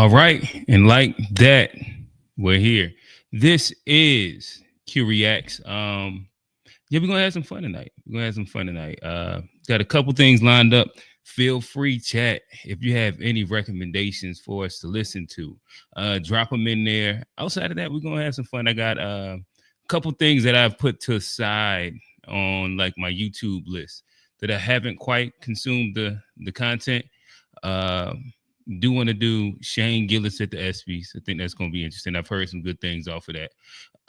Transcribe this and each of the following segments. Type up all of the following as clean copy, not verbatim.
All right. And like that, we're here. This is Q Reacts. Yeah, we're gonna have some fun tonight. Got a couple things lined up. Feel free, chat, if you have any recommendations for us to listen to. Drop them in there. Outside of that, we're gonna have some fun. I got a couple things that I've put to side on like my YouTube list that I haven't quite consumed the content. Do want to do Shane Gillis at the Espys. I think that's going to be interesting. I've heard some good things off of that.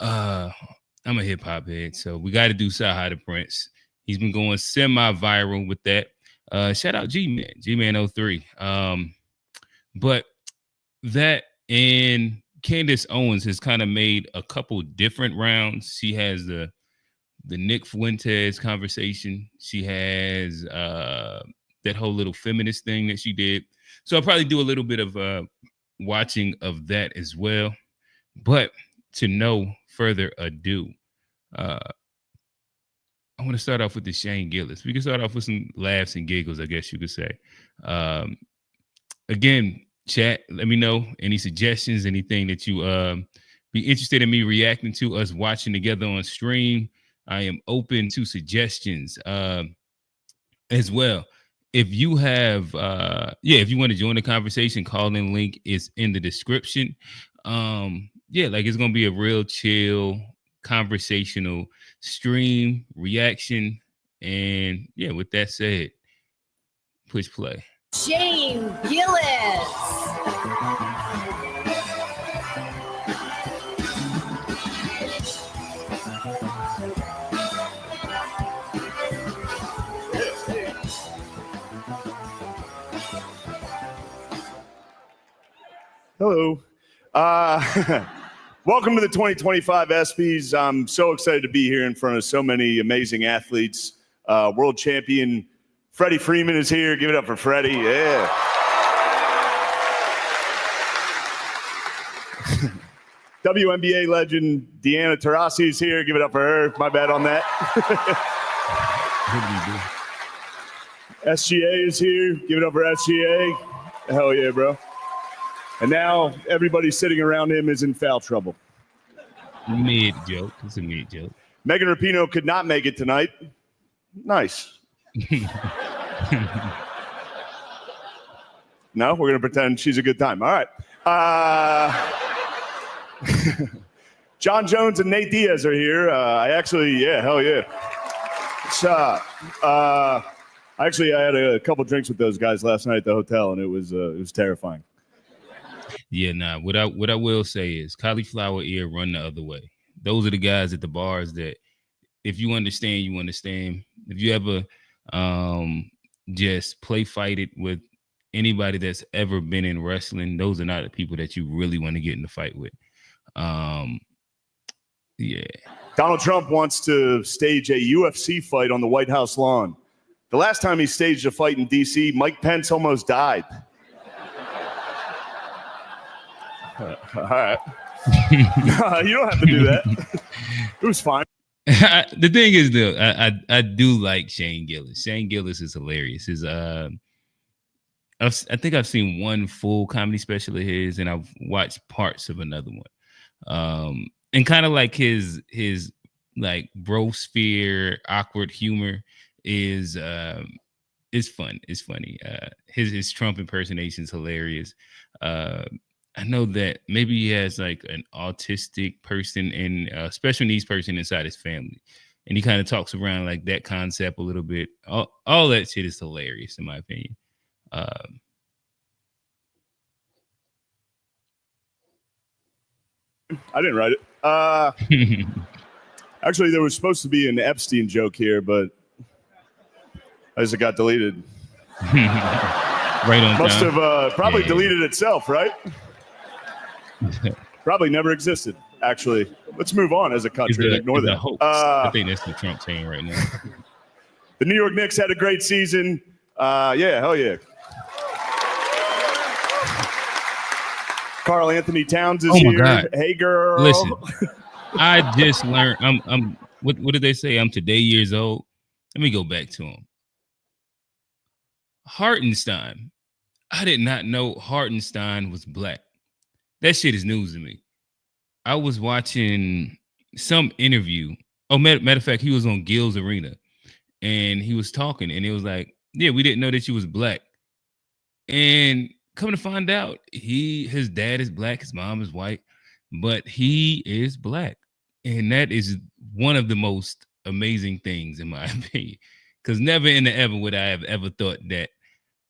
I'm a hip hop head, so we got to do Cyhi to Prynce. He's been going semi-viral with that. Shout out G-Man 03. But that and Candace Owens has kind of made a couple different rounds. She has the Nick Fuentez conversation. She has that whole little feminist thing that she did. So I'll probably do a little bit of watching of that as well. But to no further ado, I want to start off with the Shane Gillis. We can start off with some laughs and giggles, I guess you could say. Again, chat, let me know any suggestions, anything that you be interested in me reacting to, us watching together on stream. I am open to suggestions as well. If you have, if you want to join the conversation, call-in link is in the description. Like it's going to be a real chill, conversational stream reaction. And yeah, with that said, push play. Shane Gillis. Hello. Welcome to the 2025 ESPYs. I'm so excited to be here in front of so many amazing athletes. World champion Freddie Freeman is here. Give it up for Freddie. Yeah. WNBA legend Deanna Taurasi is here. Give it up for her. My bad on that. SGA is here. Give it up for SGA. Hell yeah, bro. And now everybody sitting around him is in foul trouble. Mid joke. It's a mid joke. Megan Rapinoe could not make it tonight. Nice. No, we're going to pretend she's a good time. All right. John Jones and Nate Diaz are here. Hell yeah. I had a couple drinks with those guys last night at the hotel, and it was terrifying. Yeah, nah. What I will say is cauliflower ear run the other way. Those are the guys at the bars that if you understand, you understand. If you ever just play fight it with anybody that's ever been in wrestling, those are not the people that you really want to get in the fight with. Yeah. Donald Trump wants to stage a UFC fight on the White House lawn. The last time he staged a fight in D.C., Mike Pence almost died. All right. You don't have to do that. It was fine. The thing is, though, I do like Shane Gillis. Shane Gillis is hilarious. I think I've seen one full comedy special of his, and I've watched parts of another one. And kind of like his like brosphere awkward humor is fun. It's funny. His Trump impersonation is hilarious. I know that maybe he has like an autistic person and special needs person inside his family. And he kind of talks around like that concept a little bit. All that shit is hilarious in my opinion. I didn't write it. Actually, there was supposed to be an Epstein joke here, but as it got deleted. Right on. Must have probably deleted itself, right? Probably never existed, actually. Let's move on as a country and ignore that. I think that's what Trump's saying right now. The New York Knicks had a great season. Hell yeah. Karl Anthony Towns is here. God. Hey, girl. Listen, I just learned. What did they say? I'm today years old. Let me go back to him. Hartenstein. I did not know Hartenstein was black. that shit is news to me. I was watching some interview. Oh, matter of fact, he was on Gil's Arena and he was talking and it was like, yeah, we didn't know that you was black. And come to find out, his dad is black, his mom is white, but he is black. And that is one of the most amazing things in my opinion. Because never in the ever would I have ever thought that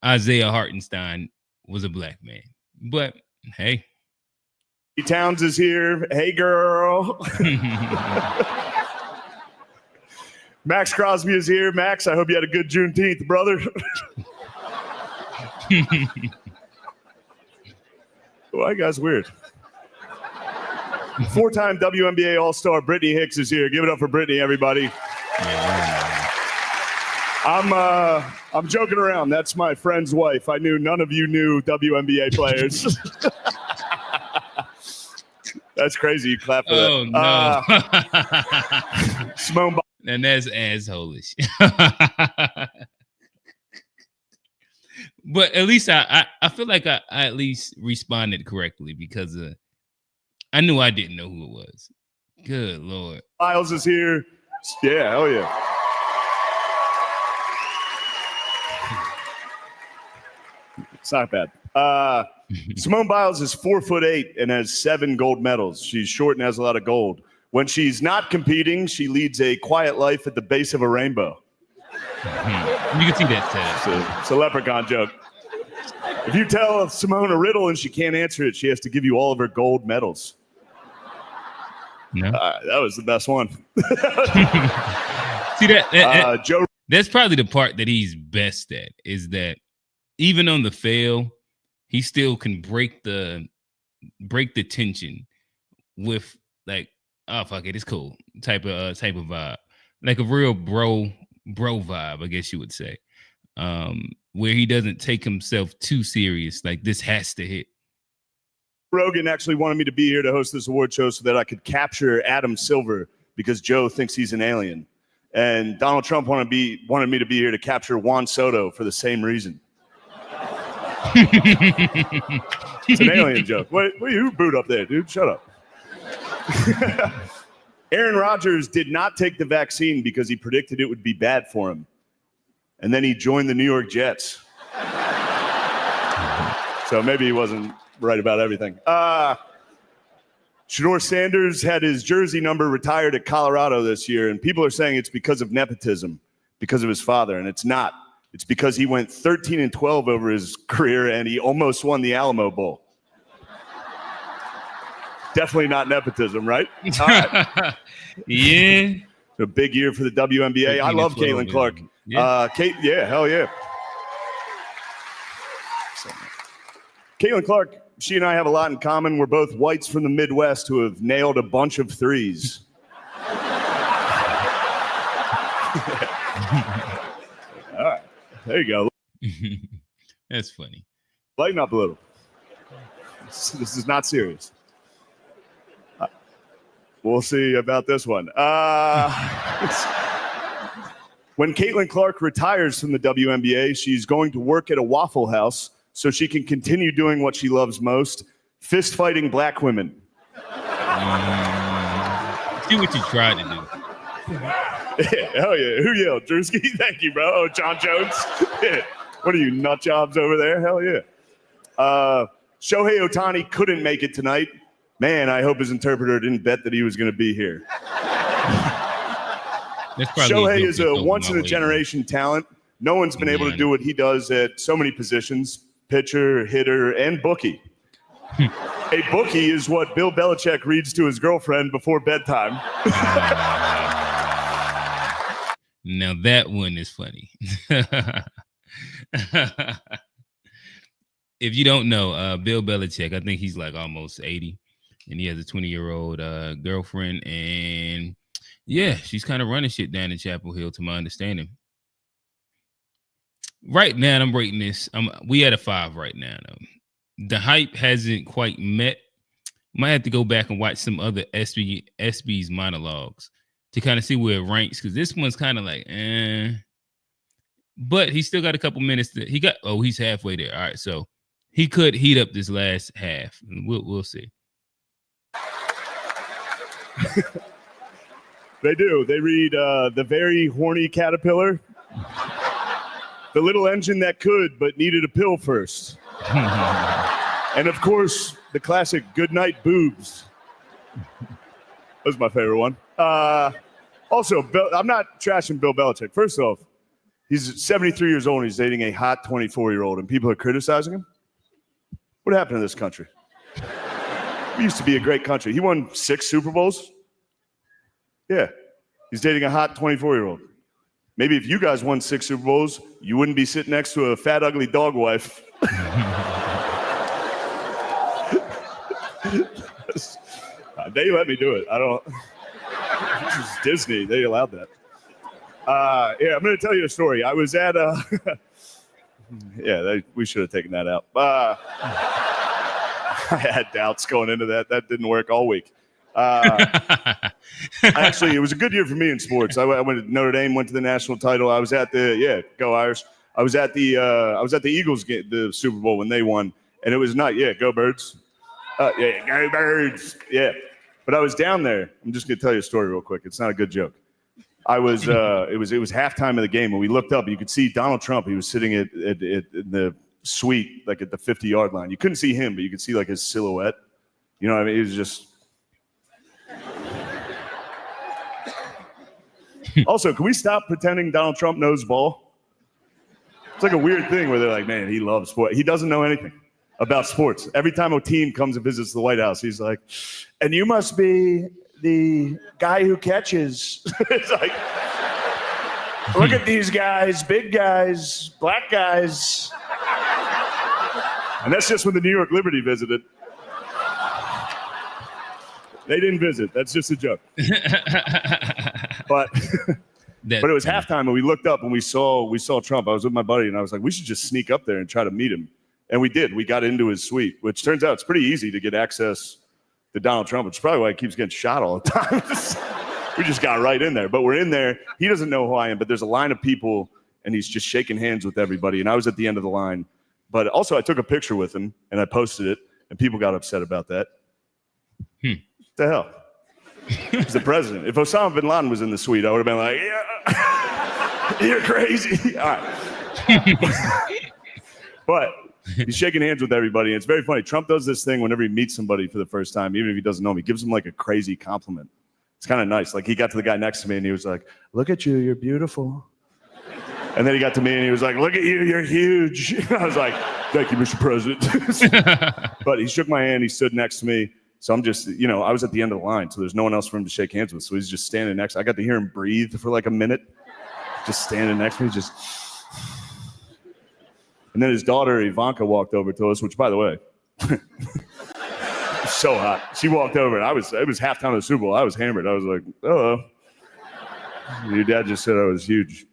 Isaiah Hartenstein was a black man. But hey. Towns is here. Hey, girl. Max Crosby is here. Max, I hope you had a good Juneteenth, brother. Well, that guy's weird. 4-time WNBA All-Star Brittany Hicks is here. Give it up for Brittany, everybody. I'm joking around. That's my friend's wife. I knew none of you knew WNBA players. That's crazy. You clap for that. Oh, no. Simone. And that's asshole-ish. But at least I feel like I at least responded correctly because I knew I didn't know who it was. Good Lord. Miles is here. Yeah, hell yeah. It's not bad. Simone Biles is 4'8" and has 7 gold medals. She's short and has a lot of gold. When she's not competing, she leads a quiet life at the base of a rainbow. You can see that. It's a leprechaun joke. If you tell Simone a riddle and she can't answer it, she has to give you all of her gold medals. No. That was the best one. See that Joe. That's probably the part that he's best at, is that even on the fail, he still can break the tension with like, oh fuck it, it's cool type of vibe, like a real bro vibe, I guess you would say, where he doesn't take himself too serious. Like this has to hit. Rogan actually wanted me to be here to host this award show so that I could capture Adam Silver because Joe thinks he's an alien, and Donald Trump wanted me to be here to capture Juan Soto for the same reason. It's an alien joke. Who booed up there, dude? Shut up. Aaron Rodgers did not take the vaccine because he predicted it would be bad for him. And then he joined the New York Jets. So maybe he wasn't right about everything. Shador Sanders had his jersey number retired at Colorado this year, and people are saying it's because of nepotism, because of his father, and it's not. It's because he went 13-12 over his career, and he almost won the Alamo Bowl. Definitely not nepotism, right? All right. Yeah. A big year for the WNBA. I love Caitlin Clark. Yeah. Hell yeah. Caitlin Clark, she and I have a lot in common. We're both whites from the Midwest who have nailed a bunch of threes. All right. There you go. That's funny. Lighten up a little. This is not serious. We'll see about this one. When Caitlin Clark retires from the WNBA, she's going to work at a Waffle House so she can continue doing what she loves most, fist fighting black women. See what you tried to do. Yeah, hell yeah. Who yelled? Drewski? Thank you, bro. Oh, John Jones. Yeah. What are you, nut jobs over there? Hell yeah. Shohei Ohtani couldn't make it tonight. Man, I hope his interpreter didn't bet that he was going to be here. Shohei is a once-in-a-generation talent. No one's been able to do what he does at so many positions, pitcher, hitter, and bookie. A bookie is what Bill Belichick reads to his girlfriend before bedtime. Now that one is funny. If you don't know, Bill Belichick, I think he's like almost 80. And he has a 20-year-old girlfriend. And yeah, she's kind of running shit down in Chapel Hill, to my understanding. Right now, I'm rating this. We at a 5 right now, though. The hype hasn't quite met. Might have to go back and watch some other Espys monologues to kind of see where it ranks, because this one's kind of like, But he still got a couple minutes. He's halfway there. All right, so he could heat up this last half. We'll see. They do. They read The Very Horny Caterpillar. The Little Engine That Could But Needed a Pill First. And of course, the classic Goodnight Boobs. That's my favorite one. Also, I'm not trashing Bill Belichick. First off, he's 73 years old and he's dating a hot 24-year-old and people are criticizing him. What happened to this country? We used to be a great country. He won 6 Super Bowls. Yeah, he's dating a hot 24-year-old. Maybe if you guys won 6 Super Bowls, you wouldn't be sitting next to a fat, ugly dog wife. They let me do it. I don't. This is Disney. They allowed that. Yeah, I'm going to tell you a story. I was at we should have taken that out. I had doubts going into that. That didn't work all week. Actually, it was a good year for me in sports. I went to Notre Dame, went to the national title. I was at go Irish. I was at the Eagles game, the Super Bowl when they won, and it was not go Birds. Go Birds. Yeah. But I was down there. I'm just gonna tell you a story real quick. It's not a good joke. I was it was halftime of the game and we looked up and you could see Donald Trump. He was sitting in the suite, like at the 50-yard line. You couldn't see him, but you could see like his silhouette. You know what I mean? He was just. Also, can we stop pretending Donald Trump knows ball? It's like a weird thing where they're like, man, he loves sport. He doesn't know anything about sports. Every time a team comes and visits the White House, he's like, and you must be the guy who catches. It's like, look at these guys, big guys, black guys. And that's just when the New York Liberty visited. They didn't visit. That's just a joke. But it was halftime and we looked up and we saw Trump. I was with my buddy and I was like, we should just sneak up there and try to meet him. And we did. We got into his suite, which turns out it's pretty easy to get access to Donald Trump, which is probably why he keeps getting shot all the time. We just got right in there. But we're in there. He doesn't know who I am, but there's a line of people and he's just shaking hands with everybody. And I was at the end of the line. But also I took a picture with him and I posted it and people got upset about that. What the hell? He's the president. If Osama bin Laden was in the suite, I would have been like, yeah, you're crazy. All right. But he's shaking hands with everybody. And it's very funny. Trump does this thing whenever he meets somebody for the first time, even if he doesn't know him, he gives him like a crazy compliment. It's kind of nice. Like he got to the guy next to me and he was like, look at you, you're beautiful. And then he got to me and he was like, look at you, you're huge. I was like, thank you, Mr. President. But he shook my hand. He stood next to me. So I'm just, I was at the end of the line. So there's no one else for him to shake hands with. So he's just standing next. I got to hear him breathe for like a minute. Just standing next to me, just. And then his daughter, Ivanka, walked over to us, which, by the way, so hot. She walked over, and it was halftime of the Super Bowl. I was hammered. I was like, hello. Your dad just said I was huge.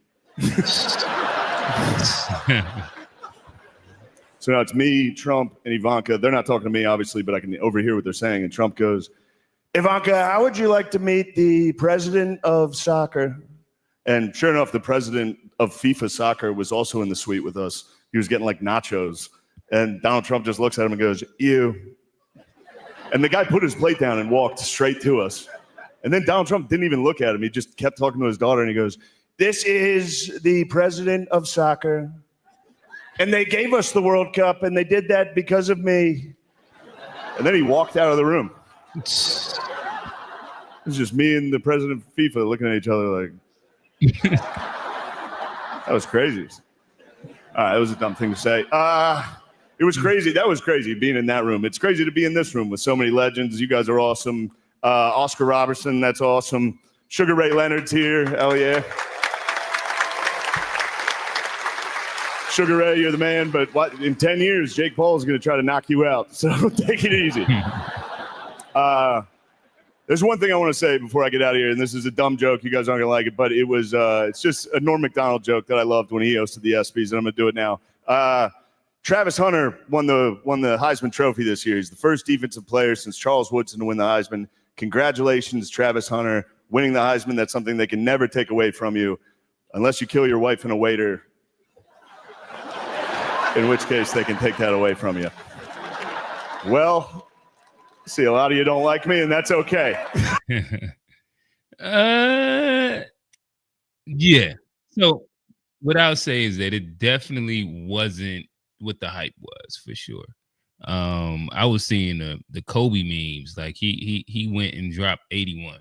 So now it's me, Trump, and Ivanka. They're not talking to me, obviously, but I can overhear what they're saying. And Trump goes, Ivanka, how would you like to meet the president of soccer? And sure enough, the president of FIFA soccer was also in the suite with us. He was getting like nachos. And Donald Trump just looks at him and goes, ew. And the guy put his plate down and walked straight to us. And then Donald Trump didn't even look at him. He just kept talking to his daughter and he goes, this is the president of soccer. And they gave us the World Cup and they did that because of me. And then he walked out of the room. It was just me and the president of FIFA looking at each other like, that was crazy. That was a dumb thing to say. It was crazy. That was crazy being in that room. It's crazy to be in this room with so many legends. You guys are awesome. Oscar Robertson, that's awesome. Sugar Ray Leonard's here. Hell yeah. Sugar Ray, you're the man. But in 10 years, Jake Paul is going to try to knock you out. So take it easy. There's one thing I want to say before I get out of here, and this is a dumb joke. You guys aren't going to like it, but it's just a Norm Macdonald joke that I loved when he hosted the ESPYs, and I'm going to do it now. Travis Hunter won the Heisman Trophy this year. He's the first defensive player since Charles Woodson to win the Heisman. Congratulations, Travis Hunter, winning the Heisman. That's something they can never take away from you unless you kill your wife and a waiter. in which case they can take that away from you. Well, see, a lot of you don't like me, and that's okay. Yeah. So what I'll say is that it definitely wasn't what the hype was, for sure. I was seeing the Kobe memes, like he went and dropped 81,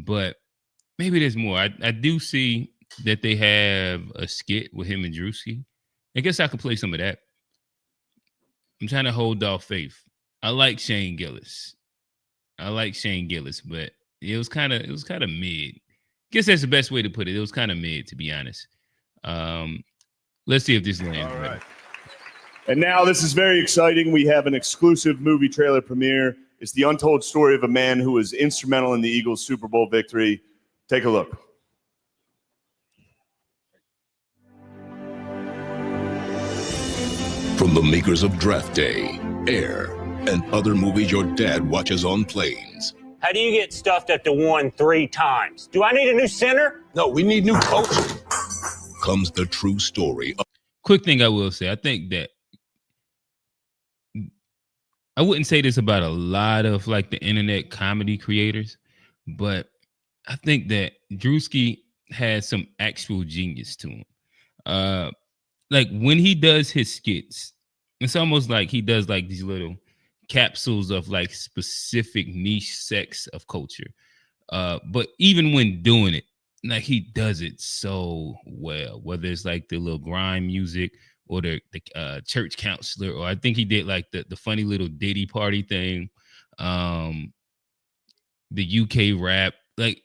but maybe there's more. I do see that they have a skit with him and Drewski. I guess I could play some of that. I'm trying to hold off faith. I like Shane Gillis, but it was kind of mid. Guess that's the best way to put it. It was kind of mid, to be honest. Let's see if this lands. All right. And now this is very exciting. We have an exclusive movie trailer premiere. It's the untold story of a man who was instrumental in the Eagles' Super Bowl victory. Take a look. From the makers of Draft Day, Air, and other movies your dad watches on planes. How do you get stuffed at the one 3 times? Do I need a new center? No, we need new coaching. Comes the true story of Quick thing I will say, I think that I wouldn't say this about a lot of like the internet comedy creators, but I think that Drewski has some actual genius to him. Like when he does his skits, it's almost like he does like these little capsules of like specific niche sects of culture. But even when doing it, like he does it so well, whether it's like the little grime music or the church counselor, or I think he did like the funny little Diddy party thing, the UK rap, like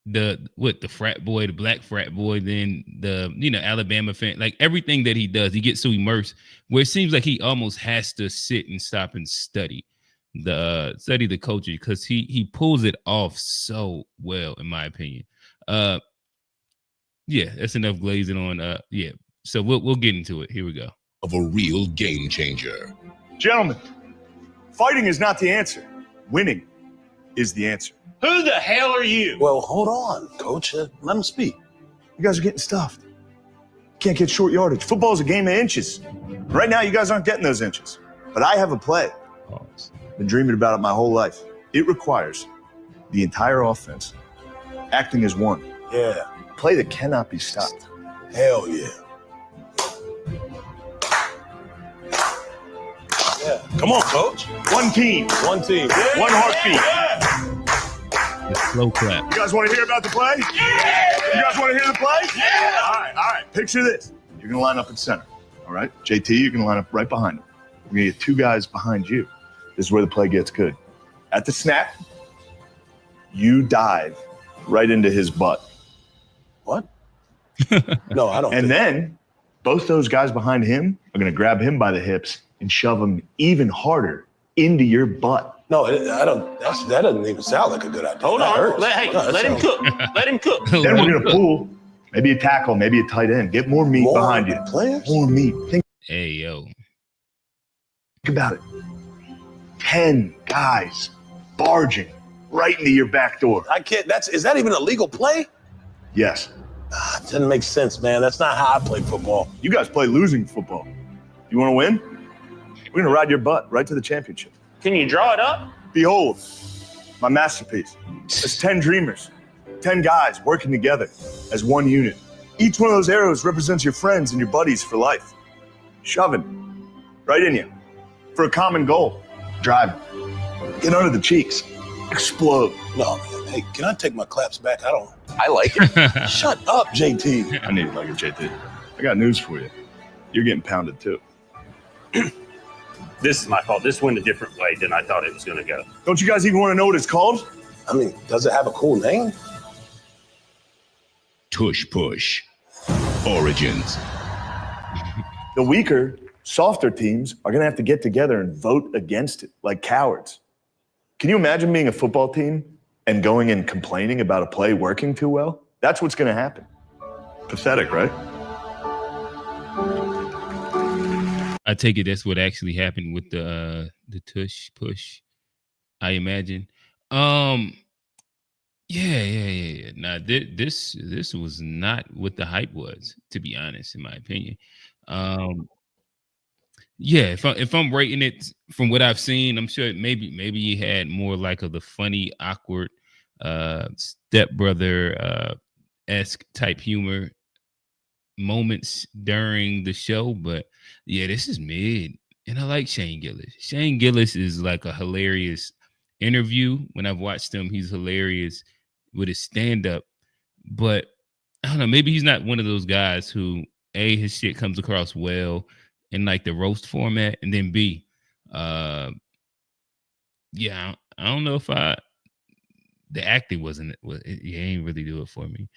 the frat boy, the black frat boy, then the Alabama fan, like everything that he does, he gets so immersed where it seems like he almost has to sit and stop and study the culture, because he pulls it off so well, in my opinion. Yeah, that's enough glazing on. Yeah, so we'll get into it. Here we go. a real game changer. Gentlemen, fighting is not the answer. Winning is the answer. Who the hell are you? Well, hold on, coach. Let him speak. You guys are getting stuffed. Can't get short yardage. Football's a game of inches. Right now, you guys aren't getting those inches. But I have a play. Been dreaming about it my whole life. It requires the entire offense acting as one. Yeah. A play that cannot be stopped. Hell yeah. Yeah. Come on, coach. One team. One team. Yeah. One heartbeat. Yeah. The slow clap. You guys want to hear about the play? Yeah. You guys want to hear the play? Yeah. All right. Picture this. You're going to line up at center. All right. JT, you're going to line up right behind him. We're going to get two guys behind you. This is where the play gets good. At the snap, you dive right into his butt. What? No, I don't. And then both those guys behind him are going to grab him by the hips and shove him even harder into your butt. No, I don't. That doesn't even sound like a good idea. Hold That on. hurts. Let him cook. Let him cook. Then we're going to pull, maybe a tackle, maybe a tight end. Get more meat behind you. Players? More meat. Think Hey, yo. about it. 10 guys barging right into your back door. I can't. Is that even a legal play? Yes. It doesn't make sense, man. That's not how I play football. You guys play losing football. You want to win? We're going to ride your butt right to the championship. Can you draw it up? Behold, my masterpiece. It's 10 dreamers, 10 guys working together as one unit. Each one of those arrows represents your friends and your buddies for life. Shoving right in you for a common goal. Driving. Get under the cheeks. Explode. No, man. Hey, can I take my claps back? I like it. Shut up, JT. I need it like a JT. I got news for you. You're getting pounded too. This is my fault. This went a different way than I thought it was going to go. Don't you guys even want to know what it's called? I mean, does it have a cool name? Tush Push. Origins. The weaker, softer teams are going to have to get together and vote against it like cowards. Can you imagine being a football team and going and complaining about a play working too well? That's what's going to happen. Pathetic, right? I take it that's what actually happened with the Tush push, I imagine. Yeah. Now this was not what the hype was, to be honest, in my opinion. Yeah, if I'm rating it from what I've seen, I'm sure maybe he had more like of the funny, awkward, stepbrother esque type humor moments during the show, but yeah, this is mid. And I like Shane Gillis. Shane Gillis is like a hilarious interview. When I've watched him, he's hilarious with his stand-up. But I don't know, maybe he's not one of those guys who his shit comes across well in like the roast format, and then B, yeah, I don't know if the acting wasn't he ain't really do it for me.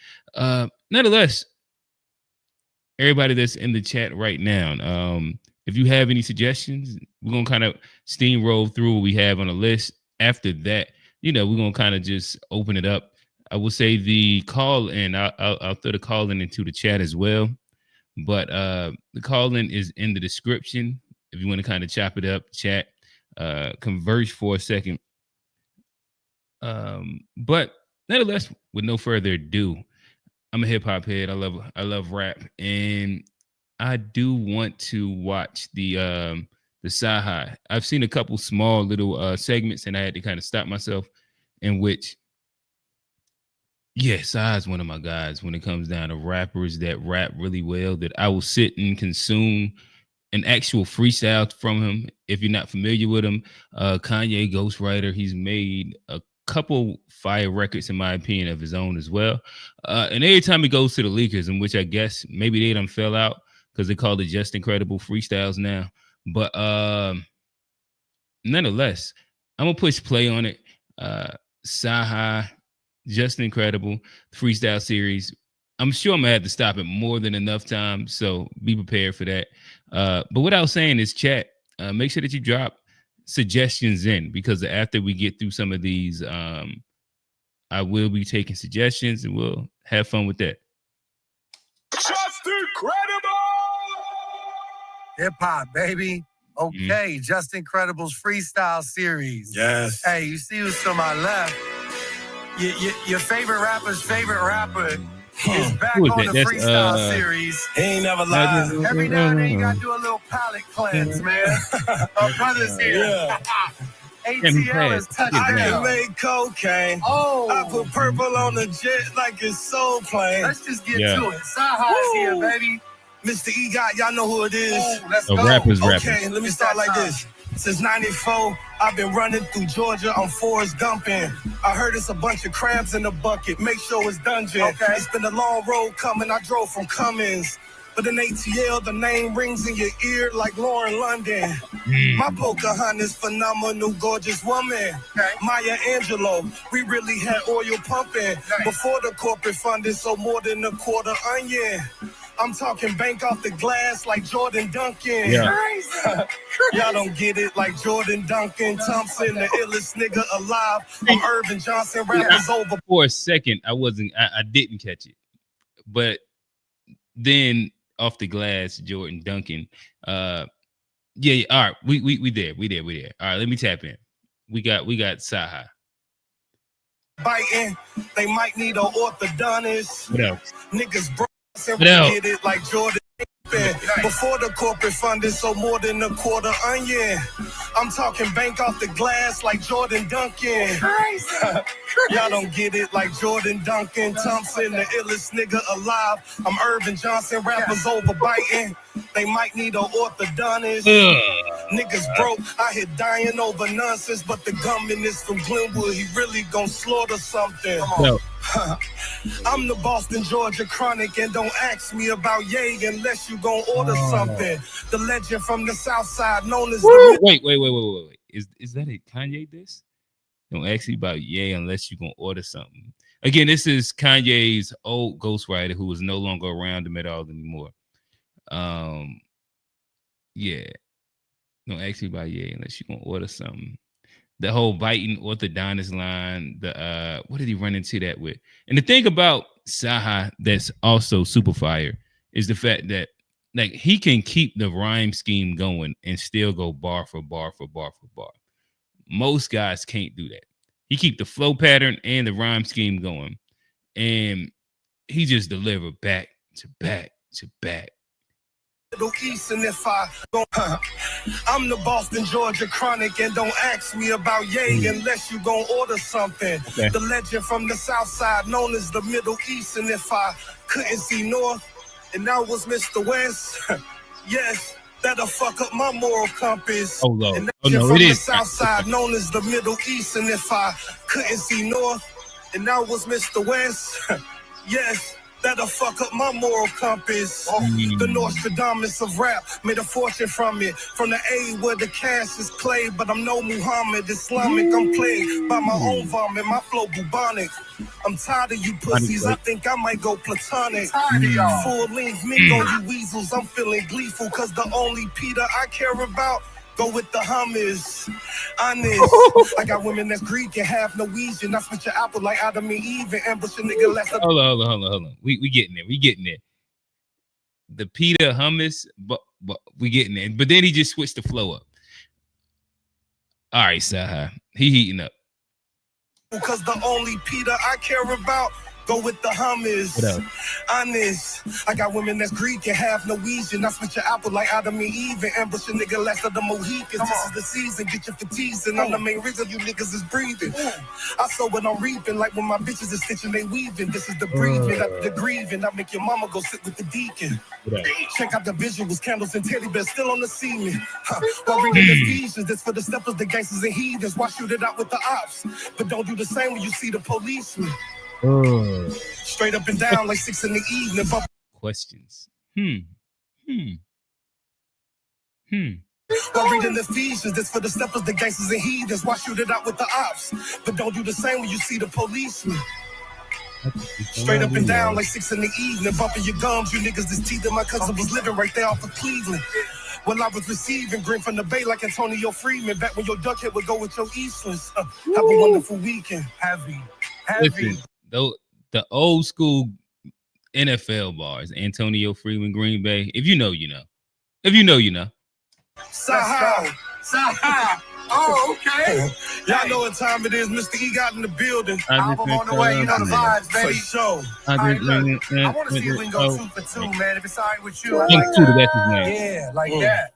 Nonetheless, everybody that's in the chat right now, if you have any suggestions, we're gonna kind of steamroll through what we have on the list. After that, we're gonna kind of just open it up. I will say the call in. I'll throw the call in into the chat as well. But the call in is in the description. If you want to kind of chop it up, chat, converge for a second. But nonetheless, with no further ado, I'm a hip hop head. I love rap, and I do want to watch the Cyhi. I've seen a couple small little segments, and I had to kind of stop myself. In which, yeah, Cyhi is one of my guys when it comes down to rappers that rap really well. That I will sit and consume an actual freestyle from him. If you're not familiar with him, Kanye ghostwriter. He's made a couple fire records, in my opinion, of his own as well. And every time he goes to the leakers, in which I guess maybe they done fell out because they call it Just Incredible Freestyles now. But nonetheless, I'm gonna push play on it. Cyhi, Just Incredible Freestyle series. I'm sure I'm gonna have to stop it more than enough times, so be prepared for that. But what I was saying is, chat, make sure that you drop suggestions in, because after we get through some of these, I will be taking suggestions and we'll have fun with that. Just incredible! Hip hop, baby. Okay, Just Incredible's freestyle series. Yes. Hey, you see who's to my left? Your favorite rapper's favorite rapper is back Who is on that? the That's, freestyle series. He ain't never lied. Every now and then you gotta do a little palate cleanse, man. Our brothers here. Yeah. ATL is touching I down. can make cocaine. Oh, I put purple on the jet like it's soul plane. let's just get Yeah. to it. Cyhi's here, baby. Mr. EGOT, y'all know who it is. Oh, let's A go. rapper's Okay, let me start like this. Since 94, I've been running through Georgia. I'm Forrest Gumping. I heard it's a bunch of crabs in the bucket. Make sure it's dungeon. Okay. It's been a long road coming. I drove from Cummins. But in ATL, the name rings in your ear like Lauren London. My Pocahontas, phenomenal, gorgeous woman. Okay. Maya Angelou, we really had oil pumping. Before the corporate funding, so more than a quarter onion. I'm talking bank off the glass like Jordan Duncan. Yeah. Y'all don't get it like Jordan Duncan. Thompson, the illest nigga alive. I'm Irvin Johnson, rappers over. For a second, I didn't catch it, but then off the glass, Jordan Duncan. Yeah. All right, we there. All right, let me tap in. We got Cyhi. Biting, they might need an orthodontist. What else? Niggas broke and What else? get it like Jordan. Before the corporate funding, so more than a quarter onion. I'm talking bank off the glass like Jordan Duncan. Y'all don't get it like Jordan Duncan. Thompson, the illest nigga alive. I'm Irvin Johnson, rappers over biting. They might need an orthodontist. Niggas broke, I hit dying over nonsense. But the gunman is from Glenwood, he really gon' slaughter something. No. I'm the Boston, Georgia Chronic, and don't ask me about Ye unless you gon' order something. The legend from the South Side, known as the... Wait. Is that a Kanye diss? Don't ask me about Ye unless you're gonna order something. Again, this is Kanye's old ghostwriter who is no longer around him at all anymore. Yeah. Don't ask me about Ye unless you're gonna order something. The whole biting orthodontist line, what did he run into that with? And the thing about Cyhi that's also super fire is the fact that like he can keep the rhyme scheme going and still go bar for bar for bar for bar. Most guys can't do that. He keep the flow pattern and the rhyme scheme going, and he just delivered back to back to back Middle East, and if I don't, I'm the Boston, Georgia Chronic, and don't ask me about Ye unless you gon' order something. Okay. The legend from the South Side, known as the Middle East, and if I couldn't see North, and I was Mr. West, yes, that'll fuck up my moral compass. Oh, no. And Oh, no, from it the is. South Side, known as the Middle East, and if I couldn't see North, and I was Mr. West, yes, that'll fuck up my moral compass. The Nostradamus of rap made a fortune from it. From the A where the cash is clay, but I'm no Muhammad Islamic. I'm plagued by my own vomit, my flow bubonic. I'm tired of you pussies, I think I might go platonic. Full length mink on you weasels, I'm feeling gleeful, cause the only Peter I care about go with the hummus. Honest, I got women that's Greek and half Norwegian. I spit your apple like Adam and Eve and ambush a nigga less. Hold on. We getting there. The Peter hummus, but we getting there. But then he just switched the flow up. All right, Cyhi. He heating up. Because the only Peter I care about go with the hummus. What up? Honest, I got women that's Greek and half Norwegian. I spit your apple like Adam and Eve and ambush a nigga less of the Mohicans. This is the season, get your fatigues, and I'm the main reason you niggas is breathing. I saw what I'm reaping, like when my bitches is stitching, they weaving. This is the breathing, the grieving. I make your mama go sit with the deacon. Check out the visuals, candles and teddy bears still on the ceiling. While reading Ephesians, this for the steppers, the gangsters and heathens. Why shoot it out with the ops? But don't do the same when you see the policeman. Straight up and down like 6 in the evening. Questions. While reading Ephesians, this for the steppers, the gangsters and heathens. Why shoot it out with the ops? But don't do the same when you see the policeman. Straight up and down like 6 in the evening. Bumping your gums, you niggas is teething. My cousin was living right there off of Cleveland. Well, I was receiving green from the Bay like Antonio Freeman. Back when your duckhead would go with your Eastlands. Have a wonderful weekend. Heavy. Listen, the old school NFL bars, Antonio Freeman, Green Bay. If you know, you know. If you know, you know. Cyhi. Oh, okay. Y'all know what time it is. Mr. E got in the building. Album on the way. You know the vibes, baby. For sure. All right, look, I want to see if we can go 2 for 2, man. If it's all right with you. I think two, that's his name. Yeah, like that.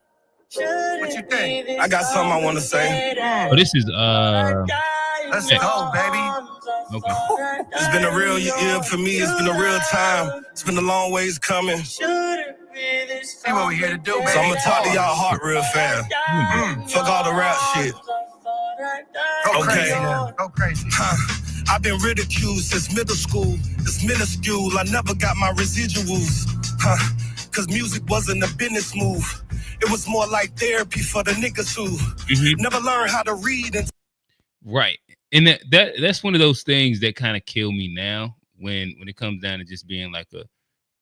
What you think? I got something I want to say. Oh, this is Let's go, baby. Okay. It's been a real year for me. It's been a real time. It's been a long ways coming. See what we here to do, baby. So I'm gonna talk to y'all heart real fast. Fuck all the rap shit. Go Okay. crazy, man. Go crazy. I've been ridiculed since middle school. It's minuscule. I never got my residuals. Cause music wasn't a business move. It was more like therapy for the niggas who never learned how to read. And Right. And that's one of those things that kind of kill me now when it comes down to just being like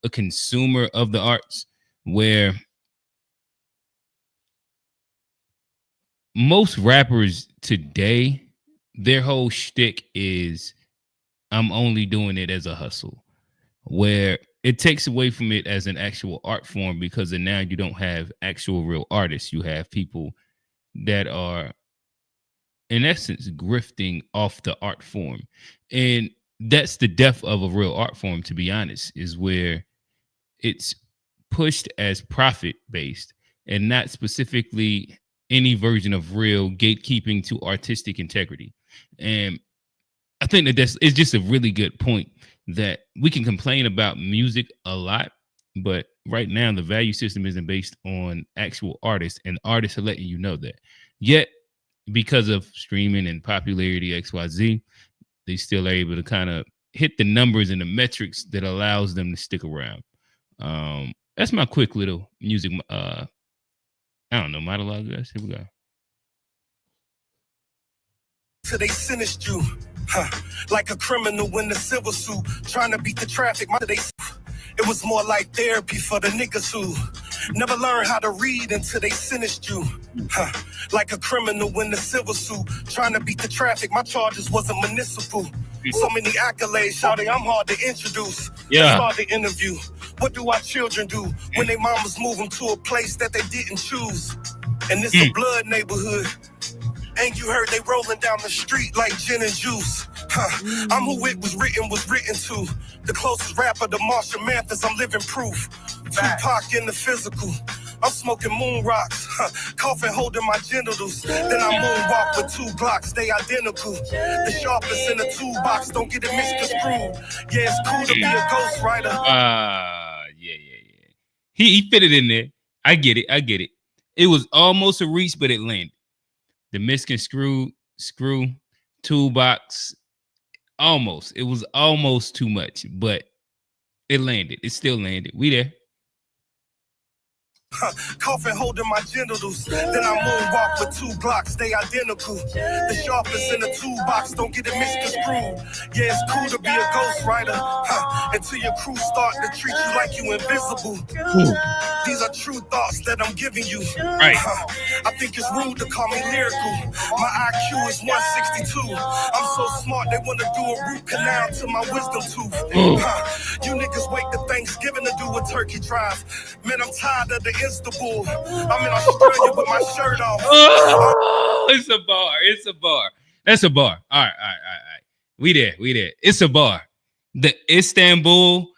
a consumer of the arts, where most rappers today, their whole shtick is I'm only doing it as a hustle, where it takes away from it as an actual art form, because then now you don't have actual real artists. You have people that are, in essence, grifting off the art form. And that's the death of a real art form, to be honest, is where it's pushed as profit-based and not specifically any version of real gatekeeping to artistic integrity. And I think it's just a really good point that we can complain about music a lot, but right now the value system isn't based on actual artists, and artists are letting you know that. Yet, because of streaming and popularity XYZ, they still are able to kind of hit the numbers and the metrics that allows them to stick around. That's my quick little music monologue. Here we go. till they finished you. Like a criminal in a civil suit, trying to beat the traffic. It was more like therapy for the niggas who never learned how to read until they finished you. Like a criminal in a civil suit, trying to beat the traffic. My charges wasn't municipal. So many accolades, shawty, I'm hard to introduce. Yeah. Start the interview. What do our children do when their mamas move them to a place that they didn't choose? And it's a blood neighborhood. And you heard they rolling down the street like gin and juice. I'm who it was written to. The closest rapper to Marshall Mathers, I'm living proof. Tupac in the physical. I'm smoking moon rocks, coughing, holding my genitals. Then I moonwalk with 2 Glocks, they identical. The sharpest in the toolbox, don't get it misconstrued. Yeah, it's cool to be a ghostwriter. Yeah. He fit it in there. I get it. It was almost a reach, but it landed. The misconstrued screw toolbox, almost. It was almost too much, but it landed. It still landed. We there. Coughing, holding my genitals. Then I moonwalk with 2 Glocks, they identical. The sharpest in the toolbox, don't get it misconstrued. Yeah, it's cool to be a ghostwriter. Until your crew start to treat you like you invisible. These are true thoughts that I'm giving you. Right. I think it's rude to call me lyrical. My IQ is 162. I'm so smart, they want to do a root canal to my wisdom tooth. You niggas wait to Thanksgiving to do a turkey drive. Man, I'm tired of the Instable. I'm in Australia with my shirt off. Oh, it's a bar. That's a bar. All right. We there. It's a bar. The Istanbul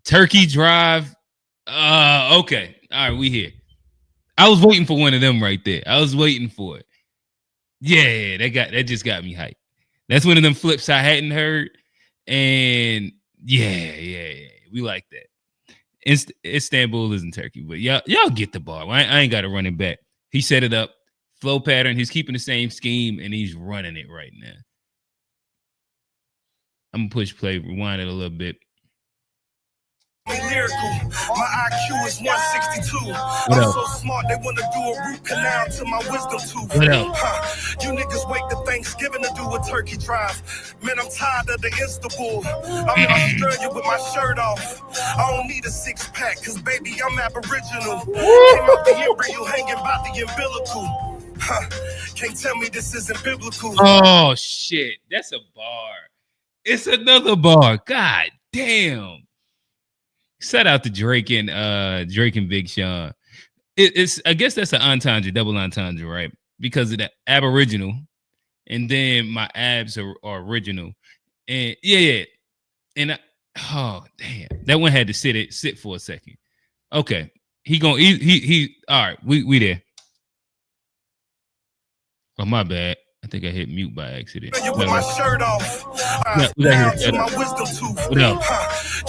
Turkey Drive. Okay. All right, we here. I was waiting for one of them right there. I was waiting for it. Yeah, that just got me hyped. That's one of them flips I hadn't heard. And yeah. We like that. Istanbul isn't Turkey, but y'all get the bar. I ain't got to run it back. He set it up, flow pattern. He's keeping the same scheme, and he's running it right now. I'm gonna push play, rewind it a little bit. Lyrical. My IQ is 162. I'm so smart, they want to do a root canal to my wisdom tooth. You niggas wait to Thanksgiving to do a turkey drive. Man, I'm tired of the Istanbul. I'm in Australia with my shirt off. I don't need a 6-pack, cause baby, I'm Aboriginal. Came out the embryo hanging by the umbilical. Can't tell me this isn't biblical. Oh shit, that's a bar. It's another bar. God damn. Shout out to Drake and Big Sean. It's I guess that's an entendre, double entendre, right? Because of the Aboriginal, and then my abs are original, and yeah. And oh damn, that one had to sit for a second. Okay, he all right. We there. Oh my bad. I think I hit mute by accident. With my shirt off. Down to my wisdom tooth.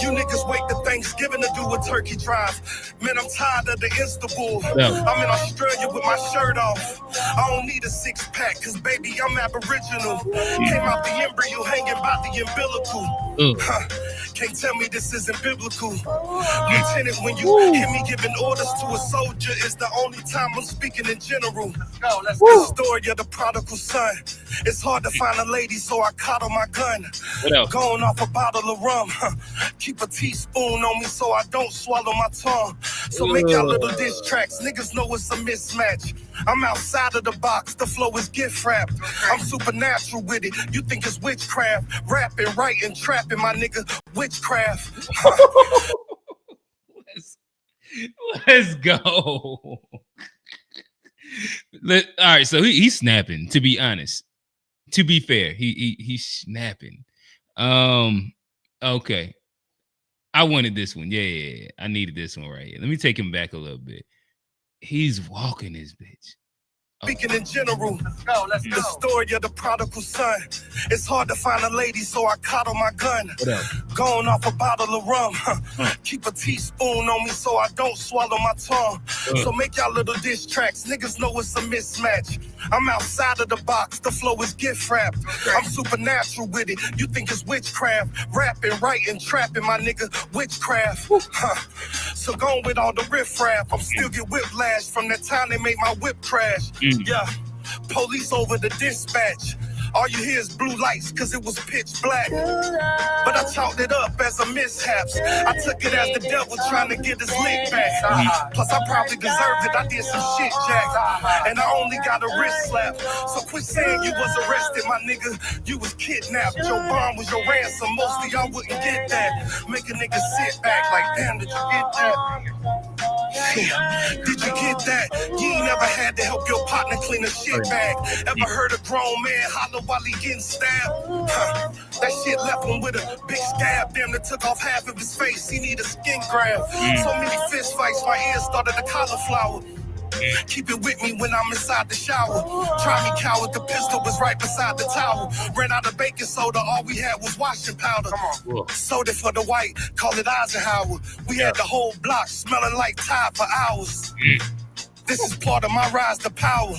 You niggas wait to Thanksgiving to do a turkey drive. Man, I'm tired of the Istanbul. I'm in Australia with my shirt off. I don't need a 6-pack, cause baby, I'm Aboriginal. Came out the embryo hanging by the umbilical. Can't tell me this isn't biblical. Lieutenant, when you hear me giving orders to a soldier, it's the only time I'm speaking in general. The story of the prodigal son. It's hard to find a lady, so I coddle my gun. Going off a bottle of rum. Keep a teaspoon on me so I don't swallow my tongue. So make y'all little diss tracks. Niggas know it's a mismatch. I'm outside of the box. The flow is gift wrapped. I'm supernatural with it. You think it's witchcraft. Rapping, writing, trapping, my nigga. Witchcraft. Let's go. All right, so he's snapping, to be honest. To be fair, he's snapping. Okay. I wanted this one. Yeah. I needed this one right here. Let me take him back a little bit. He's walking this bitch. Speaking in general, the story of the prodigal son. It's hard to find a lady, so I coddle my gun. Going off a bottle of rum. Keep a teaspoon on me so I don't swallow my tongue. So make y'all little diss tracks. Niggas know it's a mismatch. I'm outside of the box. The flow is gift wrapped. I'm supernatural with it. You think it's witchcraft. Rapping, writing, trapping, my nigga. Witchcraft. So going with all the riff-raff. I'm still get whiplash from that time they made my whip crash. Yeah, police over the dispatch. All you hear is blue lights cause it was pitch black. But I chalked it up as a mishaps. I took it as the devil trying to get his lick back. Plus I probably deserved it, I did some shit, Jack. And I only got a wrist slap. So quit saying you was arrested, my nigga. You was kidnapped, your bond was your ransom. Most of y'all wouldn't get that. Make a nigga sit back like, damn, did you get that? Did you get that? You ain't never had to help your partner clean a shit bag. Ever heard a grown man holler while he getting stabbed? That shit left him with a big scab. Damn, that took off half of his face. He need a skin grab. So many fist fights, my ears started a cauliflower. Keep it with me when I'm inside the shower. Try me, coward, the pistol was right beside the towel. Ran out of baking soda, all we had was washing powder. Sold it for the white, call it Eisenhower. We had the whole block smelling like Tide for hours. This is part of my rise to power.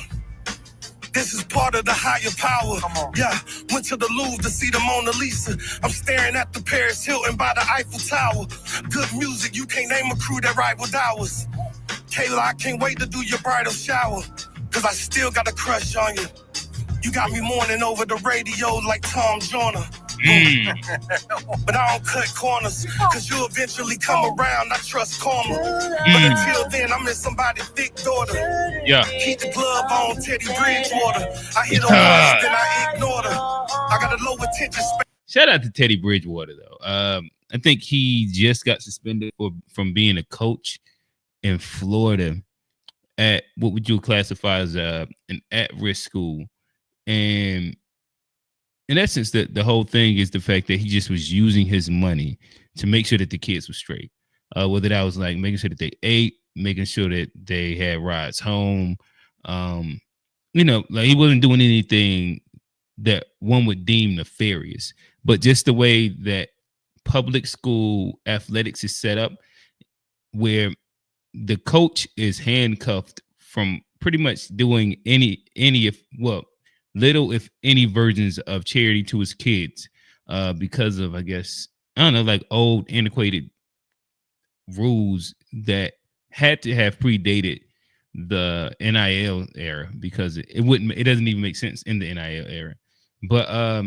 This is part of the higher power. Yeah, went to the Louvre to see the Mona Lisa. I'm staring at the Paris Hilton by the Eiffel Tower. Good music, you can't name a crew that rivaled ours. Kayla, I can't wait to do your bridal shower, cause I still got a crush on you. You got me mourning over the radio like Tom Joyner. But I don't cut corners, cause you'll eventually come around. I trust karma. But until then, I'm in somebody's thick daughter. Yeah. Keep the glove on Teddy Bridgewater. I hit her once, then I ignored her. I got a low attention span. Shout out to Teddy Bridgewater, though. I think he just got suspended from being a coach in Florida at what would you classify as an at-risk school. And in essence, the whole thing is the fact that he just was using his money to make sure that the kids were straight. Whether that was like making sure that they ate, making sure that they had rides home. You know, like he wasn't doing anything that one would deem nefarious, but just the way that public school athletics is set up, where the coach is handcuffed from pretty much doing little if any versions of charity to his kids because of, I guess, I don't know, like old antiquated rules that had to have predated the NIL era, because it doesn't even make sense in the NIL era. But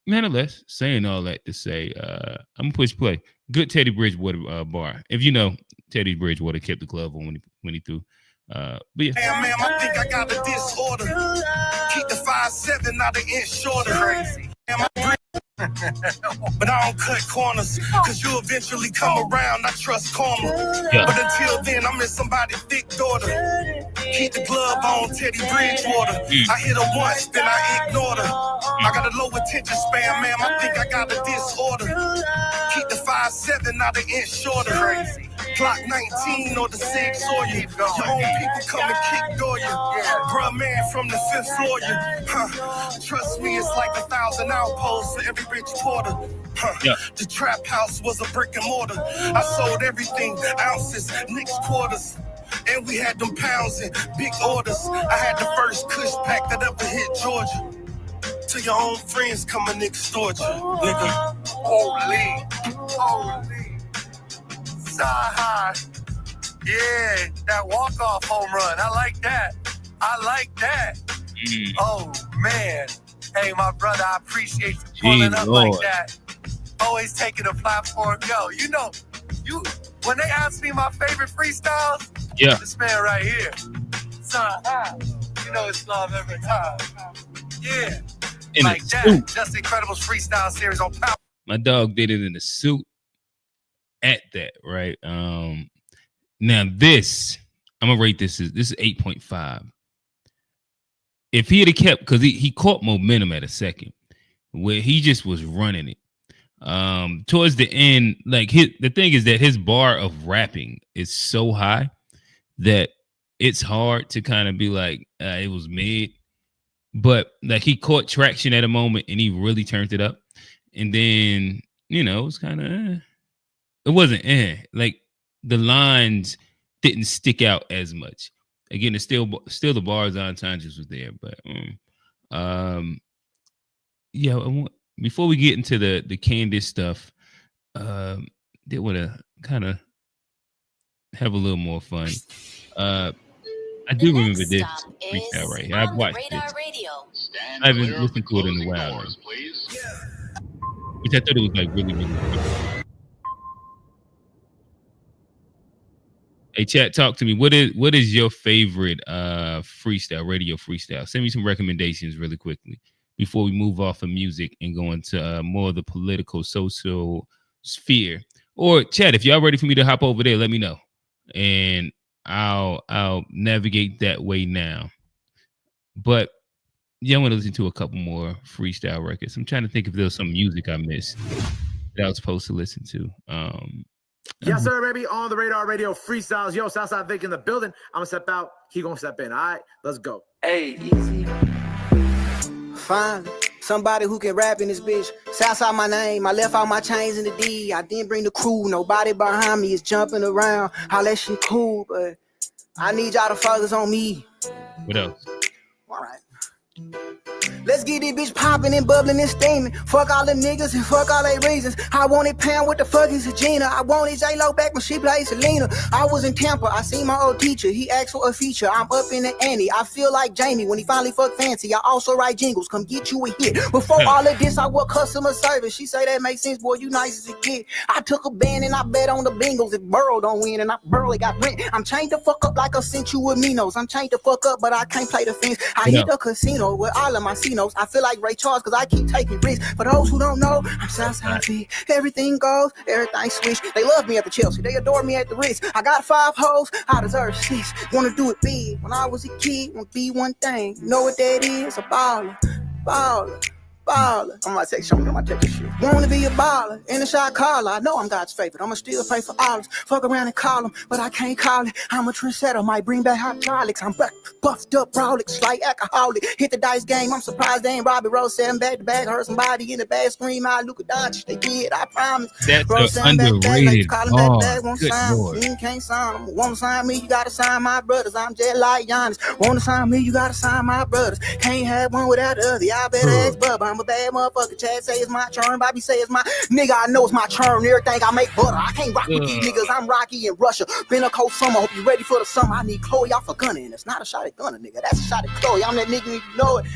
nonetheless, saying all that to say, I'm gonna push play. Good Teddy Bridgewater bar. If you know, Teddy Bridgewater kept the glove on when he threw. But yeah. Damn, man, I think I got a disorder. Keep the 5'7", not an inch shorter. Crazy. But I don't cut corners, cause you'll eventually come around. I trust karma. Yeah. But until then, I'm in somebody's thick daughter. Keep the glove on Teddy Bridgewater. I hit her once, then I ignored her. I got a low attention span, man. I think I got a disorder. Keep the 5'7", not an inch shorter. Crazy. Clock 19 or the 6 or you. Your own people come and kick door you. Bruh, man, from the 5th floor you. Trust me, it's like 1,000 outposts for every rich porter. The trap house was a brick and mortar. I sold everything, ounces, nicks, quarters. And we had them pounds in big orders. I had the first Kush pack that ever hit Georgia. To your own friends come and extort you, nigga. Holy. Cyhi. Yeah, that walk-off home run. I like that. Oh, man. Hey, my brother, I appreciate you pulling up like that. Always taking a platform. Yo, you know, when they ask me my favorite freestyles, this man right here, Cyhi, you know it's love every time. Yeah, in like that. Suit. Just Incredibles freestyle series on Power. My dog did it in a suit at that, right? Now this, I'm gonna rate this is 8.5. If he had kept, because he caught momentum at a second where he just was running it. Towards the end, like the thing is that his bar of rapping is so high that it's hard to kind of be like it was mid, but like he caught traction at a moment and he really turned it up, and then it was kind of it wasn't like the lines didn't stick out as much. Again, it's still the bars on time just was there, but before we get into the Candace stuff, they want to kind of have a little more fun. I do remember this freestyle right here. I've watched this. I haven't listened to it in a while, which I thought it was like really, really good. Hey, chat, talk to me. What is your favorite freestyle, radio freestyle? Send me some recommendations really quickly before we move off of music and go into more of the political, social sphere. Or chat, if y'all ready for me to hop over there, let me know. And I'll navigate that way now. But yeah, I want to listen to a couple more freestyle records. I'm trying to think if there's some music I missed that I was supposed to listen to. Yes, sir, baby. On the Radar Radio Freestyles. Yo, Southside Vic in the building. I'm gonna step out. He gonna step in. All right, let's go. Hey, easy. Fine. Somebody who can rap in this bitch. Southside my name. I left all my chains in the D. I didn't bring the crew. Nobody behind me is jumping around. How that shit cool, but I need y'all to focus on me. What else? All right. Let's get this bitch popping and bubbling and steaming. Fuck all the niggas and fuck all they reasons. I wanted Pam, what the fuck is a Gina? I wanted J-Lo back when she played Selena. I was in Tampa, I seen my old teacher. He asked for a feature, I'm up in the ante. I feel like Jamie when he finally fucked Fancy. I also write jingles, come get you a hit. Before all of this, I work customer service. She say that makes sense, boy, you nice as a kid. I took a band and I bet on the Bengals. If Burrow don't win and I barely got rent. I'm chained to fuck up like a century Minos. I'm chained to fuck up, but I can't play the fence. I hit the casino with all of my C-notes. I feel like Ray Charles cause I keep taking risks. For those who don't know, I'm Southside Vic. Everything goes, everything switch. They love me at the Chelsea, they adore me at the Ritz. I got 5 hoes, I deserve 6. Wanna do it big. When I was a kid, wanna be one thing. You know what that is? A baller, baller. Baller. I'm gonna take some of my take shit. Wanna be a baller in the shot caller. I know I'm God's favorite. I'ma still pray for olives. Fuck around and call them, but I can't call it. I'm a trendsetter, might bring back hydraulics. I'm buffed up, brolics, like alcoholic. Hit the dice game. I'm surprised they ain't Robbie Rose 7 back to back. Heard somebody in the back scream out Luka Doncic. They did, I promise. That's an underrated bar. Good Lord. You can't sign them. Wanna sign me? You gotta sign my brothers. I'm just like Giannis. Wanna sign me? You gotta sign my brothers. Can't have one without the other. Y'all better ask Bubba. I'm a bad motherfucker. Chad say it's my turn. Bobby say it's my nigga. I know it's my turn. Everything I make butter. I can't rock with these niggas. I'm Rocky in Russia. Been a cold summer. Hope you ready for the summer. I need Chloe off a gunner. And it's not a shot at gunner, nigga. That's a shot at Chloe. I'm that nigga. You know it.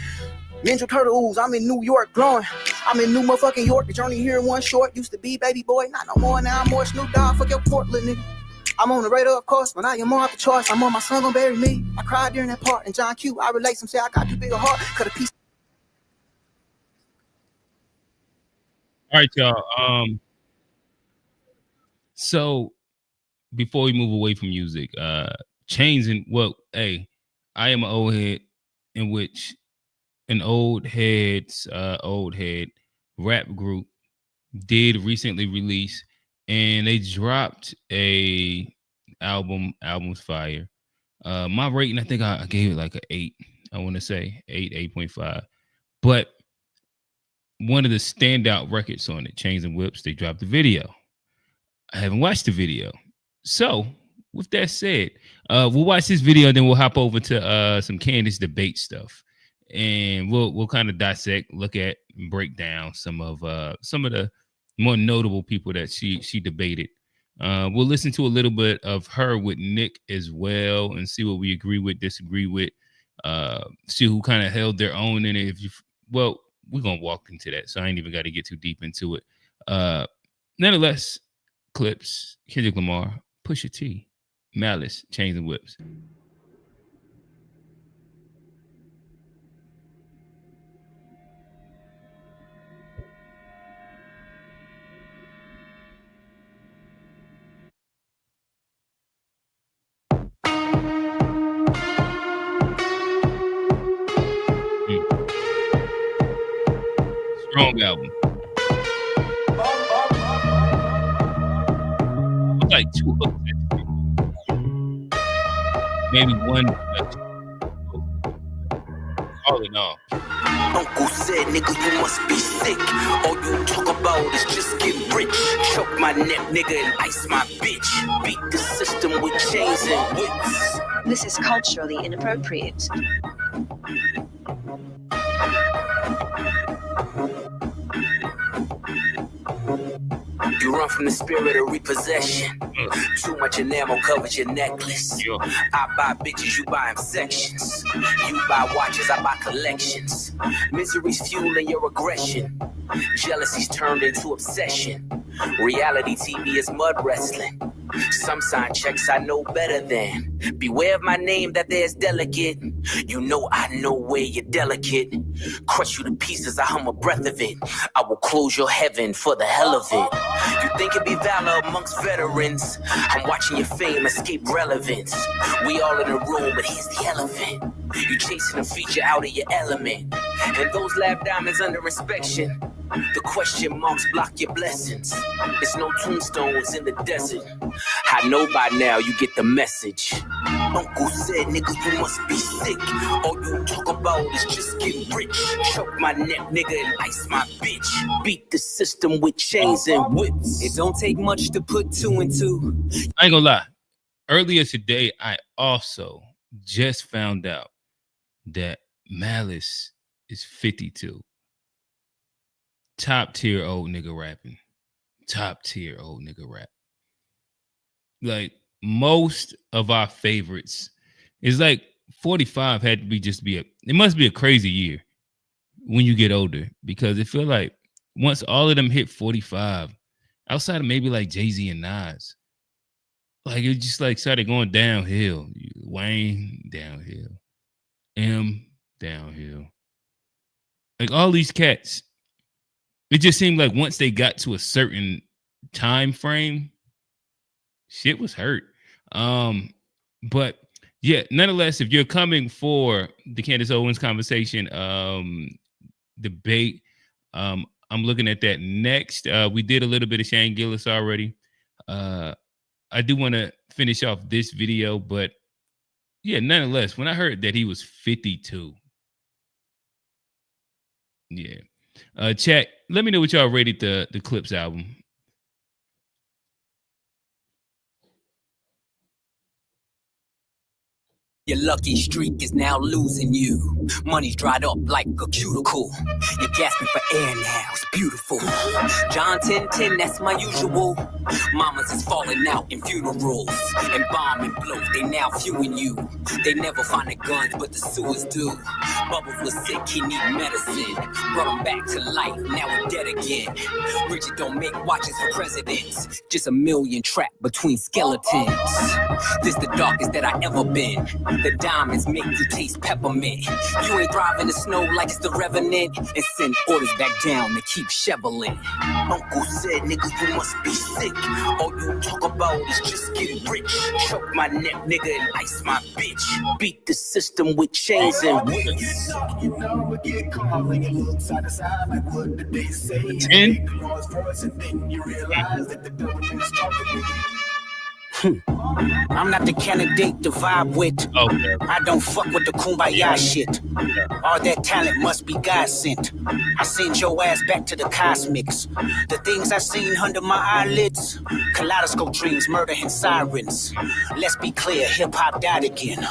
Ninja Turtle ooze. I'm in New York glowing. I'm in New motherfucking York. The journey here in one short. Used to be baby boy. Not no more. Now I'm more Snoop Dogg. Fuck your Portland, nigga. I'm on the radar, of course, but I am more off the charts. I'm on my son gonna bury me. I cried during that part. And John Q, I relate some say I got too big a heart. Cut a piece. All right, y'all. So before we move away from music, Chains and I am an old head in which an old head rap group did recently release, and they dropped a album's fire. My rating, I think I gave it like an 8. I want to say 8.5, but one of the standout records on it, Chains and Whips, they dropped the video. I haven't watched the video. So with that said, we'll watch this video, then we'll hop over to some Candace debate stuff. And we'll kind of dissect, look at, and break down some of the more notable people that she debated. We'll listen to a little bit of her with Nick as well and see what we agree with, disagree with, see who kind of held their own in it. We're going to walk into that, so I ain't even got to get too deep into it. Nonetheless, clips, Kendrick Lamar, Pusha T, Malice, Chains and Whips. Strong album. Like 2 hooks. Maybe one. All in all. Uncle said, nigga, you must be sick. All you talk about is just get rich. Choke my neck, nigga, and ice my bitch. Beat the system with chains and whips. This is culturally inappropriate. You run from the spirit of repossession. Too much enamel covers your necklace. I buy bitches, you buy them sections. You buy watches, I buy collections. Misery's fueling your aggression. Jealousy's turned into obsession. Reality TV is mud wrestling. Some sign checks I know better than. Beware of my name that there's delicate. You know I know where you're delicate. Crush you to pieces, I hum a breath of it. I will close your heaven for the hell of it. You think it'd be valor amongst veterans? I'm watching your fame escape relevance. We all in a room, but here's the elephant. You chasing a feature out of your element. And those lab diamonds under inspection. The question marks block your blessings. There's no tombstones in the desert. I know by now you get the message. Uncle said, nigga, you must be sick. All you talk about is just getting rich. Choke my neck, nigga, and ice my bitch. Beat the system with chains and whips. It don't take much to put 2 and 2. I ain't gonna lie. Earlier today, I also just found out that Malice is 52. Top tier old nigga rapping. Top tier old nigga rap. Like most of our favorites is like 45 had to be it must be a crazy year when you get older, because it feel like once all of them hit 45, outside of maybe like Jay-Z and Nas, like it just like started going downhill. Wayne downhill. M downhill. Like all these cats, it just seemed like once they got to a certain time frame, shit was hurt. But yeah, nonetheless, if you're coming for the Candace Owens conversation debate, I'm looking at that next. We did a little bit of Shane Gillis already. I do want to finish off this video, but yeah, nonetheless, when I heard that he was 52, yeah. Chat, let me know what y'all rated the Clips album. Your lucky streak is now losing you. Money's dried up like a cuticle. You're gasping for air now, it's beautiful. John 10:10, that's my usual. Mamas is falling out in funerals. And bomb and blow, they now viewing you. They never find the guns, but the sewers do. Bubbles was sick, he need medicine. Brought him back to life, now we're dead again. Richard don't make watches for presidents. Just a million trapped between skeletons. This the darkest that I ever been. The diamonds make you taste peppermint. You ain't driving the snow like it's the Revenant. And send orders back down to keep shoveling. Uncle said, nigga, you must be sick. All you talk about is just getting rich. Choke my neck, nigga, and ice my bitch. Beat the system with chains and whips. 10. I'm not the candidate to vibe with. Okay. I don't fuck with the kumbaya shit. All that talent must be God sent. I send your ass back to the cosmics. The things I seen under my eyelids. Kaleidoscope dreams, murder and sirens. Let's be clear, hip-hop died again.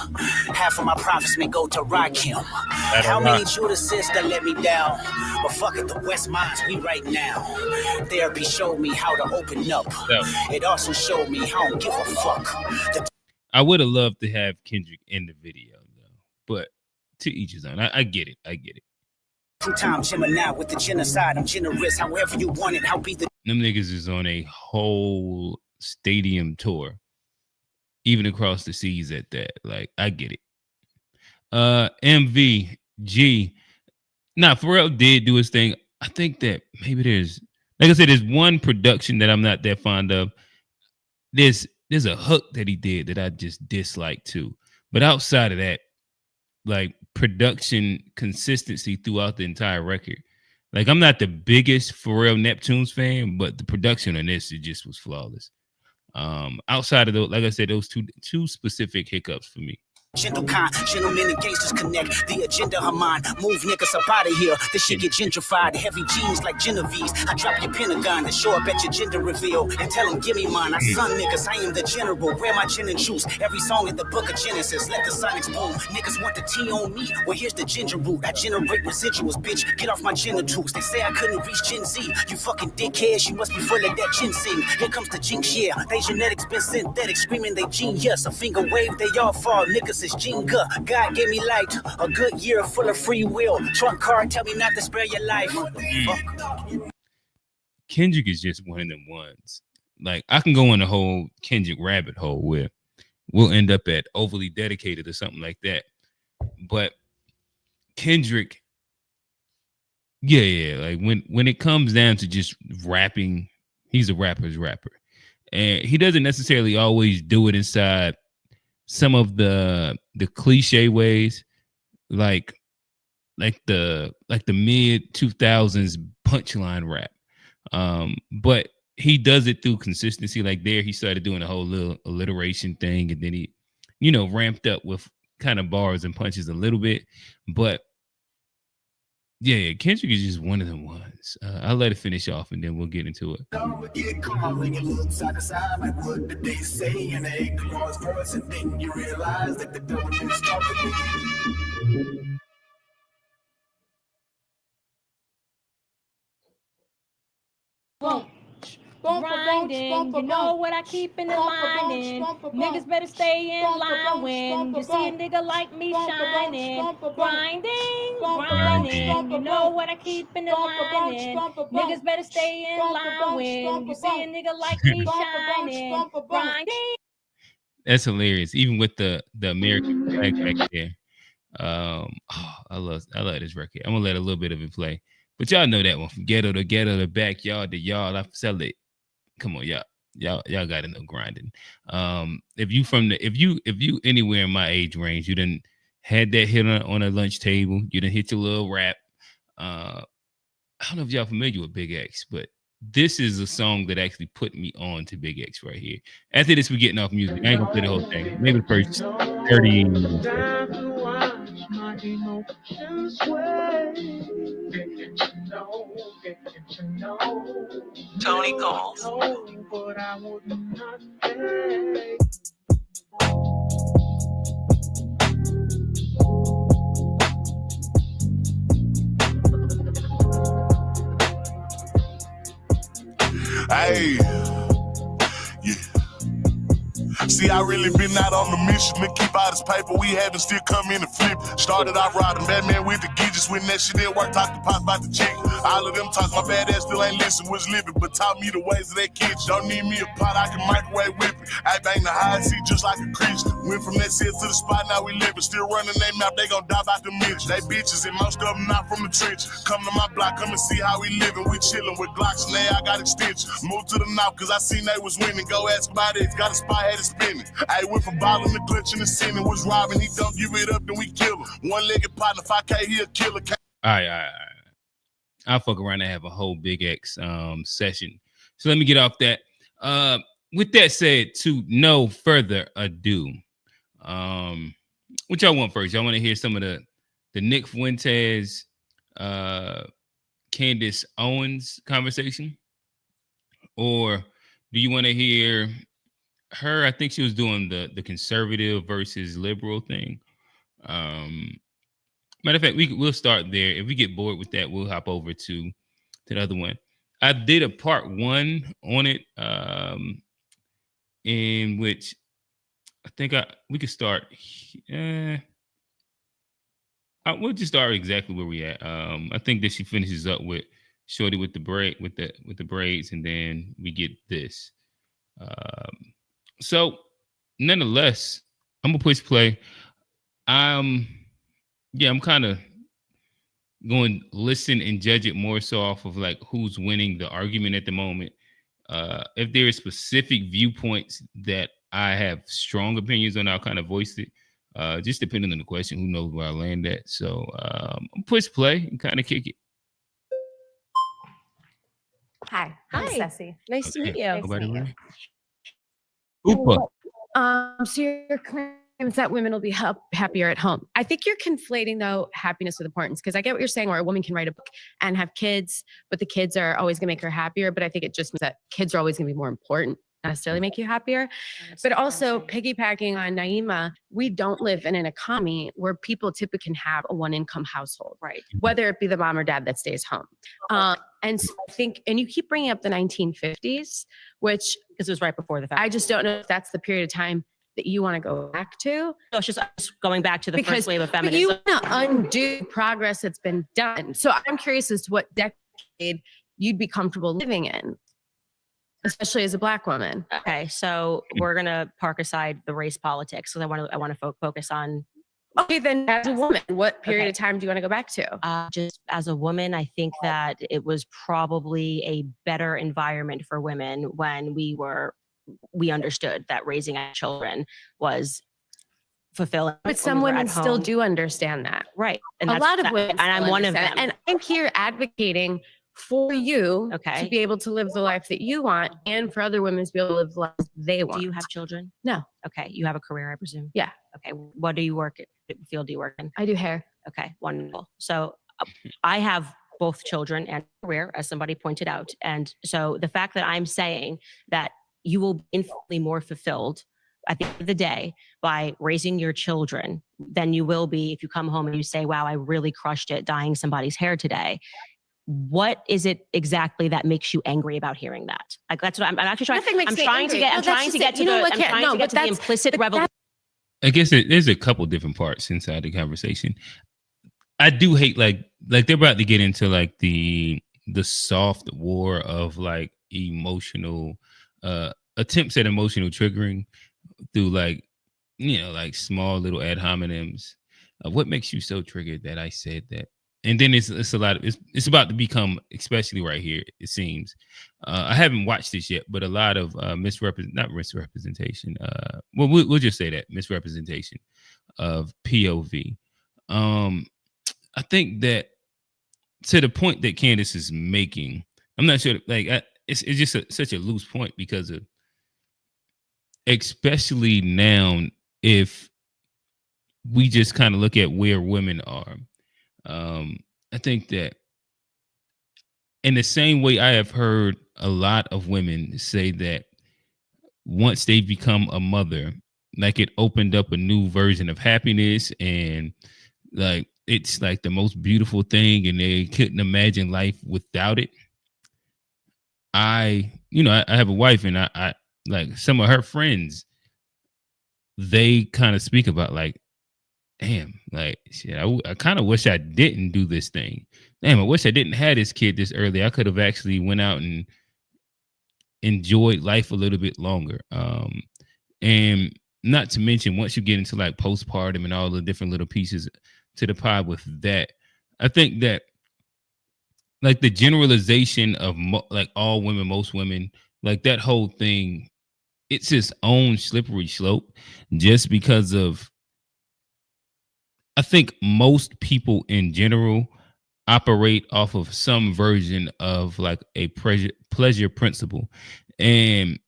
Half of my profits may go to Rakim. How many Judases that let me down? But fuck it, the West Minds, we right now. Therapy showed me how to open up. It also showed me how I don't give a fuck. I would have loved to have Kendrick in the video, though. But to each his own. I get it. I get it. Two-time Gemini with the genocide. I'm generous, however you want it. I'll be the... Them niggas is on a whole stadium tour, even across the seas at that. Like, I get it. MVG. Nah, Pharrell did do his thing. I think that maybe there's, like I said, there's one production that I'm not that fond of. There's a hook that he did that I just dislike too. But outside of that, like production consistency throughout the entire record. Like I'm not the biggest Pharrell Neptunes fan, but the production on this, it just was flawless. Outside of those, like I said, those two specific hiccups for me. Gentle kind, gentlemen and gangsters connect. The agenda of mine, move niggas up out of here. This shit get gentrified, heavy jeans like Genevieve's. I drop your Pentagon and show up at your gender reveal and tell them give me mine. I son niggas, I am the general. Wear my gin and juice. Every song in the book of Genesis, let the sonics boom. Niggas want the tea on me. Well, here's the ginger root. I generate residuals, bitch. Get off my genitals. They say I couldn't reach Gen Z. You fucking dickheads, you must be full of that ginseng. Here comes the jinx, yeah. They genetics been synthetic, screaming they genius. A finger wave, they all fall. Niggas is Jenga. God gave me light, a good year full of free will. Trump card, tell me not to spare your life. Kendrick is just one of them ones. like I can go in a whole Kendrick rabbit hole where we'll end up at Overly Dedicated or something like that. But Kendrick, yeah, like when it comes down to just rapping, he's a rapper's rapper. And he doesn't necessarily always do it inside some of the cliche ways, like the mid 2000s punchline rap. But he does it through consistency. Like there, he started doing a whole little alliteration thing, and then he, ramped up with kind of bars and punches a little bit. But yeah, Kendrick is just one of them ones. I'll let it finish off, and then we'll get into it. Grinding, you know what I keep in the mind. Niggas better stay in line when you see a nigga like me shining. Grinding, you know what I keep in the line. Niggas better stay in line when you see a nigga like me shining. Grinding. That's hilarious. Even with the American flag back there. I love this record. I'm gonna let a little bit of it play. But y'all know that one, from ghetto to ghetto to backyard to yard. I sell it. Come on, y'all gotta know grinding. If you anywhere in my age range, you done had that hit on a lunch table, you done hit your little rap. I don't know if y'all familiar with Big X, but this is a song that actually put me on to Big X right here. After this, we're getting off music. I ain't gonna play the whole thing. Maybe the first 30 minutes. Tony calls. Hey, yeah. See, I really been out on the mission to keep all this paper we having still come in and flip. Started off riding Batman with the Gillis, when that shit didn't work, talked to Pop about the chick. All of them talk, my bad ass still ain't listen, was living, but taught me the ways of that kitchen. Don't need me a pot, I can microwave whip it. I bang the high seat just like a Christian. Went from that set to the spot, now we living. Still running their mouth, they gon' die about the minutes. They bitches and most of them not from the trench. Come to my block, come and see how we living. We chillin' with Glocks and I got extensions. Moved to the north, cause I seen they was winning. Go ask about it, got a spot, had it spinning. I went from balling the clutch and the sinning, was robbing. He don't give it up, then we kill him. One-legged partner, 5K, he a killer. All right. I'll fuck around and have a whole Big X session. So let me get off that. With that said, to no further ado, what y'all want first? Y'all want to hear some of the Nick Fuentez, Candace Owens conversation? Or do you want to hear her? I think she was doing the conservative versus liberal thing. Matter of fact, we'll start there. If we get bored with that, we'll hop over to the other one. I did a part 1 on it, in which I think we could start. We'll just start exactly where we at. I think that she finishes up with Shorty with the braid with the braids, and then we get this. So, nonetheless, I'm gonna push play. I'm kind of going to listen and judge it more so off of like who's winning the argument at the moment. If there are specific viewpoints that I have strong opinions on, I'll kind of voice it. Just depending on the question, who knows where I land at. So push play and kind of kick it. Hi, I'm Ceci. Nice to meet you. So your claims that women will be happier at home. I think you're conflating though happiness with importance, because I get what you're saying, where a woman can write a book and have kids, but the kids are always going to make her happier. But I think it just means that kids are always going to be more important, not necessarily make you happier. But also piggybacking on Naima, we don't live in an economy where people typically can have a one-income household, right? Whether it be the mom or dad that stays home. And so I think, and you keep bringing up the 1950s, which this was right before the fact. I just don't know if that's the period of time that you want to go back to. So it's just going back to the first wave of feminism. You want to undo progress that's been done. So I'm curious as to what decade you'd be comfortable living in. especially as a Black woman. Okay, so we're gonna park aside the race politics because I want to focus on. Okay, then as a woman, what period of time do you want to go back to? Just as a woman, I think that it was probably a better environment for women when we understood that raising children was fulfilling. But some women still do understand that. Right. And a lot of women, and I'm one of them. And I'm here advocating for you to be able to live the life that you want and for other women to be able to live the life they want. Do you have children? No. Okay. You have a career, I presume? Yeah. Okay. What do you work in? Field do you work in? I do hair. Okay. Wonderful. So I have both children and career, as somebody pointed out. And so the fact that I'm saying that you will be infinitely more fulfilled at the end of the day by raising your children than you will be if you come home and you say, wow, I really crushed it dyeing somebody's hair today. What is it exactly that makes you angry about hearing that? Like, that's what I'm actually trying. I'm trying to get to the implicit revelation. I guess there's a couple different parts inside the conversation. I do hate like they're about to get into like the soft war of like emotional attempts at emotional triggering through like, you know, like small little ad hominems. What makes you so triggered that I said that? And then it's a lot of it's about to become, especially right here, it seems. I haven't watched this yet, but a lot of misrepresentation. Well, we'll just say that misrepresentation of POV. I think that to the point that Candace is making, I'm not sure. Like, it's just such a loose point because of, especially now, if we just kind of look at where women are. I think that in the same way I have heard a lot of women say that once they become a mother, like it opened up a new version of happiness and like it's like the most beautiful thing and they couldn't imagine life without it. I have a wife and I like some of her friends, they kind of speak about like, damn, like shit, I kind of wish I didn't do this thing. Damn, I wish I didn't have this kid this early. I could have actually went out and enjoyed life a little bit longer. And not to mention once you get into like postpartum and all the different little pieces to the pie with that, I think that like the generalization of like all women, most women, like that whole thing, it's its own slippery slope just because of, I think most people in general operate off of some version of like a pleasure principle. And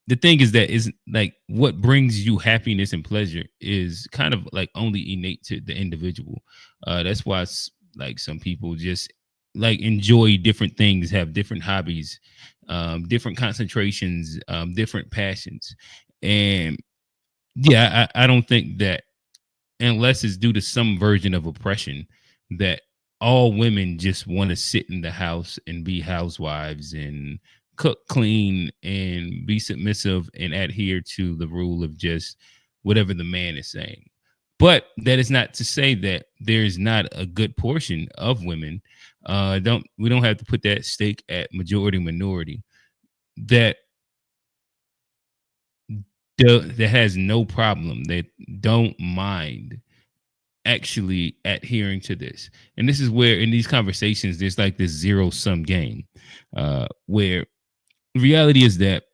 the thing is that is like what brings you happiness and pleasure is kind of like only innate to the individual. That's why like some people just like enjoy different things, have different hobbies, different concentrations, different passions. And yeah, I don't think that unless it's due to some version of oppression, that all women just want to sit in the house and be housewives and cook, clean, and be submissive and adhere to the rule of just whatever the man is saying. But that is not to say that there's not a good portion of women. We don't have to put that stake at majority minority that has no problem, that don't mind actually adhering to this. And this is where in these conversations there's like this zero-sum game where reality is that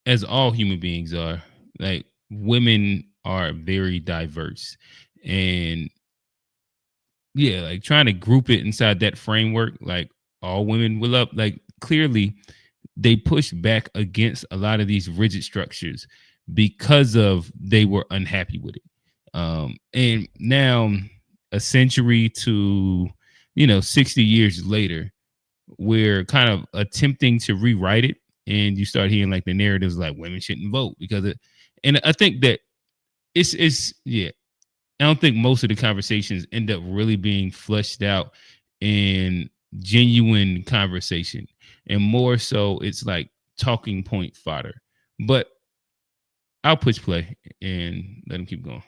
as all human beings are, like women are very diverse. And yeah, like trying to group it inside that framework, like all women will up, like clearly they push back against a lot of these rigid structures because of they were unhappy with it. And now a century to, 60 years later, we're kind of attempting to rewrite it. And you start hearing like the narratives like women shouldn't vote because of, and I think that it's I don't think most of the conversations end up really being fleshed out in genuine conversation, and more so it's like talking point fodder. But I'll push play and let him keep going.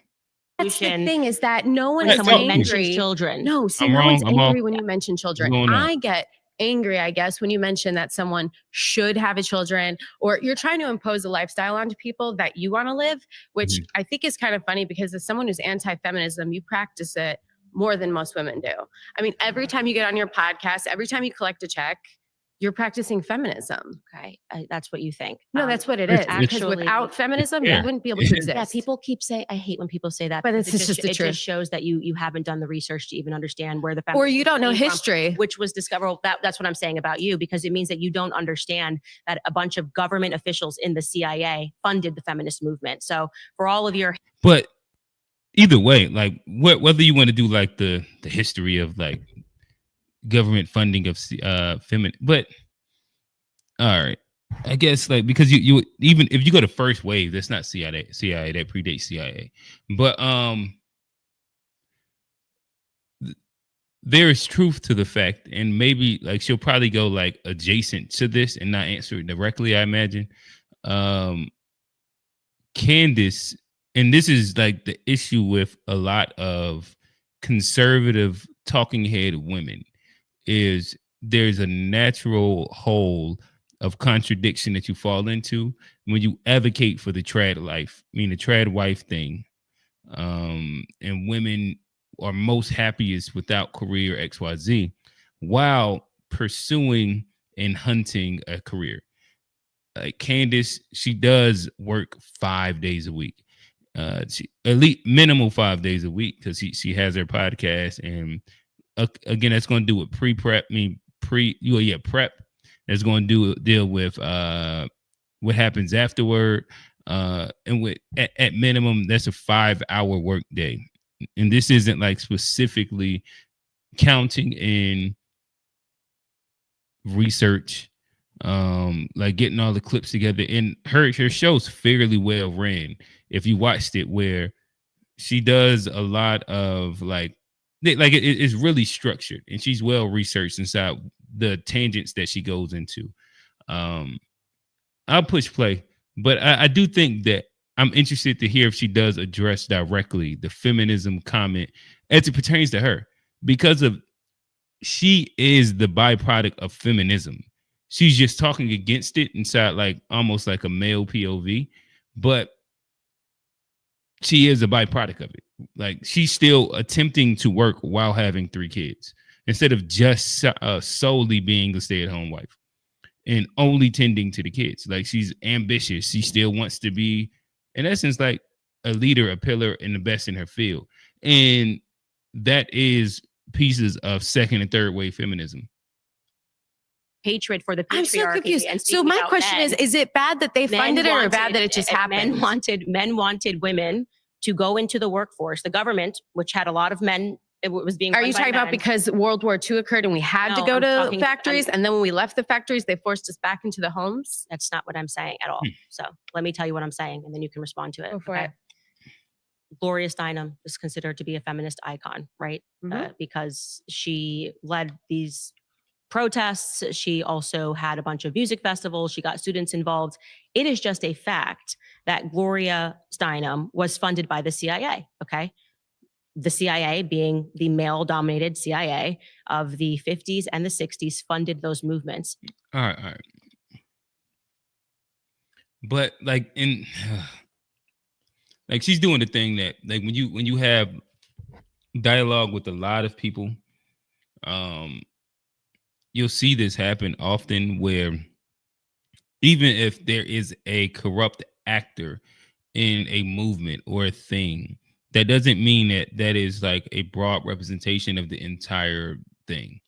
That's the thing is that no one is angry. Mentions children. No, see, no one's angry when you mention children. I get angry, I guess, when you mention that someone should have a children, or you're trying to impose a lifestyle onto people that you want to live, which I think is kind of funny because as someone who's anti-feminism, you practice it more than most women do. I mean, every time you get on your podcast, every time you collect a check, you're practicing feminism. Okay, that's what you think. No, that's what it is. Because without feminism, you wouldn't be able to exist. Yeah, people keep saying, I hate when people say that. But it's just the it truth. just shows that you haven't done the research to even understand where the Or feminism you don't know came from, history. which was discovered. That's what I'm saying about you, because it means that you don't understand that a bunch of government officials in the CIA funded the feminist movement. So for all of your... But either way, like whether you want to do like the history of like government funding of feminist, but all right, I guess like because you even if you go to first wave, that's not CIA that predates CIA, but there is truth to the fact, and maybe like she'll probably go like adjacent to this and not answer it directly, I imagine. Candace, and this is like the issue with a lot of conservative talking head women, is there's a natural hole of contradiction that you fall into when you advocate for the trad life, I mean the trad wife thing. And women are most happiest without career XYZ while pursuing and hunting a career. Like Candace, she does work 5 days a week. She at least minimal 5 days a week because she has her podcast, and again that's going to do with prep. That's going to deal with what happens afterward, and with at minimum that's a 5-hour work day, and this isn't like specifically counting in research, like getting all the clips together. And her show's fairly well ran if you watched it, where she does a lot of it's really structured and she's well researched inside the tangents that she goes into. I'll push play, but I do think that I'm interested to hear if she does address directly the feminism comment as it pertains to her, because of she is the byproduct of feminism. She's just talking against it inside like almost like a male POV, but she is a byproduct of it. Like she's still attempting to work while having 3 kids instead of just solely being a stay-at-home wife and only tending to the kids. Like she's ambitious. She still wants to be, in essence, like a leader, a pillar, and the best in her field. And that is pieces of second and third wave feminism. Hatred for the patriarchy. I'm so confused. And So my question is it bad that they funded it or bad that it just happened? Men wanted women to go into the workforce. The government, which had a lot of men, it was being. Are you talking about because World War II occurred and we had to go to factories, and then when we left the factories, they forced us back into the homes? That's not what I'm saying at all. So let me tell you what I'm saying, and then you can respond to it. Go for it. Gloria Steinem is considered to be a feminist icon, right? Because she led these protests. She also had a bunch of music festivals. She got students involved. It is just a fact that Gloria Steinem was funded by the CIA, okay? The CIA, being the male-dominated CIA of the 50s and the 60s, funded those movements. All right. But like like she's doing the thing that like when you have dialogue with a lot of people, you'll see this happen often, where even if there is a corrupt actor in a movement or a thing, that doesn't mean that is like a broad representation of the entire thing.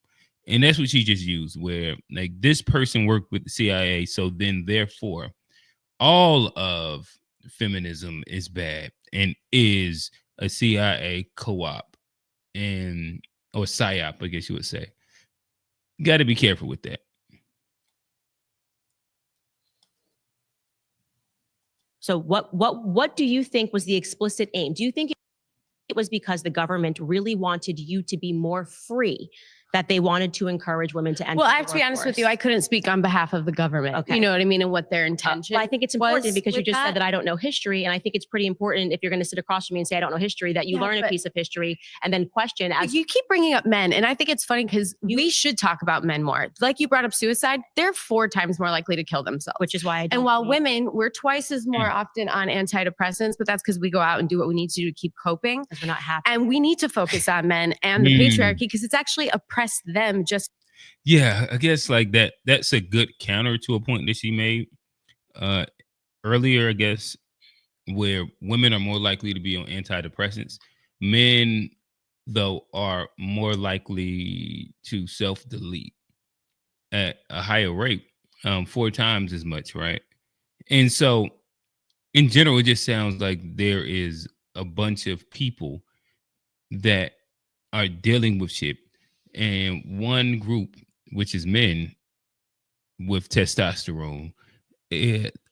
And that's what she just used, where like this person worked with the CIA, so then therefore all of feminism is bad and is a CIA co-op or psyop, I guess you would say. Got to be careful with that. So what do you think was the explicit aim? Do you think it was because the government really wanted you to be more free that they wanted to encourage women to enter. Well, I have to be honest with you, I couldn't speak on behalf of the government. Okay. You know what I mean? And what their intention I think it's important because you with just that. said that I don't know history. And I think it's pretty important if you're going to sit across from me and say, I don't know history, that you learn a piece of history and then question as you keep bringing up men. And I think it's funny because we should talk about men more. Like you brought up suicide, they're 4 times more likely to kill themselves. which is why I don't And while think- women, we're twice as more often on antidepressants, but that's because we go out and do what we need to do to keep coping. Because we're not happy. And we need to focus on men and the patriarchy because it's actually oppressed them just. Yeah, I guess like that's a good counter to a point that she made earlier, I guess, where women are more likely to be on antidepressants. Men, though, are more likely to self-delete at a higher rate, 4 times as much, right? And so in general, it just sounds like there is a bunch of people that are dealing with shit. And one group, which is men with testosterone,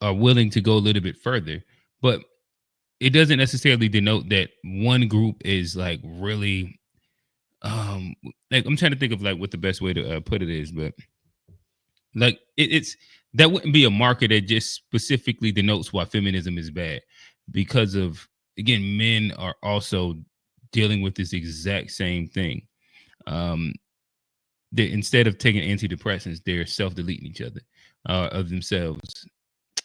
are willing to go a little bit further. But it doesn't necessarily denote that one group is like really, like I'm trying to think of like what the best way to put it is, but like it's that wouldn't be a marker that just specifically denotes why feminism is bad, because of, again, men are also dealing with this exact same thing. They, instead of taking antidepressants, they're self-deleting each other of themselves.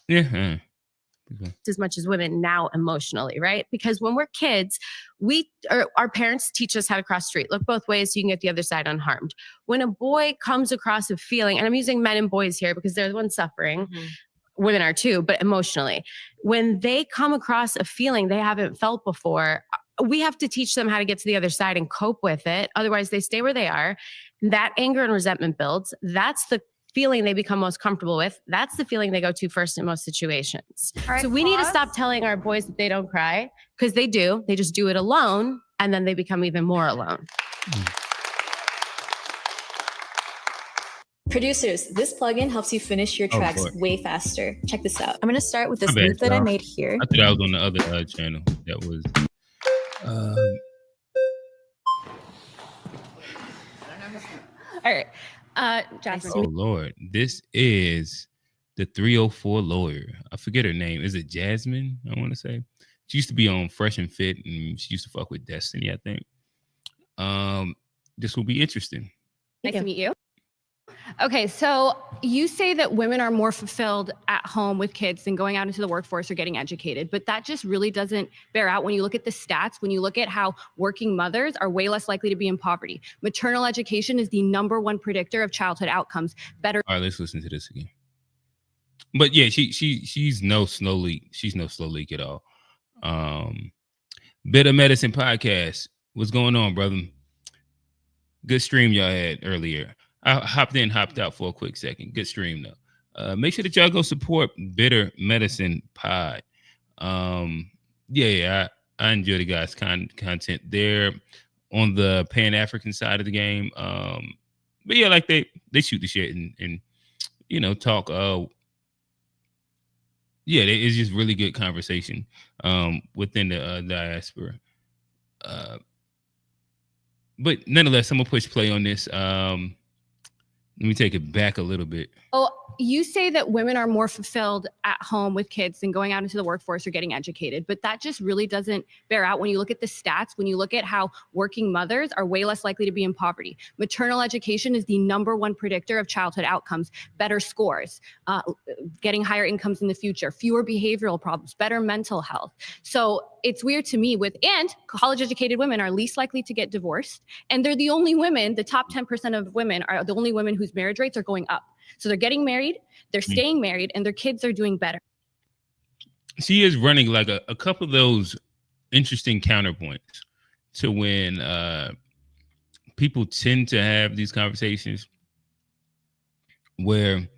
Yeah. As much as women now emotionally, right? Because when we're kids, our parents teach us how to cross the street. Look both ways so you can get the other side unharmed. When a boy comes across a feeling, and I'm using men and boys here because they're the ones suffering, women are too, but emotionally, when they come across a feeling they haven't felt before, we have to teach them how to get to the other side and cope with it. Otherwise, they stay where they are. That anger and resentment builds. That's the feeling they become most comfortable with. That's the feeling they go to first in most situations. Right, so we need to stop telling our boys that they don't cry, because they do. They just do it alone, and then they become even more alone. Producers, this plugin helps you finish your tracks way faster. Check this out. I'm going to start with this My bad, loop that I y'all. made here. I thought I was on the other channel. That was. All right. Jasmine. Oh Lord, this is the 304 lawyer. I forget her name. Is it Jasmine? I want to say she used to be on Fresh and Fit, and she used to fuck with Destiny, I think. This will be interesting. Nice to meet you. Okay, so you say that women are more fulfilled at home with kids than going out into the workforce or getting educated, but that just really doesn't bear out when you look at the stats, when you look at how working mothers are way less likely to be in poverty. Maternal education is the #1 predictor of childhood outcomes. Better. All right, let's listen to this again. But yeah, she's no slow leak. She's no slow leak at all. Bitter Medicine Podcast. What's going on, brother? Good stream y'all had earlier. I hopped out for a quick second. Good stream though. Make sure that y'all go support Bitter Medicine Pod. I enjoy the guys' content there on the Pan-African side of the game. But yeah, like they shoot the shit and you know, talk. It's just really good conversation within the diaspora. But nonetheless, I'm gonna push play on this. Let me take it back a little bit. Oh, you say that women are more fulfilled at home with kids than going out into the workforce or getting educated, but that just really doesn't bear out when you look at the stats, when you look at how working mothers are way less likely to be in poverty. Maternal education is the #1 predictor of childhood outcomes. Better scores, getting higher incomes in the future, fewer behavioral problems, better mental health. So it's weird to me and college educated women are least likely to get divorced. And they're the only women, the top 10% of women are the only women whose marriage rates are going up. So they're getting married, they're staying married, and their kids are doing better. She is running like a couple of those interesting counterpoints to when people tend to have these conversations where,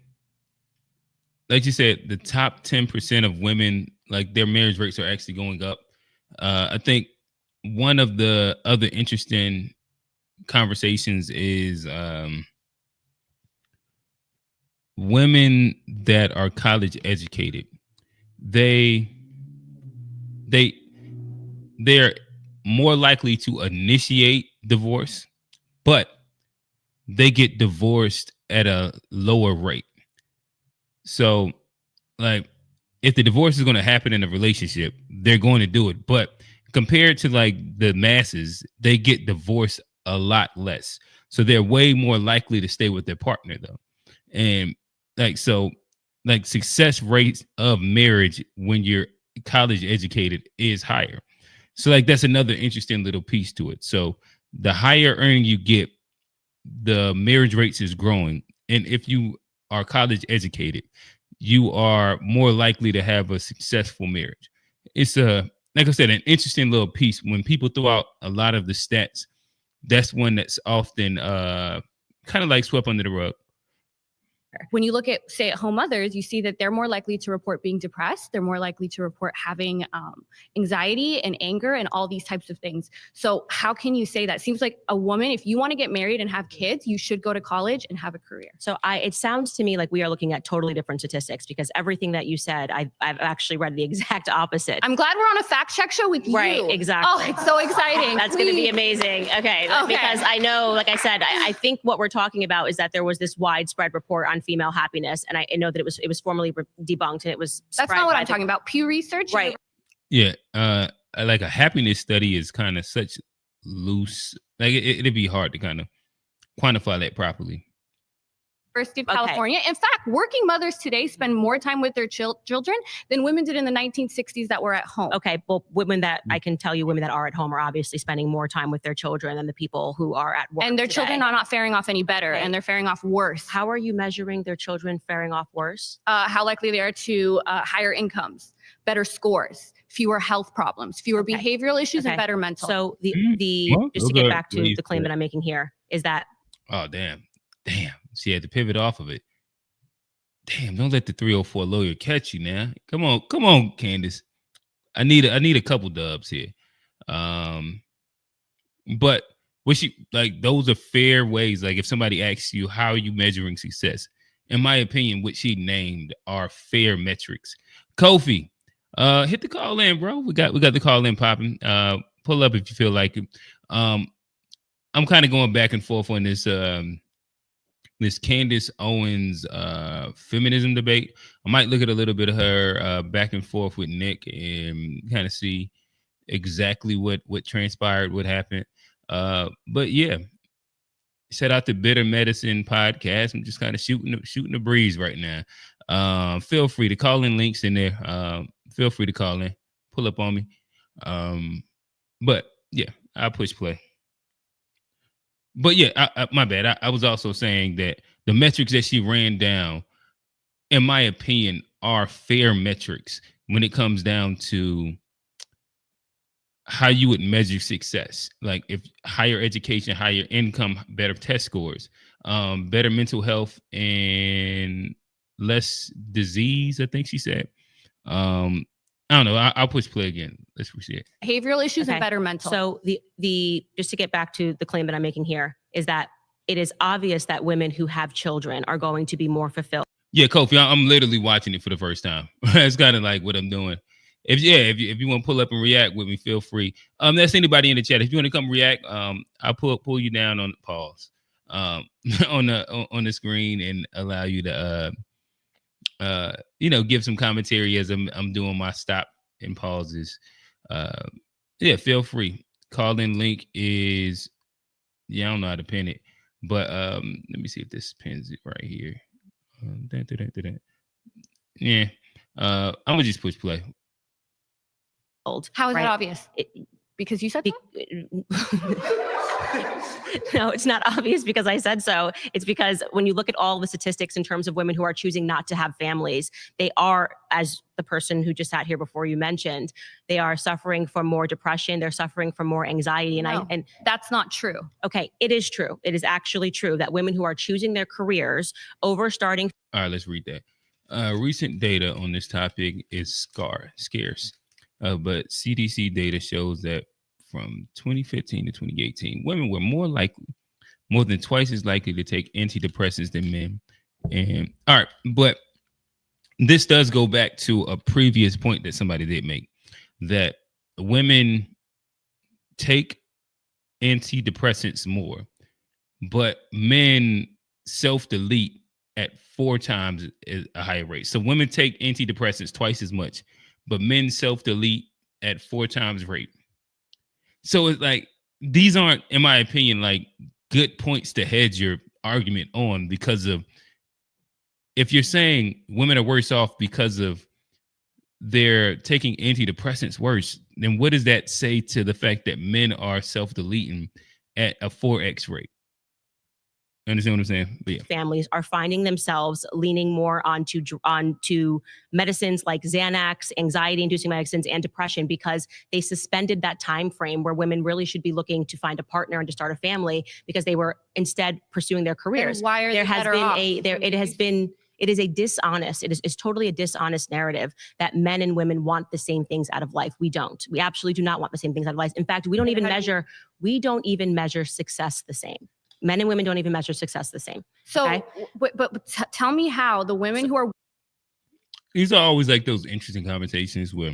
like you said, the top 10% of women, like their marriage rates are actually going up. I think one of the other interesting conversations is women that are college educated. They're more likely to initiate divorce, but they get divorced at a lower rate. So, like, if the divorce is going to happen in a relationship, they're going to do it. But compared to like the masses, they get divorced a lot less. So they're way more likely to stay with their partner, though. And like, so like success rates of marriage when you're college educated is higher. So like, that's another interesting little piece to it. So the higher earning you get, the marriage rates is growing. And if you are college educated, you are more likely to have a successful marriage. It's like I said, an interesting little piece. When people throw out a lot of the stats, that's one that's often kind of like swept under the rug. When you look at stay-at-home mothers, you see that they're more likely to report being depressed. They're more likely to report having anxiety and anger and all these types of things. So how can you say that? Seems like a woman, if you want to get married and have kids, you should go to college and have a career. So it sounds to me like we are looking at totally different statistics, because everything that you said, I've actually read the exact opposite. I'm glad we're on a fact check show with you. Right, exactly. Oh, it's so exciting. That's going to be amazing. Okay. Because I know, like I said, I think what we're talking about is that there was this widespread report on female happiness, and I know that it was formally debunked, and it was that's not what I'm talking about. Pew Research, right? Yeah, like a happiness study is kind of such loose, like it'd be hard to kind of quantify that properly. University of California. In fact, working mothers today spend more time with their children than women did in the 1960s that were at home. Okay, well, women that I can tell you, women that are at home are obviously spending more time with their children than the people who are at work. And their today. children are not faring off any better, and they're faring off worse. How are you measuring their children faring off worse? How likely they are to higher incomes, better scores, fewer health problems, fewer behavioral issues, and better mental. So just to get back to the claim that I'm making here is that. Oh, damn. She had to pivot off of it. Damn, don't let the 304 lawyer catch you now. Come on, Candace. I need a couple dubs here. But what she like, those are fair ways. Like if somebody asks you how are you measuring success, in my opinion, what she named are fair metrics. Kofi, hit the call in, bro. We got the call in popping. Pull up if you feel like it. I'm kind of going back and forth on this this Candace Owens feminism debate. I might look at a little bit of her back and forth with Nick and kind of see exactly what transpired, what happened. But yeah, shout out to Bitter Medicine Podcast. I'm just kind of shooting the breeze right now. Feel free to call in, links in there. Feel free to call in, pull up on me. But yeah, I'll push play. But yeah, my bad. I was also saying that the metrics that she ran down, in my opinion, are fair metrics when it comes down to how you would measure success. Like if higher education, higher income, better test scores, better mental health, and less disease, I think she said. I don't know. I'll push play again. Let's proceed. Behavioral issues and better mental. So the just to get back to the claim that I'm making here is that it is obvious that women who have children are going to be more fulfilled. Yeah, Kofi, I'm literally watching it for the first time. That's kind of like what I'm doing. If you want to pull up and react with me, feel free. That's anybody in the chat. If you want to come react, I'll pull you down on pause on the screen and allow you to give some commentary as I'm doing my stop and pauses. Yeah, feel free. Call in link is I don't know how to pin it, but let me see if this pins it right here. Yeah, I'm gonna just push play. How is that obvious? Because you said No, it's not obvious because I said so. It's because when you look at all the statistics in terms of women who are choosing not to have families, they are, as the person who just sat here before you mentioned, they are suffering from more depression. They're suffering from more anxiety. And that's not true. Okay, it is true. It is actually true that women who are choosing their careers over starting. All right, let's read that. Recent data on this topic is scarce. But CDC data shows that from 2015 to 2018, women were more than twice as likely to take antidepressants than men. And all right, but this does go back to a previous point that somebody did make, that women take antidepressants more, but men self-delete at 4 times a higher rate. So women take antidepressants twice as much, but men self-delete at 4 times rate. So it's like, these aren't, in my opinion, like good points to hedge your argument on, because of, if you're saying women are worse off because of they're taking antidepressants worse, then what does that say to the fact that men are self-deleting at a 4x rate? Understand what I'm saying? But yeah. Families are finding themselves leaning more onto medicines like Xanax, anxiety-inducing medicines, and depression, because they suspended that time frame where women really should be looking to find a partner and to start a family, because they were instead pursuing their careers. And why are they better off? It is a dishonest, it's totally a dishonest narrative that men and women want the same things out of life. We don't. We absolutely do not want the same things out of life. In fact, we don't even measure success the same. Men and women don't even measure success the same. So, okay? but tell me how the women who are... These are always like those interesting conversations where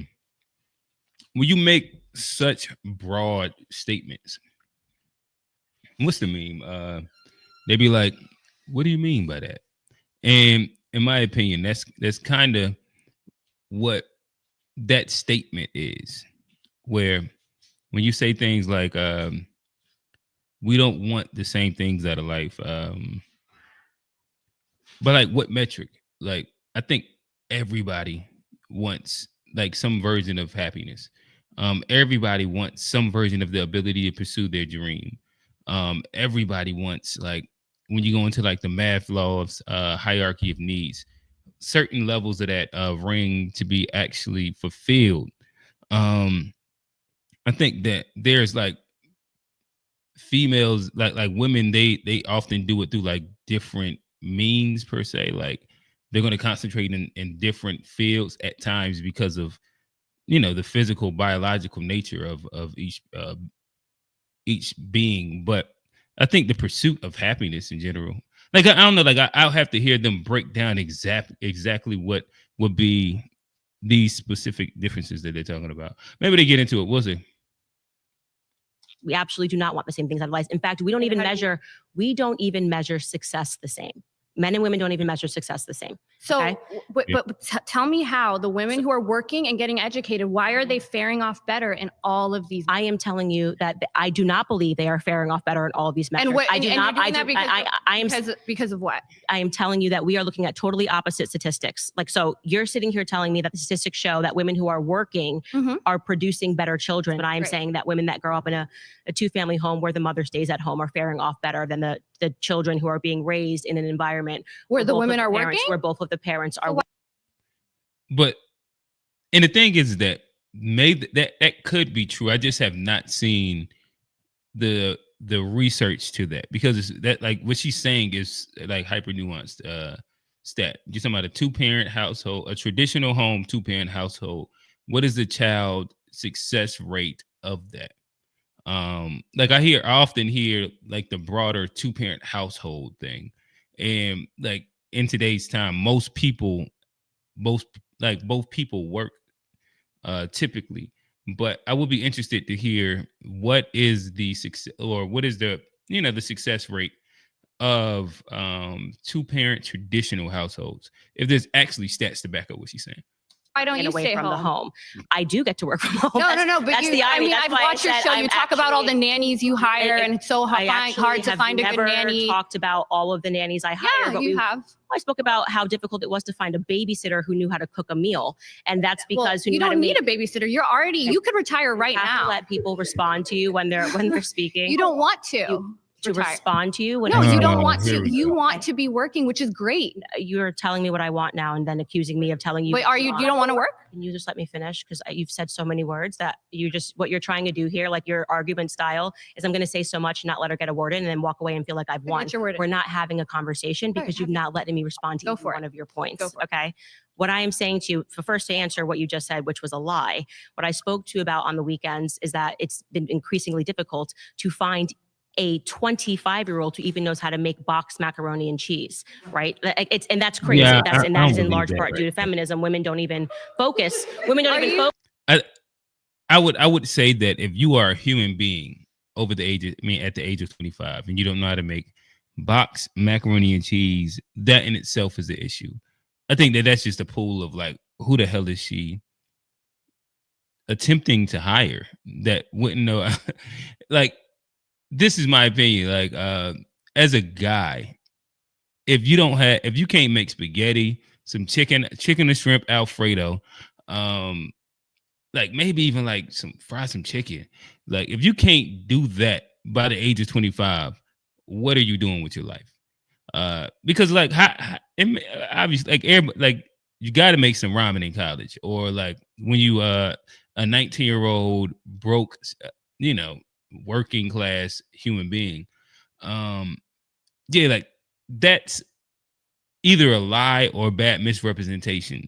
when you make such broad statements, what's the meme? They be like, what do you mean by that? And in my opinion, that's kind of what that statement is, where when you say things like, we don't want the same things out of life. But like, what metric? Like, I think everybody wants like some version of happiness. Everybody wants some version of the ability to pursue their dream. Everybody wants, like, when you go into like the math laws, hierarchy of needs, certain levels of that ring to be actually fulfilled. I think that there's like females, like women, they often do it through like different means per se. Like they're going to concentrate in different fields at times because of, the physical, biological nature of each being. But I think the pursuit of happiness in general, like, I don't know, like I'll have to hear them break down exactly what would be these specific differences that they're talking about. Maybe they get into it. We'll see. We absolutely do not want the same things out of life. In fact, we don't even measure success the same. Men and women don't even measure success the same. So, okay? but tell me how the women who are working and getting educated, why are they faring off better in all of these? I am telling you that I do not believe they are faring off better in all of these metrics. Because of what? I am telling you that we are looking at totally opposite statistics. Like, so you're sitting here telling me that the statistics show that women who are working are producing better children. But I am saying that women that grow up in a 2-family home where the mother stays at home are faring off better than the children who are being raised in an environment where the women are working, where both of the parents are. But, and the thing is that maybe that could be true. I just have not seen the research to that, because it's that, like, what she's saying is like hyper nuanced stat. You're talking about a 2-parent household, a traditional home 2-parent household. What is the child success rate of that? Like I often hear like the broader 2-parent household thing, and like in today's time, both people work typically. But I would be interested to hear what is the success, or what is the the success rate of 2-parent traditional households, if there's actually stats to back up what she's saying. Why don't you away stay from home? the home? I do get to work from home. No. But I've watched your show. You talk about all the nannies you hire, and it's so hard to find a good nanny. Talked about all of the nannies I hire. Yeah, but I spoke about how difficult it was to find a babysitter who knew how to cook a meal, and that's because you don't need a babysitter. You could retire right now. To let people respond to you when they're speaking. You don't want to. Respond to you when you don't want to. You want to be working, which is great. You're telling me what I want now and then accusing me of telling you. Wait, you don't want to work? Can you just let me finish? Because you've said so many words that what you're trying to do here, like your argument style, is I'm going to say so much and not let her get a word in and then walk away and feel like I've won. We're not having a conversation because you've not letting me respond to one of your points. Okay. What I am saying to you, first to answer what you just said, which was a lie, what I spoke to you about on the weekends is that it's been increasingly difficult to find a 25-year-old who even knows how to make boxed macaroni and cheese, right? And that's crazy. Yeah, that is in large part due to feminism. Women don't even focus. I would say that if you are a human being over the age, at the age of 25, and you don't know how to make box macaroni and cheese, that in itself is the issue. I think that's just a pool of like, who the hell is she attempting to hire that wouldn't know? Like, this is my opinion. Like, as a guy, if you can't make spaghetti, some chicken and shrimp Alfredo, like maybe even like fry some chicken. Like, if you can't do that by the age of 25, what are you doing with your life? Because like, obviously, like you got to make some ramen in college, or like when you a 19-year-old broke, working class human being. Yeah, like that's either a lie or bad misrepresentation.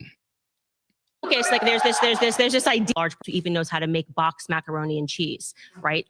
Okay, so like there's this idea large who even knows how to make box macaroni and cheese, right?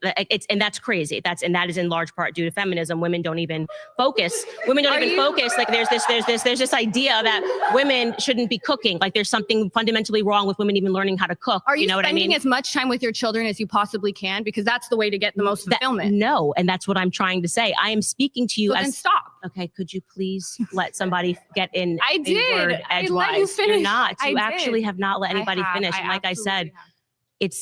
And that's crazy. That is in large part due to feminism. Women don't even focus. Like there's this idea that women shouldn't be cooking. Like there's something fundamentally wrong with women even learning how to cook. Are you know what I mean? spending as much time with your children as you possibly can? Because that's the way to get the most fulfillment. No, and that's what I'm trying to say. I am speaking to you as then stop. Okay, could you please let somebody get in? I did. Word I let you finish. You're not. You I actually did. have not let anybody finish. And like I said, have.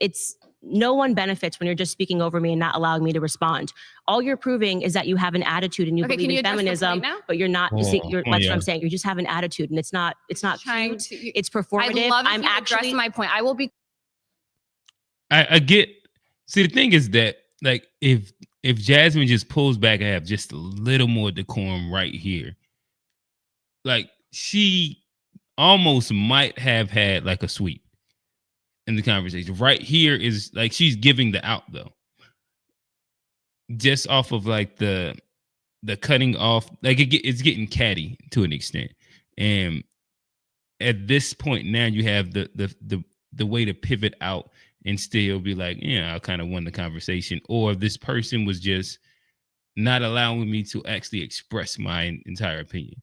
it's no one benefits when you're just speaking over me and not allowing me to respond. All you're proving is that you have an attitude and you believe in feminism, but you're not. That's what I'm saying. You just have an attitude, and it's not trying cute. It's performative. I'm actually my point. I will be. I get. See, the thing is that like if Jasmine just pulls back and have just a little more decorum right here, like she almost might have had like a sweep in the conversation. Right here is like she's giving the out though, just off of like the cutting off. Like it's getting catty to an extent, and at this point now you have the way to pivot out and still be like, I kind of won the conversation, or this person was just not allowing me to actually express my entire opinion.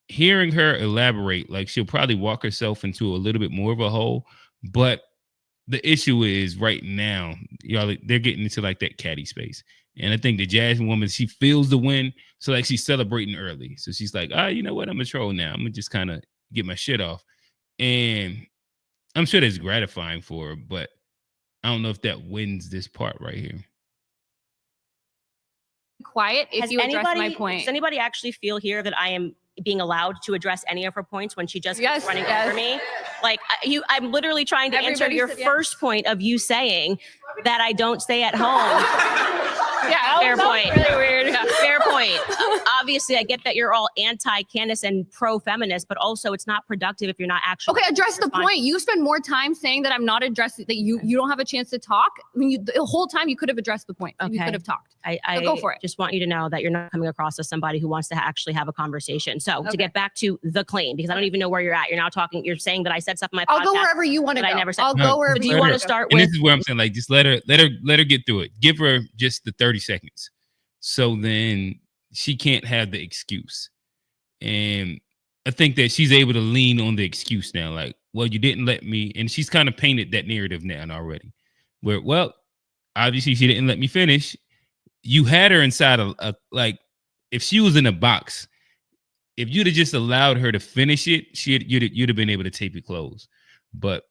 Hearing her elaborate, like she'll probably walk herself into a little bit more of a hole, but the issue is right now, y'all, they're getting into like that catty space. And I think the Jasmine woman, she feels the win. So like she's celebrating early. So she's like, you know what? I'm a troll now. I'm gonna just kind of get my shit off. And I'm sure that's gratifying for her, but I don't know if that wins this part right here. Quiet if you address my point. Does anybody actually feel here that I am being allowed to address any of her points when she just keeps running over me? Like I'm literally trying to answer your first point of you saying that I don't stay at home. Yeah, fair point. Really weird. Yeah, fair point. Obviously, I get that you're all anti-Candace and pro-feminist, but also it's not productive if you're not actually. Okay, address the point. You spend more time saying that I'm not addressing, that you don't have a chance to talk. I mean, the whole time you could have addressed the point. Okay. You could have talked. I go for it. Just want you to know that you're not coming across as somebody who wants to actually have a conversation. So to get back to the claim, because I don't even know where you're at. You're now talking. You're saying that I said stuff in my podcast. I'll go wherever you want to go. I never said. I'll go wherever. Do you want to start and with? This is where I'm saying, like, just let her get through it. Give her just the 30 seconds. So then she can't have the excuse. And I think that she's able to lean on the excuse now. Like, well, you didn't let me. And she's kind of painted that narrative now already. Where, well, obviously she didn't let me finish. You had her inside a like, if she was in a box, if you'd have just allowed her to finish it, you'd have been able to tape it closed. But,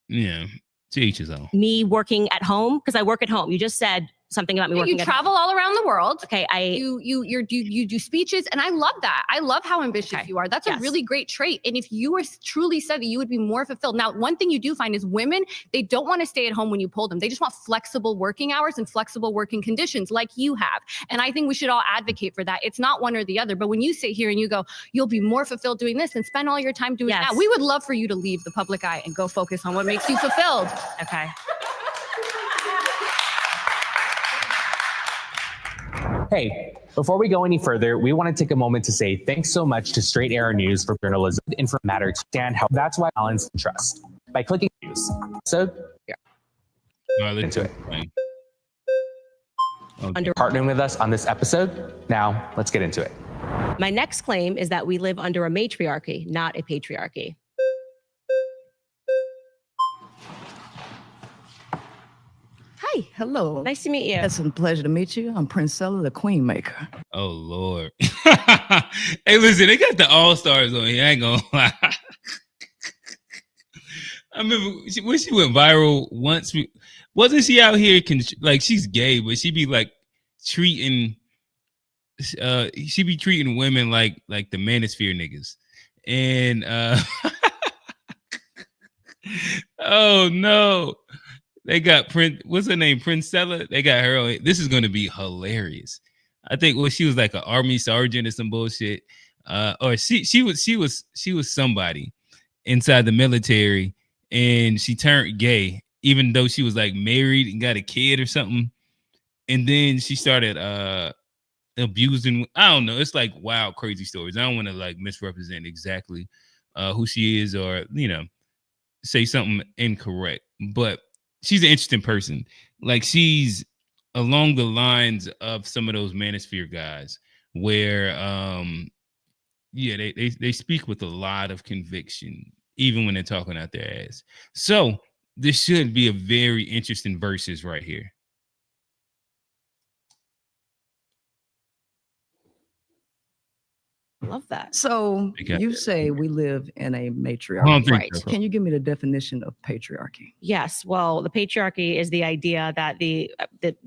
to each his own. Me working at home, because I work at home. You just said something about me working You at travel all around the world. Okay, you do speeches, and I love that. I love how ambitious you are. That's a really great trait. And if you were truly said that, you would be more fulfilled. Now, one thing you do find is women, they don't want to stay at home when you pull them. They just want flexible working hours and flexible working conditions like you have. And I think we should all advocate for that. It's not one or the other. But when you sit here and you go, you'll be more fulfilled doing this and spend all your time doing that, we would love for you to leave the public eye and go focus on what makes you fulfilled. Okay. Hey, before we go any further, we want to take a moment to say thanks so much to Straight Arrow News for journalism and for matter to stand how that's why balance and trust. By clicking news. So, into it. Partnering with us on this episode. Now, let's get into it. My next claim is that we live under a matriarchy, not a patriarchy. Hi. Hello. Nice to meet you. It's a pleasure to meet you. I'm Princella, the Queen Maker. Oh Lord. Hey, listen, they got the all-stars on here. I ain't gonna lie. I remember when she went viral once. Wasn't she out here? Like, she's gay, but she be like treating. She be treating women like the manosphere niggas, and oh no, they got what's her name? Princella. They got her on. This is going to be hilarious. I think she was like an army sergeant or some bullshit, or she was somebody inside the military. And she turned gay, even though she was like married and got a kid or something. And then she started abusing. I don't know. It's like wild, crazy stories. I don't want to like misrepresent exactly who she is or, say something incorrect. But she's an interesting person. Like, she's along the lines of some of those manosphere guys where, they speak with a lot of conviction, even when they're talking out their ass. So this should be a very interesting verses right here. Love that. So you say we live in a matriarchy, right? Can you give me the definition of patriarchy? Yes. Well, the patriarchy is the idea that the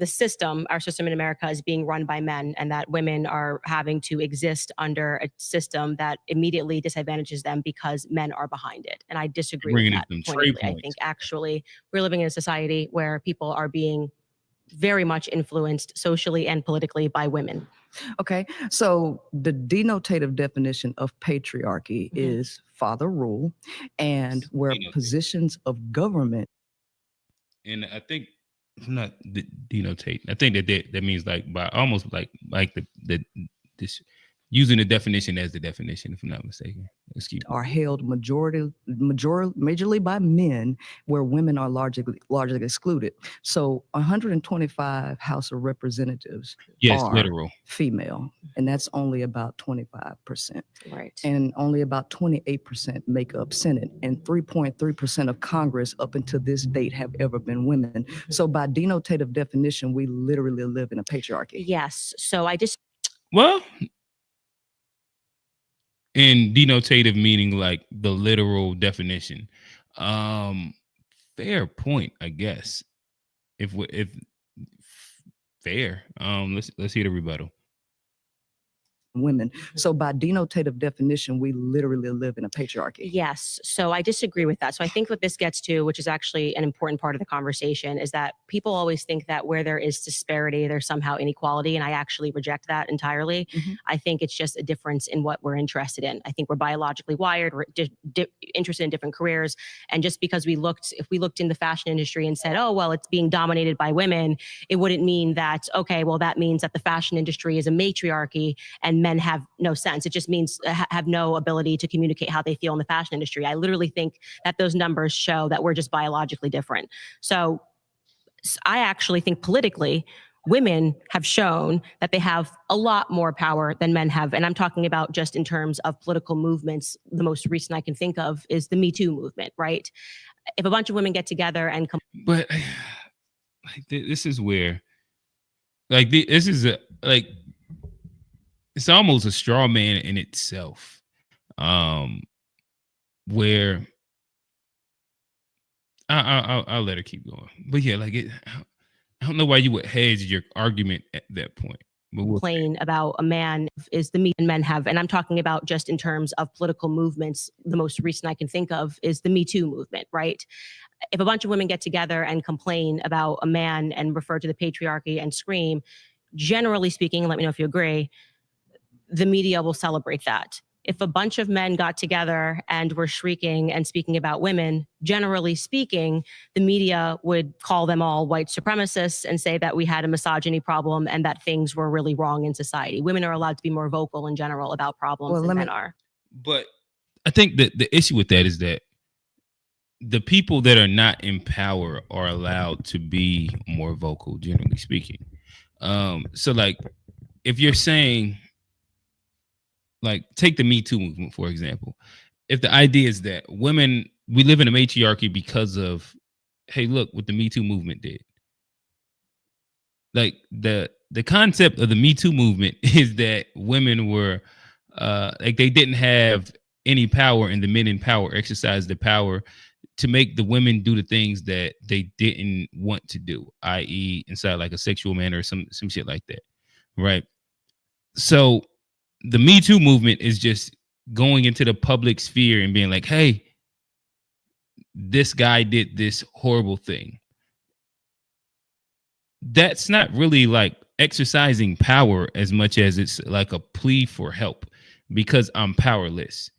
system, our system in America, is being run by men, and that women are having to exist under a system that immediately disadvantages them because men are behind it. And I disagree with that pointedly. I think actually we're living in a society where people are being very much influenced socially and politically by women. Okay, so the denotative definition of patriarchy is father rule, and where positions of government. And I think not denotate. I think that means like by almost like this using the definition as the definition, if I'm not mistaken. Are held majorly by men, where women are largely excluded. So 125 House of Representatives are literal female, and that's only about 25%. Right. And only about 28% make up Senate, and 3.3% of Congress up until this date have ever been women. So by denotative definition, we literally live in a patriarchy. Yes. So I just in denotative meaning like the literal definition. Fair point, I guess. If fair, let's hear the rebuttal. Women. So by denotative definition, we literally live in a patriarchy. Yes. So I disagree with that. So I think what this gets to, which is actually an important part of the conversation, is that people always think that where there is disparity, there's somehow inequality. And I actually reject that entirely. I think it's just a difference in what we're interested in. I think we're biologically wired, we're interested in different careers. And just because if we looked in the fashion industry and said, oh, well, it's being dominated by women, it wouldn't mean that, okay, well, that means that the fashion industry is a matriarchy and men have no sense. It just means have no ability to communicate how they feel in the fashion industry. I literally think that those numbers show that we're just biologically different. So I actually think politically, women have shown that they have a lot more power than men have. And I'm talking about just in terms of political movements. The most recent I can think of is the Me Too movement, right? If a bunch of women get together and But like, this is where, like, this is it's almost a straw man in itself, where I'll let her keep going. But yeah, like I don't know why you would hedge your argument at that point. Complain about a man is the me and men have, and I'm talking about just in terms of political movements. The most recent I can think of is the Me Too movement, right? If a bunch of women get together and complain about a man and refer to the patriarchy and scream, generally speaking, let me know if you agree, the media will celebrate that. If a bunch of men got together and were shrieking and speaking about women, generally speaking, the media would call them all white supremacists and say that we had a misogyny problem and that things were really wrong in society. Women are allowed to be more vocal in general about problems than men are. But I think that the issue with that is that the people that are not in power are allowed to be more vocal, generally speaking. So like, if you're saying, like, take the Me Too movement, for example. If the idea is that women, we live in a matriarchy because of, hey, look what the Me Too movement did. like the concept of the Me Too movement is that women were like they didn't have any power, and the men in power exercised the power to make the women do the things that they didn't want to do, i.e., inside like a sexual manner or some shit like that, right? So the Me Too movement is just going into the public sphere and being like, hey, this guy did this horrible thing. That's not really like exercising power as much as it's like a plea for help because I'm powerless.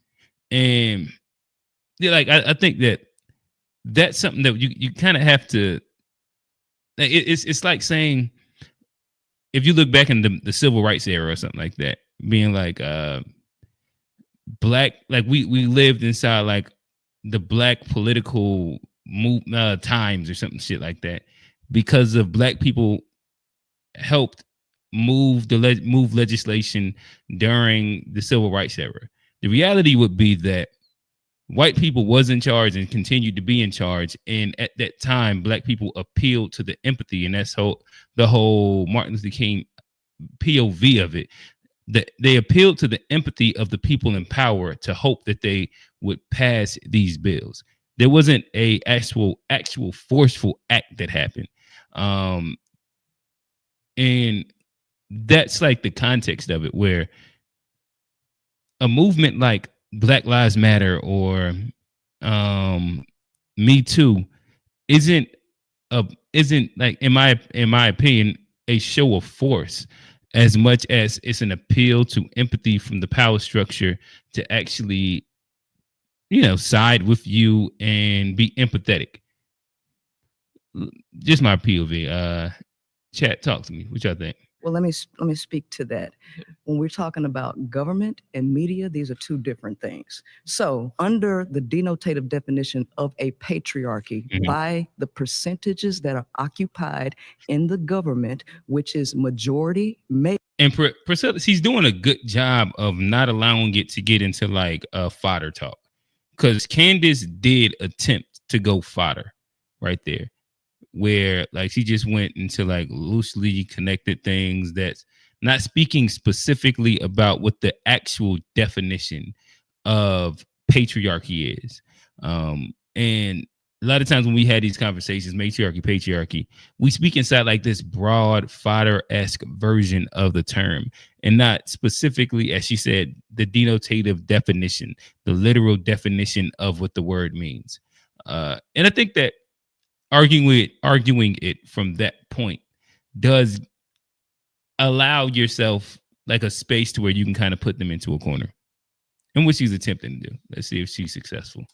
And yeah, like I think that's something that you kind of have to. It's like saying, if you look back in the civil rights era or something like that, being like black, like we lived inside like the black political times or something shit like that, because of black people helped move legislation during the civil rights era. The reality would be that white people was in charge and continued to be in charge, and at that time, black people appealed to the empathy, and that's the whole Martin Luther King POV of it. That they appealed to the empathy of the people in power to hope that they would pass these bills. There wasn't a actual forceful act that happened, and that's like the context of it, where a movement like Black Lives Matter or Me Too isn't like, in my opinion, a show of force as much as it's an appeal to empathy from the power structure to actually, side with you and be empathetic. Just my POV. Chat, talk to me. What y'all think? Well, let me speak to that. When we're talking about government and media, these are two different things. So under the denotative definition of a patriarchy, by the percentages that are occupied in the government, which is majority male. And Priscilla, she's doing a good job of not allowing it to get into like fodder talk, because Candace did attempt to go fodder right there, where like she just went into like loosely connected things that's not speaking specifically about what the actual definition of patriarchy is. And a lot of times when we had these conversations, matriarchy, patriarchy, we speak inside like this broad fodder-esque version of the term, and not specifically, as she said, the denotative definition, the literal definition of what the word means. And I think that arguing it from that point does allow yourself like a space to where you can kind of put them into a corner, and what she's attempting to do. Let's see if she's successful.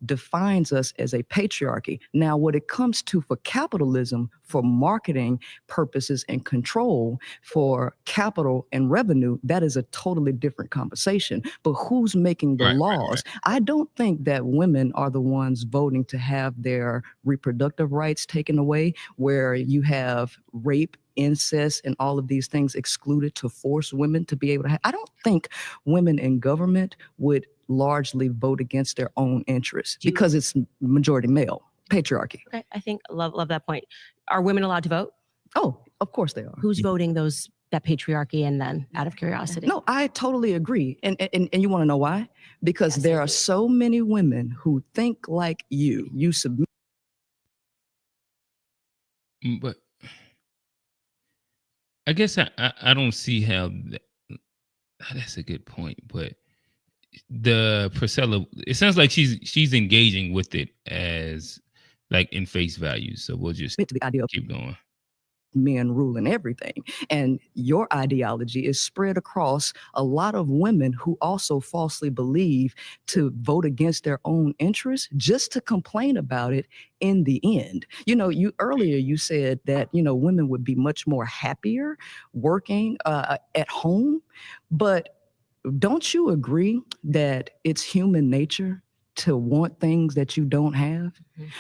Defines us as a patriarchy. Now, what it comes to for capitalism, for marketing purposes and control, for capital and revenue, that is a totally different conversation. But who's making the laws? Right. I don't think that women are the ones voting to have their reproductive rights taken away, where you have rape, incest, and all of these things excluded to force women to be able to have. I don't think women in government would largely vote against their own interests because it's majority male patriarchy. Okay, I think love that point. Are women allowed to vote? Oh, of course they are. Who's voting that patriarchy? And then, out of curiosity, no, I totally agree. And you want to know why? Because there are so many women who think like you submit. But I guess I don't see how that's a good point, but the Priscilla, it sounds like she's engaging with it as like in face value. So we'll just keep going. Men ruling everything. And your ideology is spread across a lot of women who also falsely believe to vote against their own interests just to complain about it in the end. You earlier you said that, women would be much more happier working at home, but don't you agree that it's human nature to want things that you don't have?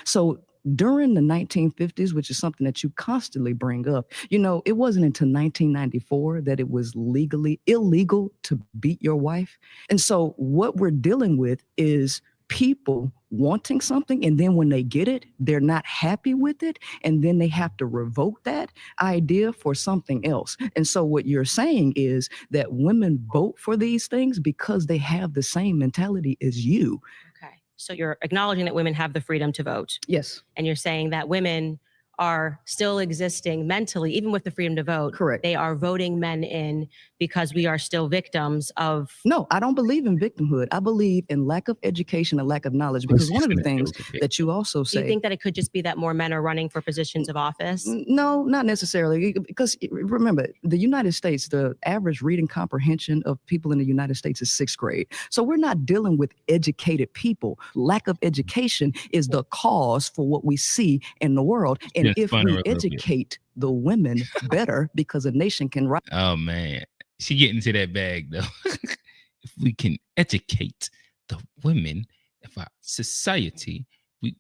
So during the 1950s, which is something that you constantly bring up, it wasn't until 1994 that it was legally illegal to beat your wife. And so what we're dealing with is people wanting something, and then when they get it, they're not happy with it, and then they have to revoke that idea for something else. And so what you're saying is that women vote for these things because they have the same mentality as you. Okay. So you're acknowledging that women have the freedom to vote. Yes. And you're saying that women are still existing mentally, even with the freedom to vote. Correct. They are voting men in because we are still victims of. No, I don't believe in victimhood. I believe in lack of education and lack of knowledge, because one of the things that you also say. Do you think that it could just be that more men are running for positions of office? No, not necessarily. Because remember, the United States, the average reading comprehension of people in the United States is 6th grade. So we're not dealing with educated people. Lack of education is the cause for what we see in the world. And if we educate the women better, because a nation can rise. Oh man, she getting into that bag though. If we can educate the women of our society, we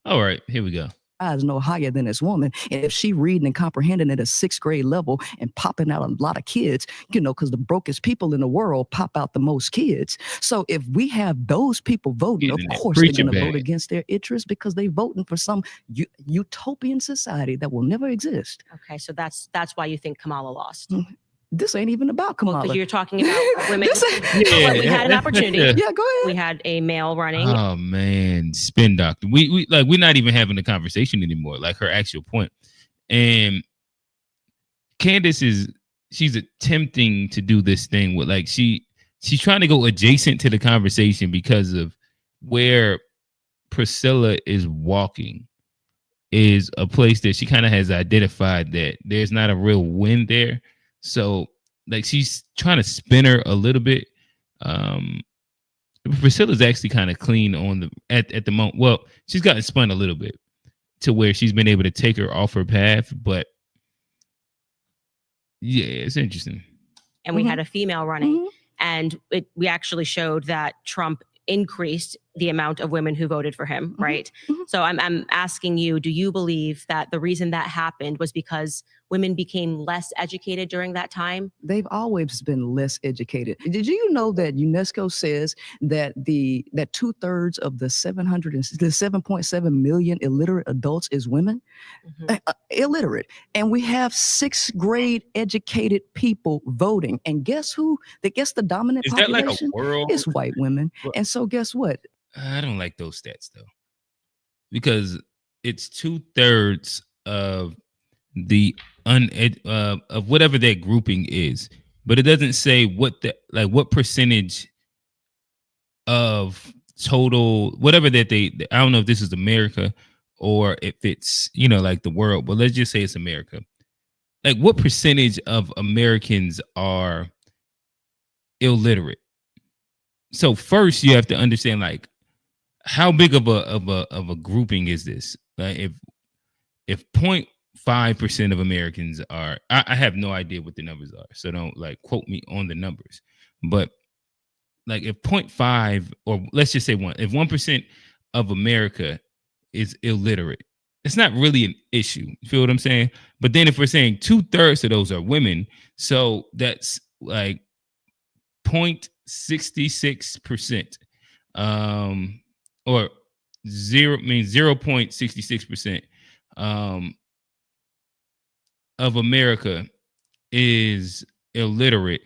all right, here we go. Is no higher than this woman. And if she reading and comprehending at a 6th grade level and popping out a lot of kids, you know, because the brokest people in the world pop out the most kids. So if we have those people voting, of course they're going to vote against their interests, because they're voting for some utopian society that will never exist. Okay, so that's why you think Kamala lost. This ain't even about Kamala. Because you're talking about women. We had an opportunity. Yeah, go ahead. We had a male running. Oh man, spin doctor. We like, we're not even having a conversation anymore. Like, her actual point. And Candace she's attempting to do this thing with, like, she's trying to go adjacent to the conversation because of where Priscilla is walking is a place that she kind of has identified that there's not a real win there. So, like, she's trying to spin her a little bit. Priscilla's actually kind of clean on the at the moment. Well, she's gotten spun a little bit to where she's been able to take her off her path. But yeah, it's interesting. And we had a female running, and we actually showed that Trump increased the amount of women who voted for him, right? So I'm asking you, do you believe that the reason that happened was because women became less educated during that time? They've always been less educated. Did you know that UNESCO says that that 2/3 of the 7.7 million illiterate adults is women? Illiterate. And we have 6th grade educated people voting. And guess who? Guess the dominant population? Is that like a world? It's white women. And so guess what? I don't like those stats though, because it's 2/3 of the of whatever that grouping is, but it doesn't say what percentage of total whatever that I don't know if this is America or if it's, you know, like the world, but let's just say it's America. Like, what percentage of Americans are illiterate? So first you have to understand, like, how big of a grouping is this? Like, if 0.5% of Americans are, I have no idea what the numbers are, so don't like quote me on the numbers. But like, if 0.5, or let's just say if 1% of America is illiterate, it's not really an issue. You feel what I'm saying? But then if we're saying 2/3 of those are women, so that's like 0.66%. Or 0.66% of America is illiterate,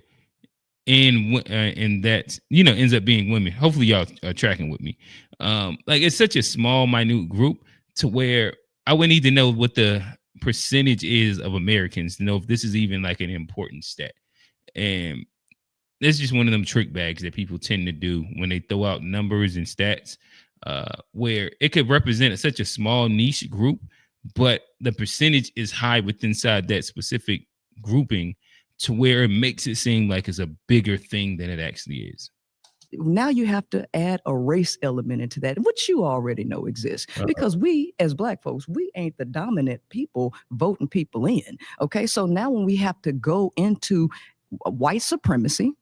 and that, you know, ends up being women. Hopefully y'all are tracking with me. Like, it's such a small, minute group to where I would need to know what the percentage is of Americans to know if this is even like an important stat. And it's just one of them trick bags that people tend to do when they throw out numbers and stats, where it could represent such a small niche group, but the percentage is high within inside that specific grouping to where it makes it seem like it's a bigger thing than it actually is. Now you have to add a race element into that, which you already know exists, because we as Black folks, we ain't the dominant people voting people in. Okay, so now when we have to go into white supremacy,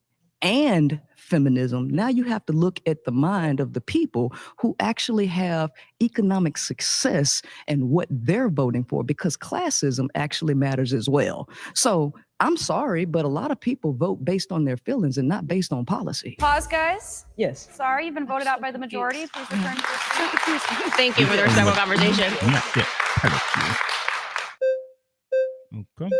and feminism, now you have to look at the mind of the people who actually have economic success and what they're voting for, because classism actually matters as well. So I'm sorry, but a lot of people vote based on their feelings and not based on policy. Pause, guys. Yes. Sorry, you've been voted out by the majority. Please return to your seat. Thank you for the respectful conversation. Okay.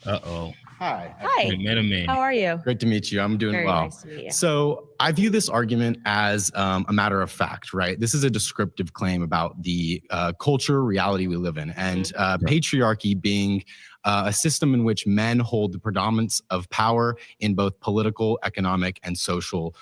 Uh-oh. Hi. Hi. We met a man. How are you? Great to meet you. I'm doing Very well. nice to meet you. So I view this argument as a matter of fact, right? This is a descriptive claim about the culture, reality we live in, and patriarchy being a system in which men hold the predominance of power in both political, economic, and social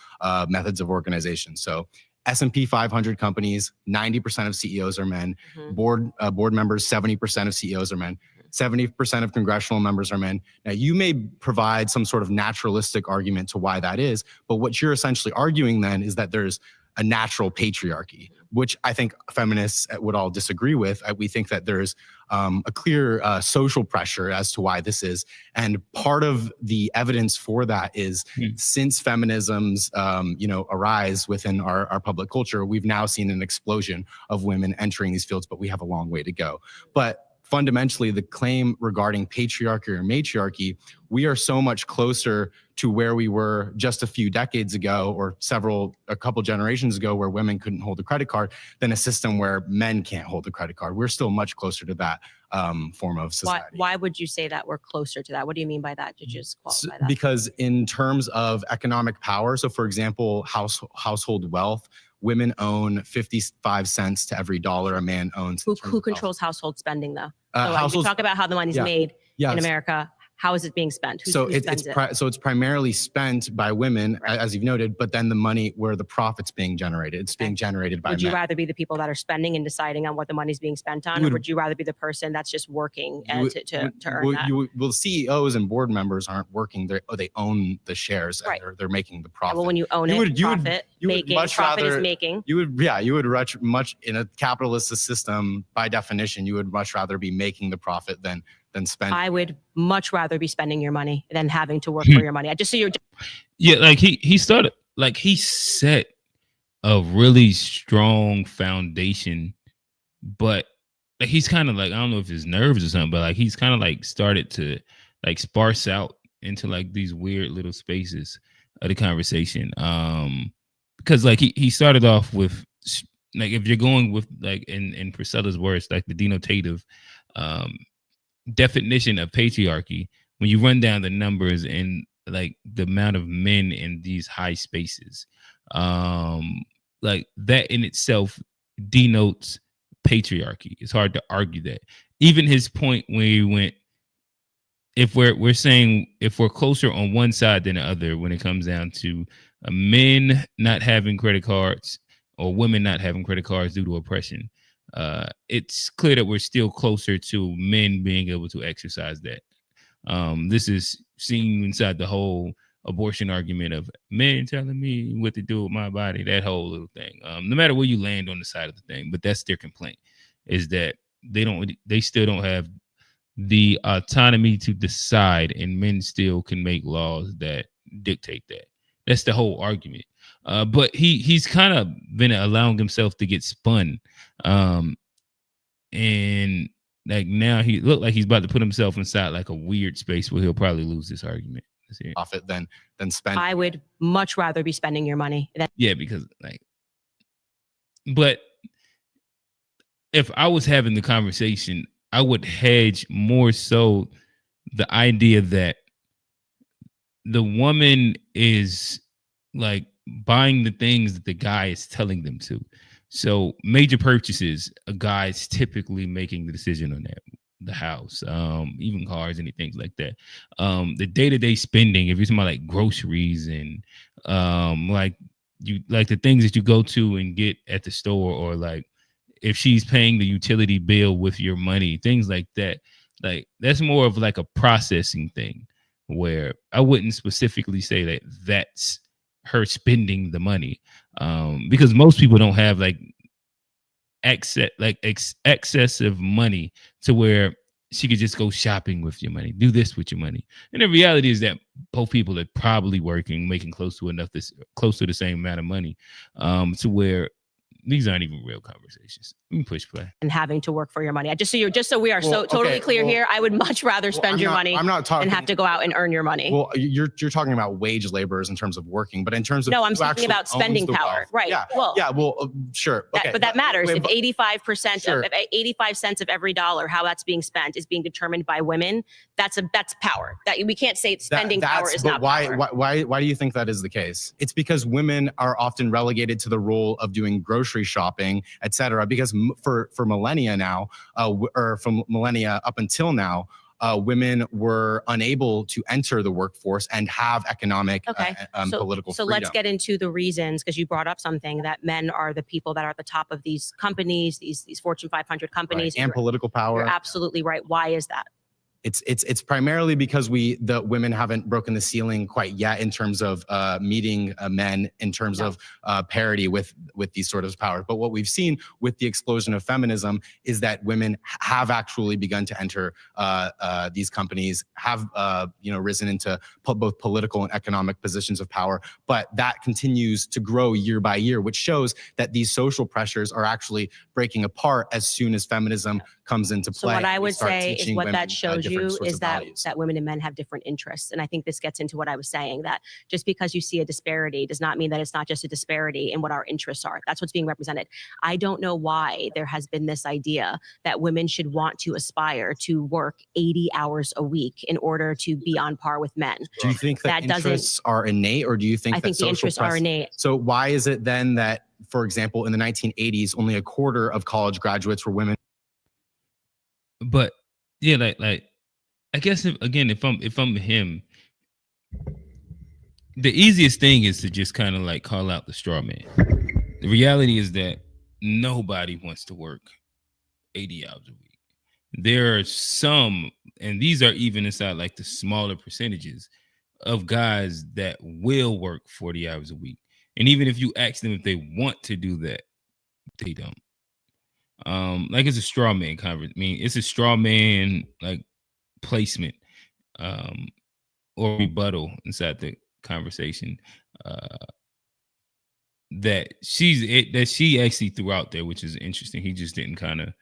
methods of organization. So S&P 500 companies, 90% of CEOs are men. Board members, 70% of CEOs are men. 70% of congressional members are men. Now, you may provide some sort of naturalistic argument to why that is, but what you're essentially arguing then is that there's a natural patriarchy, which I think feminists would all disagree with. We think that there's a clear social pressure as to why this is. And part of the evidence for that is since feminism's arise within our public culture, we've now seen an explosion of women entering these fields, but we have a long way to go. But fundamentally, the claim regarding patriarchy or matriarchy, we are so much closer to where we were just a few decades ago or a couple generations ago where women couldn't hold a credit card than a system where men can't hold a credit card. We're still much closer to that form of society. Why would you say that we're closer to that? What do you mean by that? Did you just qualify that? Because in terms of economic power, so for example, household wealth, women own 55 cents to every dollar a man owns. Who controls household spending, though? So you talk about how the money's made in America. How is it being spent? Who spends it? So it's primarily spent by women, as you've noted, but then the money where the profit's being generated, it's being generated by men. Would you rather be the people that are spending and deciding on what the money's being spent on, or would you rather be the person that's just working to earn that? Well, CEOs and board members aren't working. They own the shares, and they're making the profit. Well, when you own profit is making. You would much in a capitalist system, by definition, you would much rather be making the profit than spending. I would much rather be spending your money than having to work for your money. I just see you're. Yeah, like he started, like he set a really strong foundation, but like he's kind of like, I don't know if his nerves or something, but like he's kind of like started to like sparse out into like these weird little spaces of the conversation. Because like he started off with like, if you're going with like in Priscilla's words, like the denotative definition of patriarchy, when you run down the numbers and like the amount of men in these high spaces, like that in itself denotes patriarchy. It's hard to argue that. Even his point when he went, if we're saying if we're closer on one side than the other when it comes down to men not having credit cards or women not having credit cards due to oppression, it's clear that we're still closer to men being able to exercise that. This is seen inside the whole abortion argument of men telling me what to do with my body, that whole little thing. No matter where you land on the side of the thing, but that's their complaint, is that they still don't have the autonomy to decide, and men still can make laws that dictate that. That's the whole argument. But he's kind of been allowing himself to get spun. And like now he looked like he's about to put himself inside like a weird space where he'll probably lose this argument. Profit than spend. I would much rather be spending your money than because like, but if I was having the conversation, I would hedge more so the idea that the woman is like buying the things that the guy is telling them to. So major purchases, a guy's typically making the decision on that. The house, even cars, and things like that. The day-to-day spending, if you're talking about like groceries and like the things that you go to and get at the store, or like if she's paying the utility bill with your money, things like that. Like that's more of like a processing thing, where I wouldn't specifically say that that's her spending the money, because most people don't have like excessive money to where she could just go shopping with your money, do this with your money. And the reality is that both people are probably working, making close to the same amount of money, to where these aren't even real conversations. Let me push play. And having to work for your money. Just so we are totally clear here, I would much rather spend your money than have to go out and earn your money. Well, you're talking about wage laborers in terms of working, but in terms of no, I'm speaking about spending power, right? Yeah, sure. Okay, but that matters. If 85% of 85 cents of every dollar, how that's being spent, is being determined by women, that's power. That we can't say spending power is not power. Why do you think that is the case? It's because women are often relegated to the role of doing grocery shopping, etc. Because for millennia now, or from millennia up until now, women were unable to enter the workforce and have economic, political freedom. So let's get into the reasons, because you brought up something that men are the people that are at the top of these companies, these Fortune 500 companies, and political power. You're absolutely right. Why is that? It's primarily because the women haven't broken the ceiling quite yet in terms of meeting men in terms of parity with these sort of powers. But what we've seen with the explosion of feminism is that women have actually begun to enter these companies, have risen into both political and economic positions of power. But that continues to grow year by year, which shows that these social pressures are actually breaking apart as soon as feminism comes into play. So what I would say is what that shows you is that women and men have different interests. And I think this gets into what I was saying, that just because you see a disparity does not mean that it's not just a disparity in what our interests are. That's what's being represented. I don't know why there has been this idea that women should want to aspire to work 80 hours a week in order to be on par with men. Do you think that interests are innate, or do you think I think the interests are innate. So why is it then that, for example, in the 1980s, only a quarter of college graduates were women? But yeah, like I guess if I'm him, the easiest thing is to just kind of like call out the straw man. The reality is that nobody wants to work 80 hours a week. There are some, and these are even inside like the smaller percentages of guys that will work 40 hours a week. And even if you ask them if they want to do that, they don't. Like it's a straw man conversation. I mean, it's a straw man like placement or rebuttal inside the conversation that she actually threw out there, which is interesting. He just didn't kind of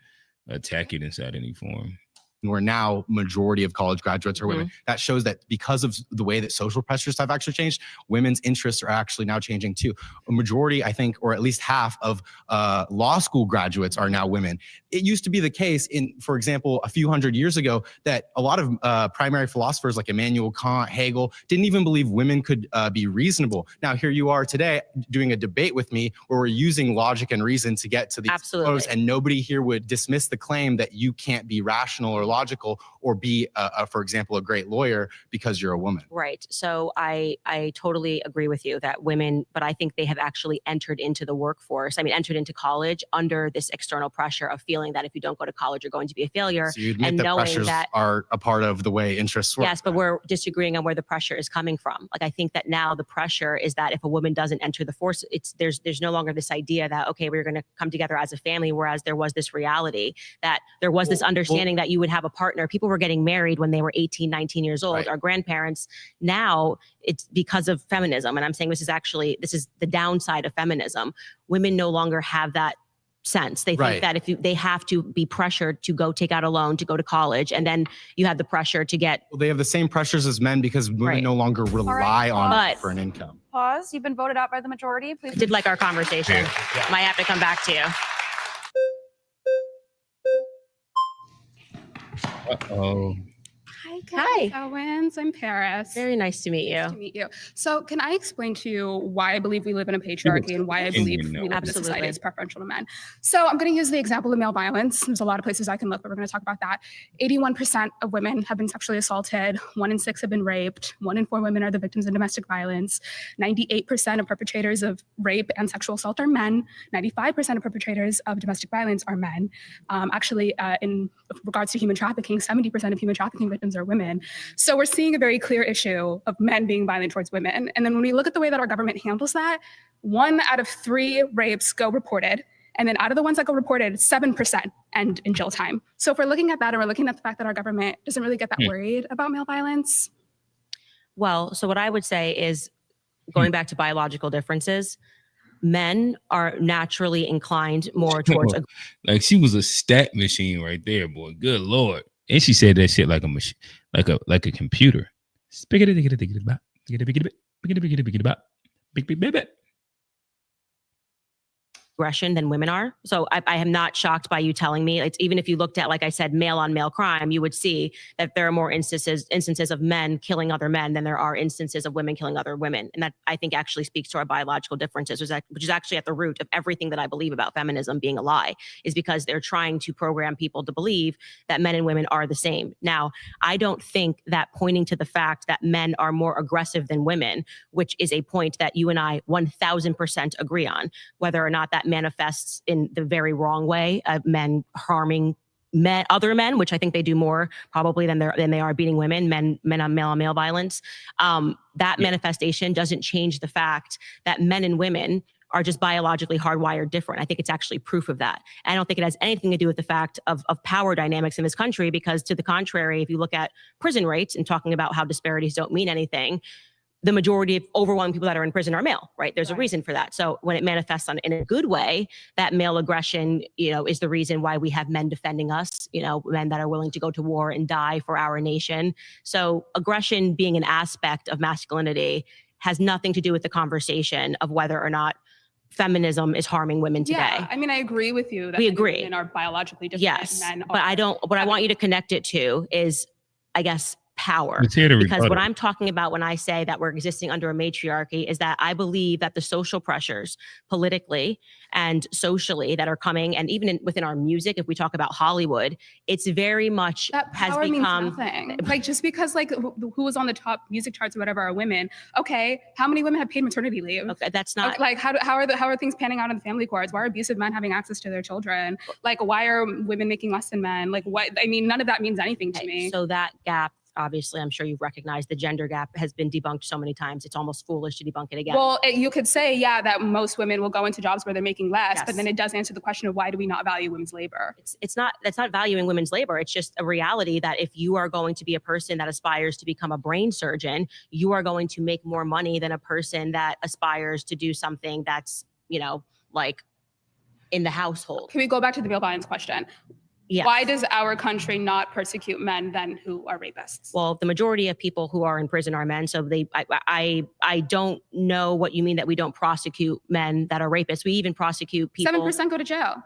attack it inside any form. Where now majority of college graduates are women. That shows that because of the way that social pressures have actually changed, women's interests are actually now changing too. A majority, I think, or at least half of law school graduates are now women. It used to be the case for example, a few hundred years ago, that a lot of primary philosophers like Immanuel Kant, Hegel, didn't even believe women could be reasonable. Now here you are today doing a debate with me where we're using logic and reason to get to these pros, and nobody here would dismiss the claim that you can't be rational or logical or be, for example, a great lawyer because you're a woman. Right. So I totally agree with you that women, but I think they have actually entered into the workforce. I mean, entered into college under this external pressure of feeling that if you don't go to college, you're going to be a failure. So you admit and that knowing pressures that are a part of the way interests work. Yes, but we're disagreeing on where the pressure is coming from. Like, I think that now the pressure is that if a woman doesn't enter the force, there's no longer this idea that, okay, we're going to come together as a family, whereas there was this reality that there was this understanding that you would have a partner. People were getting married when they were 18, 19 years old. Right. Our grandparents, now it's because of feminism. And I'm saying this is the downside of feminism. Women no longer have that sense. They think that they have to be pressured to go take out a loan to go to college, and then you have the pressure to get. Well, they have the same pressures as men because women no longer rely on it for an income. Pause. You've been voted out by the majority. Please. Did like our conversation. Yeah. Might have to come back to you. Uh-oh. Hi, Candace Owens. I'm Paris. Very nice to meet you. Nice to meet you. So can I explain to you why I believe we live in a patriarchy and why I believe we live in a society that's preferential to men? So I'm going to use the example of male violence. There's a lot of places I can look, but we're going to talk about that. 81% of women have been sexually assaulted. 1 in 6 have been raped. 1 in 4 women are the victims of domestic violence. 98% of perpetrators of rape and sexual assault are men. 95% of perpetrators of domestic violence are men. In regards to human trafficking, 70% of human trafficking victims are women. So we're seeing a very clear issue of men being violent towards women. And then when we look at the way that our government handles that, 1 out of 3 rapes go reported, And then out of the ones that go reported, 7% end in jail time. So if we're looking at that and we're looking at the fact that our government doesn't really get that worried about male violence. Well, so what I would say is, going back to biological differences, men are naturally inclined more towards like she was a stat machine right there, boy. Good Lord. And she said that shit like a machine, like a computer. aggression than women are. So I am not shocked by you telling me. It's, even if you looked at, like I said, male on male crime, you would see that there are more instances of men killing other men than there are instances of women killing other women. And that, I think, actually speaks to our biological differences, which is actually at the root of everything that I believe about feminism being a lie, is because they're trying to program people to believe that men and women are the same. Now, I don't think that pointing to the fact that men are more aggressive than women, which is a point that you and I 1000% agree on, whether or not that manifests in the very wrong way of men harming other men, which I think they do more probably than they are beating women, men on male violence. That manifestation doesn't change the fact that men and women are just biologically hardwired different. I think it's actually proof of that. And I don't think it has anything to do with the fact of power dynamics in this country, because to the contrary, if you look at prison rates and talking about how disparities don't mean anything, the majority of overwhelming people that are in prison are male, right? There's a reason for that. So when it manifests in a good way, that male aggression, is the reason why we have men defending us, men that are willing to go to war and die for our nation. So aggression being an aspect of masculinity has nothing to do with the conversation of whether or not feminism is harming women today. Yeah, I mean, I agree with you that we agree. Women are biologically different. Yes, men but what I want you to connect it to is, I guess, power. Because what I'm talking about when I say that we're existing under a matriarchy is that I believe that the social pressures politically and socially that are coming, and even within our music, if we talk about Hollywood, it's very much that has power become means nothing. Like, just because who was on the top music charts or whatever are women. Okay, how many women have paid maternity leave? Okay, that's not like how are things panning out in the family courts? Why are abusive men having access to their children? Like, why are women making less than men? Like, what? I mean, none of that means anything to me. So that gap, obviously, I'm sure you've recognized the gender gap has been debunked so many times. It's almost foolish to debunk it again. Well, you could say, yeah, that most women will go into jobs where they're making less, but then it does answer the question of why do we not value women's labor? That's not valuing women's labor. It's just a reality that if you are going to be a person that aspires to become a brain surgeon, you are going to make more money than a person that aspires to do something that's, like in the household. Can we go back to the male violence question? Yes. Why does our country not persecute men then who are rapists? Well, the majority of people who are in prison are men. So I don't know what you mean that we don't prosecute men that are rapists. We even prosecute people. 7% go to jail.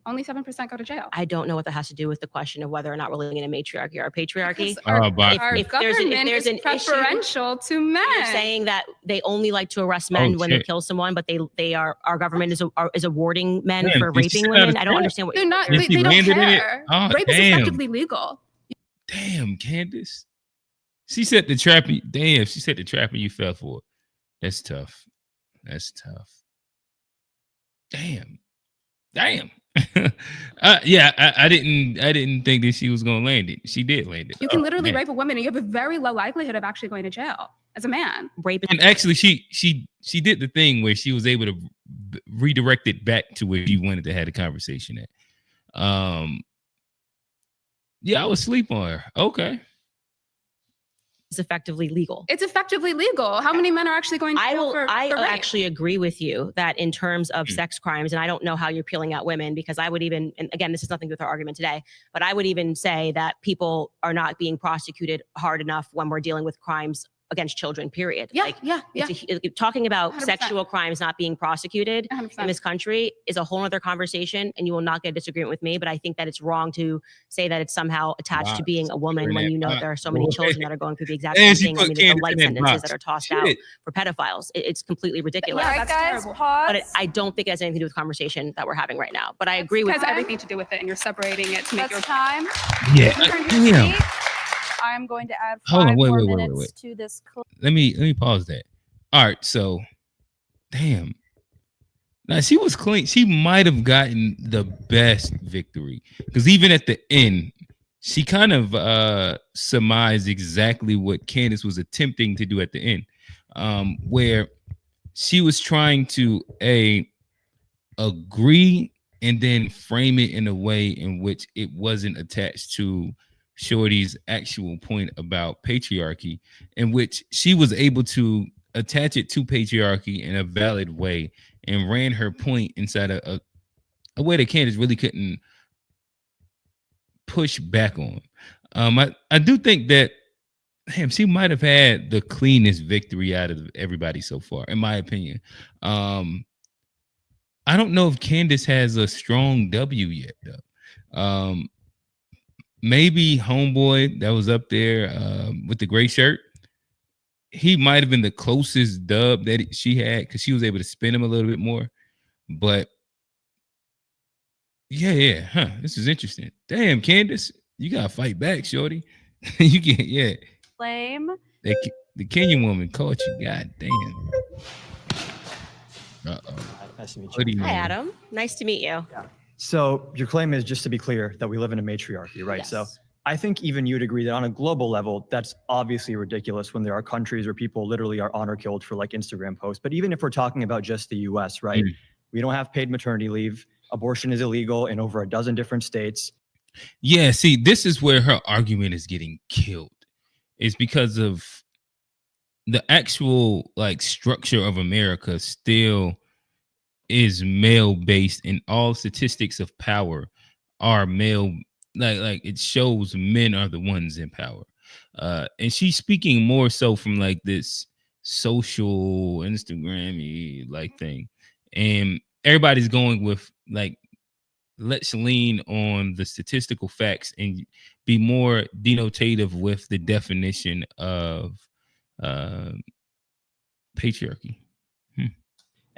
Only 7% go to jail. I don't know what that has to do with the question of whether or not we're living in a matriarchy or a patriarchy. Our government is preferential to men. You're saying that they only like to arrest men when they kill someone, but our government is awarding men for raping women. I don't understand what they're not. They don't care. Rape is effectively legal. Damn, Candace. She set the trap. Damn, she set the trap and you fell for it. That's tough. Damn. I didn't think that she was gonna land it. She did land it. You can literally rape a woman and you have a very low likelihood of actually going to jail as a man. And actually, she did the thing where she was able to redirect it back to where she wanted to have the conversation at. I was asleep on her. Okay. It's effectively legal. It's effectively legal. How many men are actually going to jail for I rape? actually agree with you that in terms of sex crimes, and I don't know how you're peeling out women, because I would even, and again, this has nothing to do with our argument today, but I would even say that people are not being prosecuted hard enough when we're dealing with crimes against children, period. Talking about 100%. Sexual crimes not being prosecuted 100%. in this country is a whole other conversation, and you will not get a disagreement with me, but I think that it's wrong to say that it's somehow attached to being a woman when you know that there are so many children that are going through the exact same thing. I mean, the light sentences that are tossed out for pedophiles. It's completely ridiculous. All right, guys, pause. But I don't think it has anything to do with the conversation that we're having right now. But I agree with It has everything to do with it, and you're separating it to make your time. Yeah. I'm going to add Hold 5 on, wait. more minutes to this clip. Let me pause that. All right, so damn. Now she was clean. She might have gotten the best victory, because even at the end, she kind of surmised exactly what Candace was attempting to do at the end, where she was trying to agree and then frame it in a way in which it wasn't attached to Shorty's actual point about patriarchy, in which she was able to attach it to patriarchy in a valid way and ran her point inside a way that Candace really couldn't push back on. I do think that she might have had the cleanest victory out of everybody so far, in my opinion. I don't know if Candace has a strong W yet, though. Maybe Homeboy that was up there with the gray shirt. He might have been the closest dub that she had because she was able to spin him a little bit more. But yeah, this is interesting. Damn, Candace, you gotta fight back, shorty. You can't, Flame. The Kenyan woman caught you. God damn. Nice to meet you. Hi, Adam. Nice to meet you. So your claim is, just to be clear, that we live in a matriarchy, right? Yes. So I think even you'd agree that on a global level, that's obviously ridiculous when there are countries where people literally are honor killed for like Instagram posts. But even if we're talking about just the US, right? We don't have paid maternity leave. Abortion is illegal in over a dozen different states. Yeah, see, this is where her argument is getting killed. It's because of the actual like structure of America still is male based, and all statistics of power are male. Like it shows men are the ones in power. And she's speaking more so from like this social Instagram-y like thing. And everybody's going with like, let's lean on the statistical facts and be more denotative with the definition of patriarchy.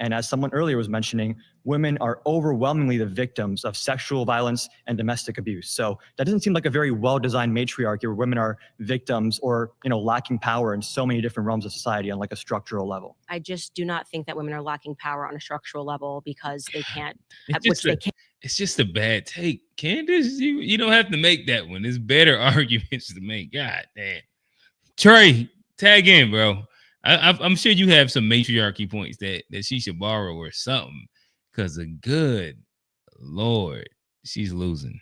And as someone earlier was mentioning, women are overwhelmingly the victims of sexual violence and domestic abuse. So that doesn't seem like a very well-designed matriarchy where women are victims or, lacking power in so many different realms of society on like a structural level. I just do not think that women are lacking power on a structural level because they can't. It's just a bad take. Candace, you don't have to make that one. There's better arguments to make. God damn. Trey, tag in, bro. I'm sure you have some matriarchy points that she should borrow or something, because a good Lord, she's losing.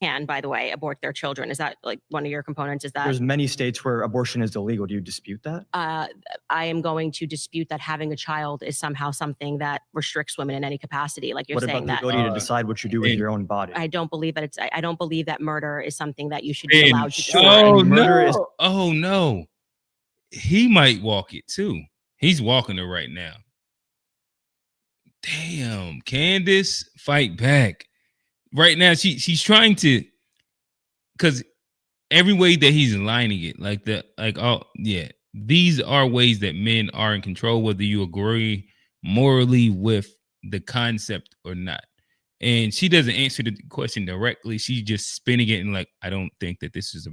And by the way, abort their children. Is that like one of your components? Is that there's many states where abortion is illegal? Do you dispute that? I am going to dispute that having a child is somehow something that restricts women in any capacity. Like you're saying that. What about the ability to decide what you do with your own body? I don't believe that I don't believe that murder is something that you should be allowed to do. Oh no. He might walk it too. He's walking it right now. Damn, Candace, fight back. Right now, she's trying to, because every way that he's aligning it, these are ways that men are in control, whether you agree morally with the concept or not. And she doesn't answer the question directly. She's just spinning it and like, I don't think that this is a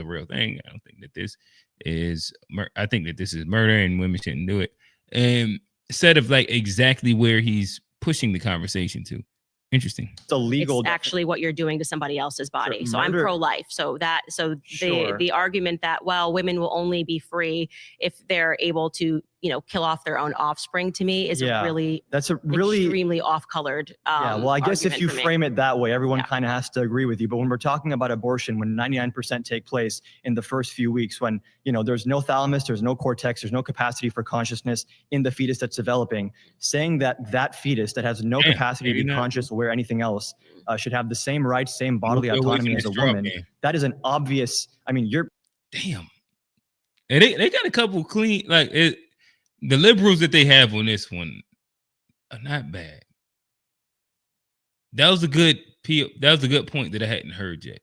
real thing. I don't think that this is I think that this is murder and women shouldn't do it. And instead of like exactly where he's pushing the conversation to. Interesting. It's illegal. It's actually what you're doing to somebody else's body. So I'm pro-life. The argument that, well, women will only be free if they're able to, kill off their own offspring, to me is that's a really extremely off-colored. Well, I guess if you frame it that way, everyone kind of has to agree with you. But when we're talking about abortion, when 99% take place in the first few weeks, when there's no thalamus, there's no cortex, there's no capacity for consciousness in the fetus that's developing, saying that fetus that has no capacity to be conscious or aware anything else should have the same rights, same bodily autonomy as a woman. That is an obvious. I mean, damn. And they got a couple clean the liberals that they have on this one are not bad. That was a good point that I hadn't heard yet.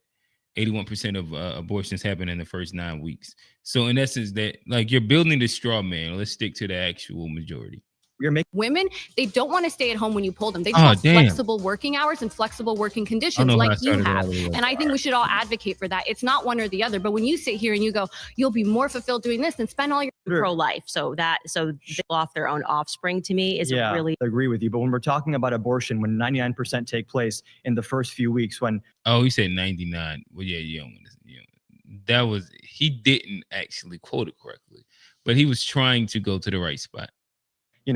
81% of abortions happen in the first 9 weeks. So in essence, that you're building the straw man. Let's stick to the actual majority. Women, they don't want to stay at home when you pull them. They just want flexible working hours and flexible working conditions like you have. And I think we should all advocate for that. It's not one or the other. But when you sit here and you go, you'll be more fulfilled doing this and spend all your pro-life. So they off their own offspring, to me is really. I agree with you. But when we're talking about abortion, when 99% take place in the first few weeks, when he said 99. Well, yeah, that was, he didn't actually quote it correctly, but he was trying to go to the right spot.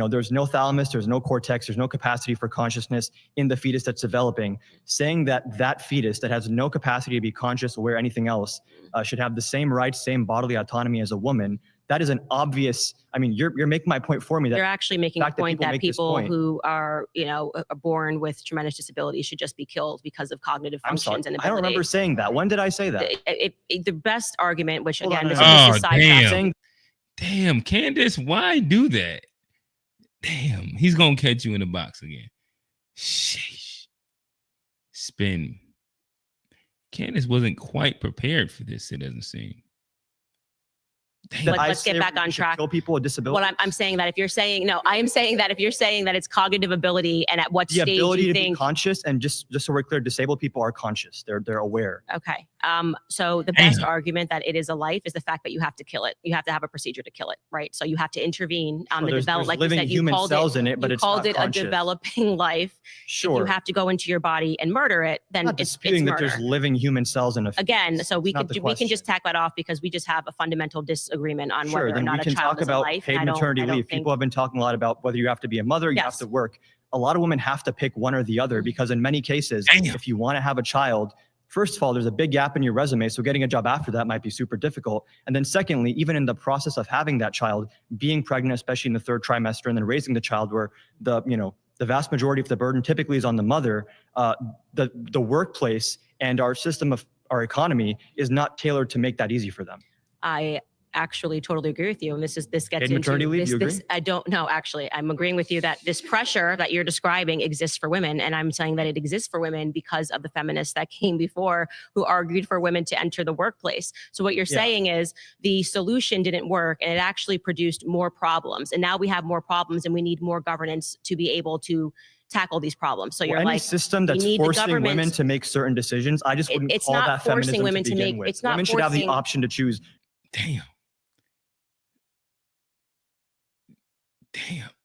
there's no thalamus, there's no cortex, there's no capacity for consciousness in the fetus that's developing, saying that that fetus that has no capacity to be conscious, aware, anything else, should have the same rights, same bodily autonomy as a woman, that is an obvious, you're making my point for me. That you're actually making a point that people who are, born with tremendous disabilities should just be killed because of cognitive functions and ability. I don't remember saying that. When did I say that? The best argument, which again, this Oh, is sidetracking. damn, Candace, why do that? Damn, he's gonna catch you in the box again. Sheesh. Spin. Candace wasn't quite prepared for this, it doesn't seem. Let's get back on track. Kill people with disabilities. Well, I'm saying that if you're saying I am saying that if you're saying that it's cognitive ability, and at what the stage ability you to think be conscious, and just so we're clear, disabled people are conscious. They're aware. Okay. So the best argument that it is a life is the fact that you have to kill it. You have to have a procedure to kill it, right? So you have to intervene on the development. Like living you said, you human called cells in it, but you it's called not it conscious. a developing life. Sure. If you have to go into your body and murder it, then I'm not it's disputing that murder. there's living human cells in a fetus. Again, so we It's not the can just tack that off because we just have a fundamental disagreement on Sure, whether or then not we a can child talk is a about life. paid maternity leave. People have been talking a lot about whether you have to be a mother, you have to work. A lot of women have to pick one or the other because in many cases, if you want to have a child, first of all, there's a big gap in your resume, so getting a job after that might be super difficult. And then secondly, even in the process of having that child, being pregnant, especially in the third trimester, and then raising the child where the vast majority of the burden typically is on the mother, the workplace and our system of our economy is not tailored to make that easy for them. I actually totally agree with you. And this gets into maternity leave, you agree? I don't know. Actually, I'm agreeing with you that this pressure that you're describing exists for women. And I'm saying that it exists for women because of the feminists that came before who argued for women to enter the workplace. So what you're saying is the solution didn't work and it actually produced more problems. And now we have more problems and we need more governance to be able to tackle these problems. So you're any like, system that's forcing women to make certain decisions, I just wouldn't call that feminism women to begin with. It's not women should have the option to choose. Damn.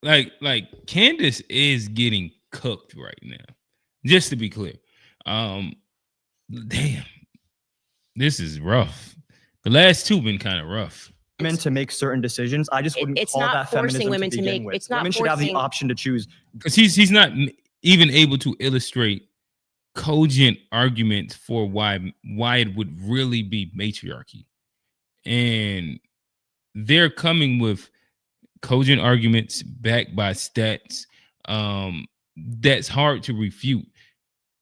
Like Candace is getting cooked right now. Just to be clear. Damn. This is rough. The last two been kind of rough. Women to make certain decisions. I just wouldn't call that feminism women to begin with. It's not women should have the option to choose. Because he's not even able to illustrate cogent arguments for why it would really be matriarchy. And they're coming with cogent arguments backed by stats that's hard to refute.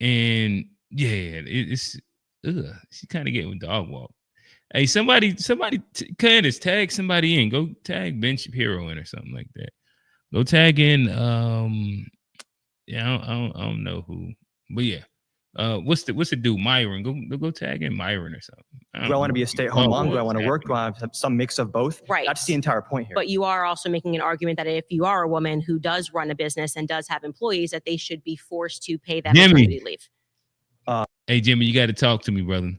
And yeah, it's she kind of getting dog walk. Hey, somebody, Candace, tag somebody in. Go tag Ben Shapiro in or something like that. Go tag in. I don't know who, but yeah. What's the dude? Myron. Go tag in Myron or something. Do I want to be a stay-at-home mom? Do I want to work? Do I have some mix of both? Right. That's the entire point here. But you are also making an argument that if you are a woman who does run a business and does have employees, that they should be forced to pay that maternity leave. Hey Jimmy, you got to talk to me, brother.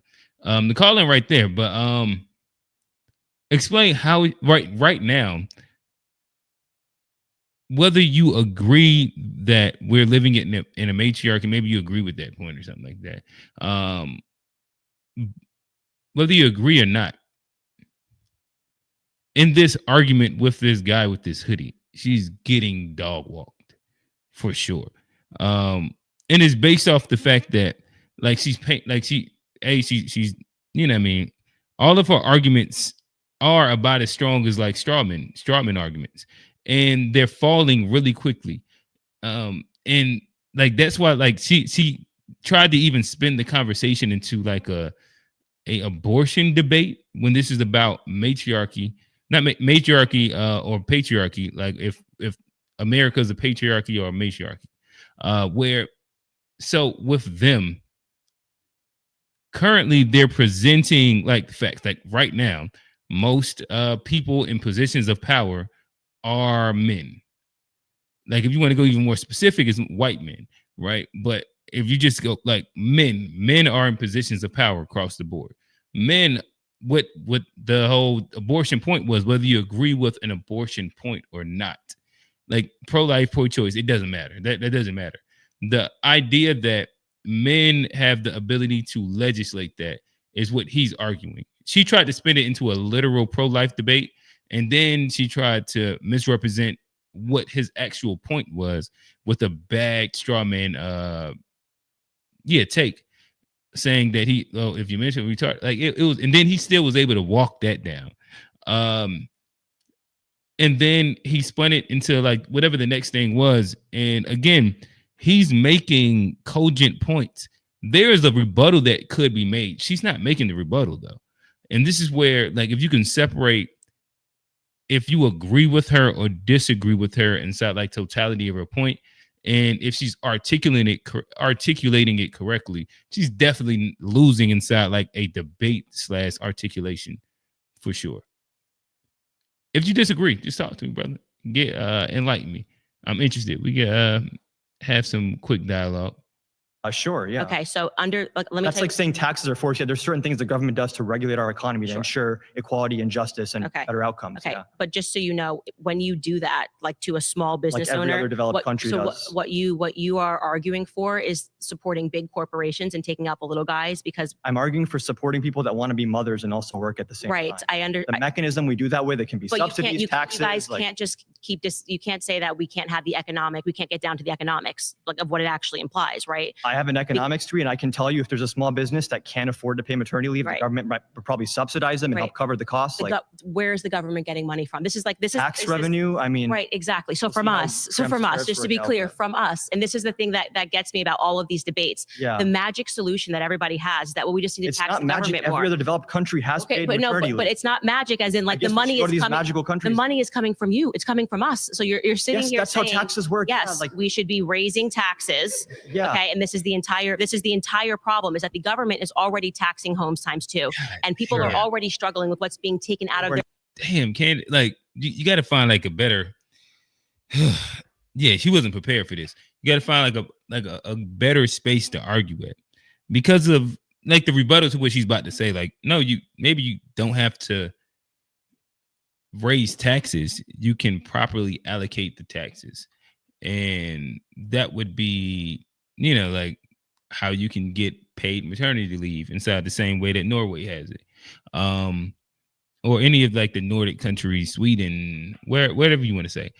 The call in right there, but explain how right now, whether you agree that we're living in a matriarchy, maybe you agree with that point or something like that. Whether you agree or not, in this argument with this guy with this hoodie, she's getting dog walked for sure. And it's based off the fact that she's you know what I mean, all of her arguments are about as strong as strawman arguments. And they're falling really quickly. And that's why she tried to even spin the conversation into a abortion debate when this is about matriarchy, not matriarchy or patriarchy. Like if America is a patriarchy or a matriarchy, so with them currently they're presenting the facts. Like right now, most people in positions of power are men. Like if you want to go even more specific, it's white men, right? But if you just go men are in positions of power across the board. Men, what the whole abortion point was, whether you agree with an abortion point or not, like pro-life, pro-choice, it doesn't matter. That doesn't matter. The idea that men have the ability to legislate that is what he's arguing. She tried to spin it into a literal pro-life debate, and then she tried to misrepresent what his actual point was with a bad straw man take, saying that if you mention retard, like it was, and then he still was able to walk that down. And then he spun it into like whatever the next thing was. And again, he's making cogent points. There is a rebuttal that could be made. She's not making the rebuttal though. And this is where, like, if you can separate, if you agree with her or disagree with her inside like totality of her point, and if she's articulating it correctly, she's definitely losing inside like a debate / articulation for sure. If you disagree, just talk to me, brother. Get enlighten me. I'm interested. We can have some quick dialogue. Sure, yeah. Okay, so let me. That's like saying taxes are forced. Yeah, there's certain things the government does to regulate our economy to ensure equality and justice and better outcomes. Okay, yeah. but just so you know, when you do that, like to a small business every owner, other developed country does. what you are arguing for is supporting big corporations and taking out the little guys, because I'm arguing for supporting people that want to be mothers and also work at the same time. Right, the mechanism we do that with, it can be subsidies, taxes. You guys can't just keep this. You can't say that we can't have we can't get down to the economics like of what it actually implies, right? I have an economics degree, and I can tell you if there's a small business that can't afford to pay maternity leave, the government might probably subsidize them and help cover the costs. Where is the government getting money from? This is tax revenue. I mean, right, exactly. So from us, just to be clear, from us, and this is the thing that gets me about all of these debates. Yeah. The magic solution that everybody has that we just need to tax the government more. Every other developed country has paid maternity leave. But it's not magic, as in like the money is coming. Magical countries. The money is coming from you. It's coming from us. So you're sitting here. That's saying, how taxes work. Yes, we should be raising taxes. Yeah. Okay, and this is the entire problem, is that the government is already taxing homes ×2, and people are already struggling with what's being taken out of their. Damn, Candace, like you got to find like a better. Yeah, she wasn't prepared for this. You got to find like a better space to argue at, because of like the rebuttal to what she's about to say. Like, no, maybe you don't have to raise taxes. You can properly allocate the taxes, and that would be, like how you can get paid maternity leave inside the same way that Norway has it, or any of like the Nordic countries, Sweden, wherever you want to say.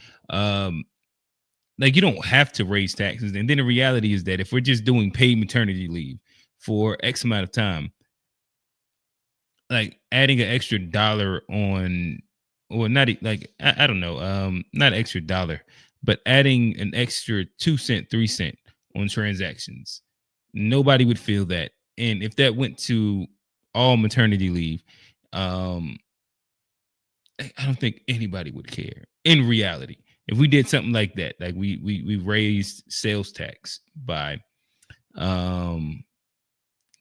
Like, you don't have to raise taxes. And then the reality is that if we're just doing paid maternity leave for X amount of time, like adding an extra dollar on, or not like, I don't know, not an extra dollar, but adding an extra 2 cent, 3 cent on transactions, nobody would feel that. And if that went to all maternity leave, I don't think anybody would care in reality. If we did something like that, like we raised sales tax by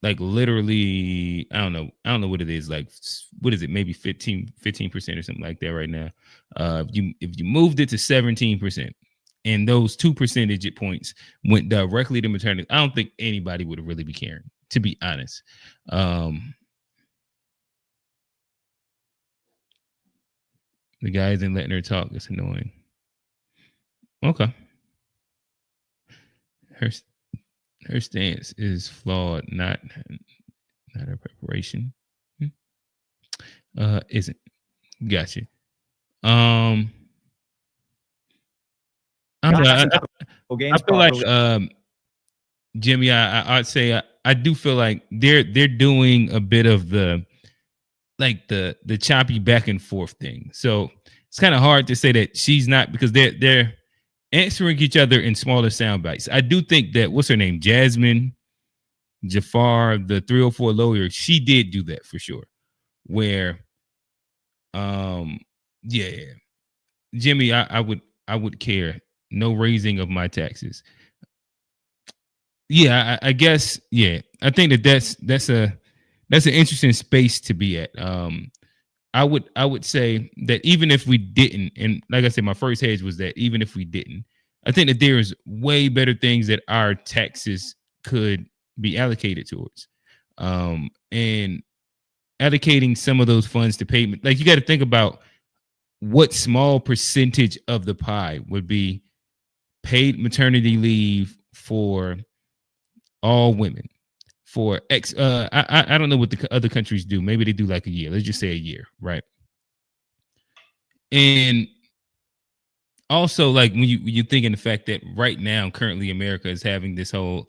like literally, I don't know what it is, like what is it, maybe 15% or something like that right now. If you moved it to 17%, and those 2 percentage points went directly to maternity, I don't think anybody would really be caring, to be honest. The guy isn't letting her talk. It's annoying. Okay. Her stance is flawed, not her preparation. Isn't. Gotcha. I feel like Jimmy, I'd say I do feel like they're doing a bit of the choppy back and forth thing. So it's kind of hard to say that she's not, because they're answering each other in smaller sound bites. I do think that, what's her name, Jasmine Jafar, the 304 lawyer, she did do that for sure. Where, Jimmy, I would care. No raising of my taxes. Yeah, I guess. Yeah, I think that's an interesting space to be at. I would say that even if we didn't, and like I said, my first hedge was that even if we didn't, I think that there's way better things that our taxes could be allocated towards, and allocating some of those funds to payment. Like, you got to think about what small percentage of the pie would be paid maternity leave for all women. For X, I don't know what the other countries do. Maybe they do like a year. Let's just say a year, right? And also, like when you think in the fact that right now, currently, America is having this whole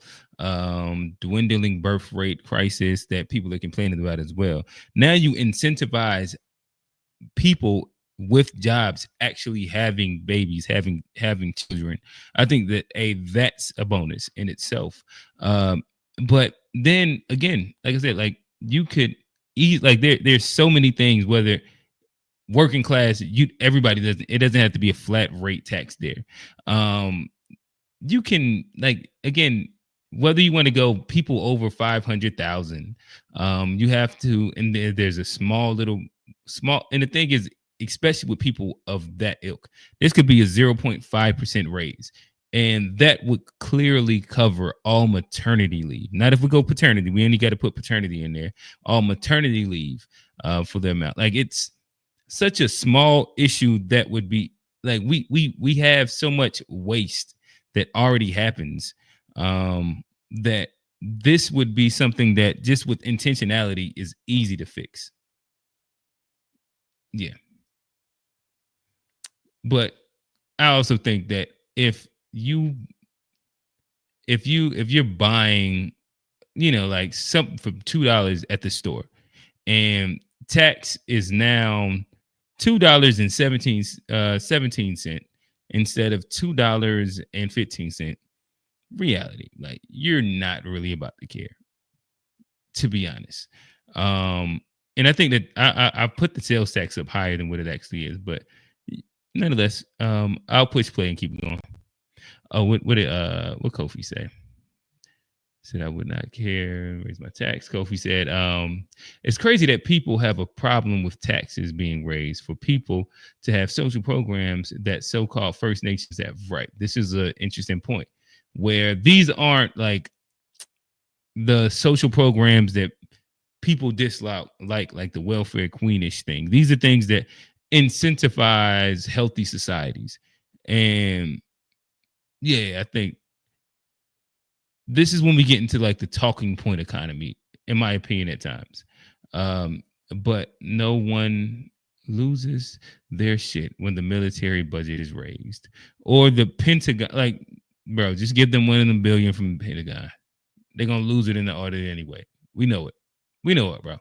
dwindling birth rate crisis that people are complaining about as well. Now you incentivize people with jobs actually having babies, having children. I think that that's a bonus in itself. But then again, like I said, like you could eat like there's so many things, whether working class, everybody doesn't have to be a flat rate tax there. You can, like, again, whether you want to go people over 500,000, you have to, and there's a small, and the thing is, especially with people of that ilk, this could be a 0.5% raise. And that would clearly cover all maternity leave. Not if we go paternity, we only got to put paternity in there. All maternity leave for the amount. Like, it's such a small issue that would be like we have so much waste that already happens, that this would be something that just with intentionality is easy to fix. Yeah. But I also think that if you're buying, like something for $2 at the store, and tax is now $2.17 instead of $2.15. Reality, like, you're not really about to care, to be honest. And I think that I put the sales tax up higher than what it actually is, but nonetheless, I'll push play and keep it going. Oh, what Kofi say? Said I would not care, raise my tax. Kofi said, it's crazy that people have a problem with taxes being raised for people to have social programs that so-called First Nations have. Right. This is an interesting point, where these aren't like the social programs that people dislike, like the welfare queenish thing. These are things that incentivize healthy societies. And yeah, I think this is when we get into like the talking point economy, in my opinion, at times. But no one loses their shit when the military budget is raised, or the Pentagon. Like, bro, just give them $1 billion from the Pentagon. They're gonna lose it in the audit anyway. We know it. We know it, bro.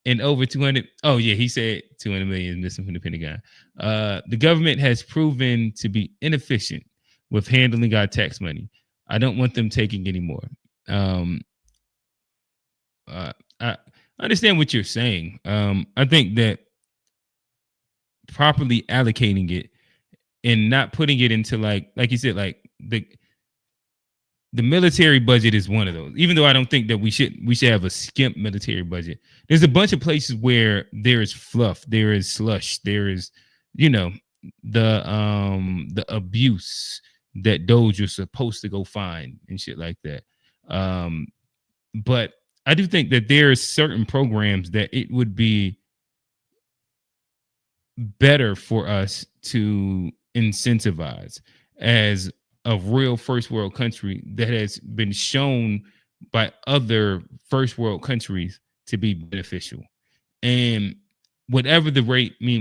And over 200. Oh yeah, he said 200 million is missing from the Pentagon. The government has proven to be inefficient with handling our tax money. I don't want them taking any more. I understand what you're saying. I think that properly allocating it and not putting it into like you said, like the military budget is one of those. Even though I don't think that we should have a skimp military budget. There's a bunch of places where there is fluff, there is slush, there is, the abuse that those you're supposed to go find and shit like that. But I do think that there are certain programs that it would be better for us to incentivize as a real first world country that has been shown by other first world countries to be beneficial. And whatever the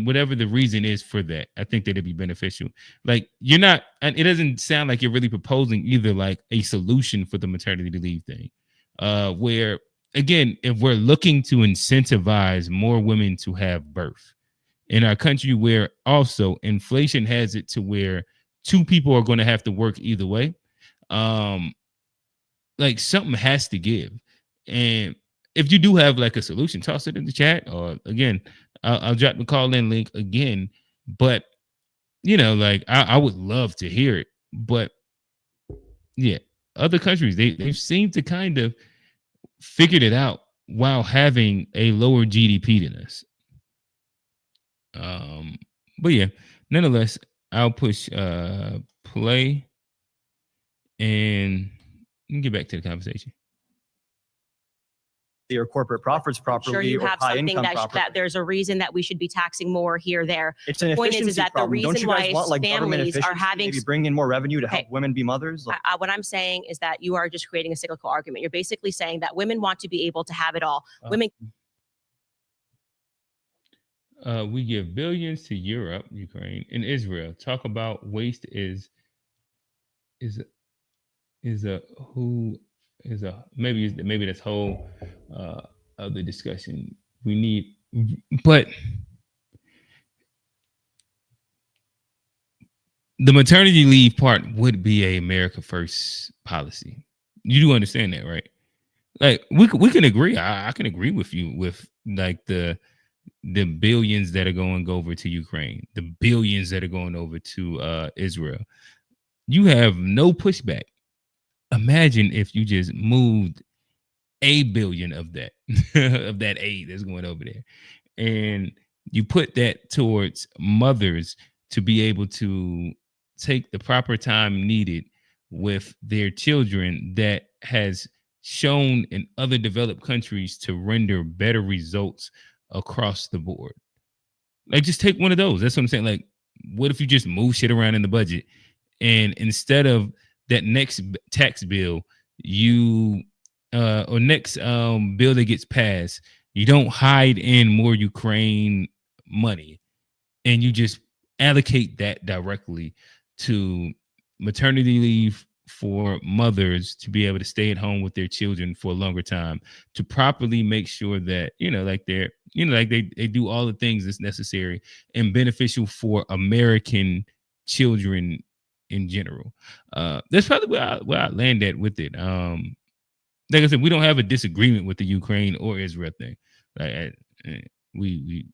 whatever the reason is for that, I think that it'd be beneficial. Like, you're not, and it doesn't sound like you're really proposing either like a solution for the maternity leave thing, where, again, if we're looking to incentivize more women to have birth in our country, where also inflation has it to where two people are going to have to work either way, like, something has to give. And if you do have like a solution, toss it in the chat, or again, I'll drop the call in link again. But like, I would love to hear it. But yeah, other countries, they've seemed to kind of figured it out while having a lower GDP than us. But yeah, nonetheless, I'll push play and get back to the conversation. Your corporate profits properly. Sure, you or have high something income that there's a reason that we should be taxing more here, there. It's an point efficiency is that problem. the Don't reason you guys why want like government families efficiency? are having Maybe bring in more revenue to Okay. help women be mothers. Like, what I'm saying is that you are just creating a cyclical argument. You're basically saying that women want to be able to have it all. Women. We give billions to Europe, Ukraine, and Israel. Talk about waste is a maybe that's whole other discussion we need, but the maternity leave part would be a America First policy. You do understand that, right? Like we can agree. I can agree with you with like the billions that are going over to Ukraine, the billions that are going over to Israel. You have no pushback. Imagine if you just moved $1 billion of that of that aid that's going over there, and you put that towards mothers to be able to take the proper time needed with their children that has shown in other developed countries to render better results across the board. Like, just take one of those. That's what I'm saying. Like, what if you just move shit around in the budget, and instead of that next tax bill, you or next bill that gets passed, you don't hide in more Ukraine money, and you just allocate that directly to maternity leave for mothers to be able to stay at home with their children for a longer time, to properly make sure that, like they're, like they do all the things that's necessary and beneficial for American children in general. That's probably where I land at with it. Like I said, we don't have a disagreement with the Ukraine or Israel thing. Like we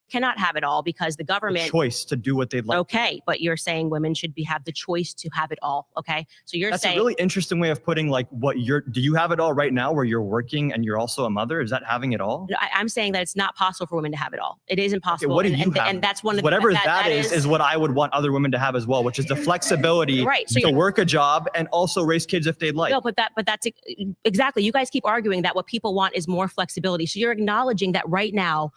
cannot have it all because the government choice to do what they'd like. Okay, but you're saying women should have the choice to have it all. Okay, so you're That's saying a really interesting way of putting like do you have it all right now where you're working and you're also a mother? Is that having it all? I'm saying that it's not possible for women to have it all. It is impossible. Okay, what do you have? And that's one of whatever the, that is what I would want other women to have as well, which is the flexibility right, so to work a job and also raise kids if they'd like. No, but that's exactly. You guys keep arguing that what people want is more flexibility. So you're acknowledging that right now,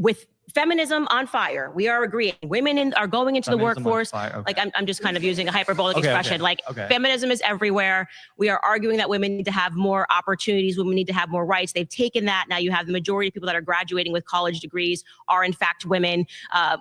with feminism on fire, we are agreeing women are going into Feminism the workforce. Okay. Like I'm just kind of using a hyperbolic expression. Like feminism is everywhere. We are arguing that women need to have more opportunities. Women need to have more rights. They've taken that. Now you have the majority of people that are graduating with college degrees are in fact women.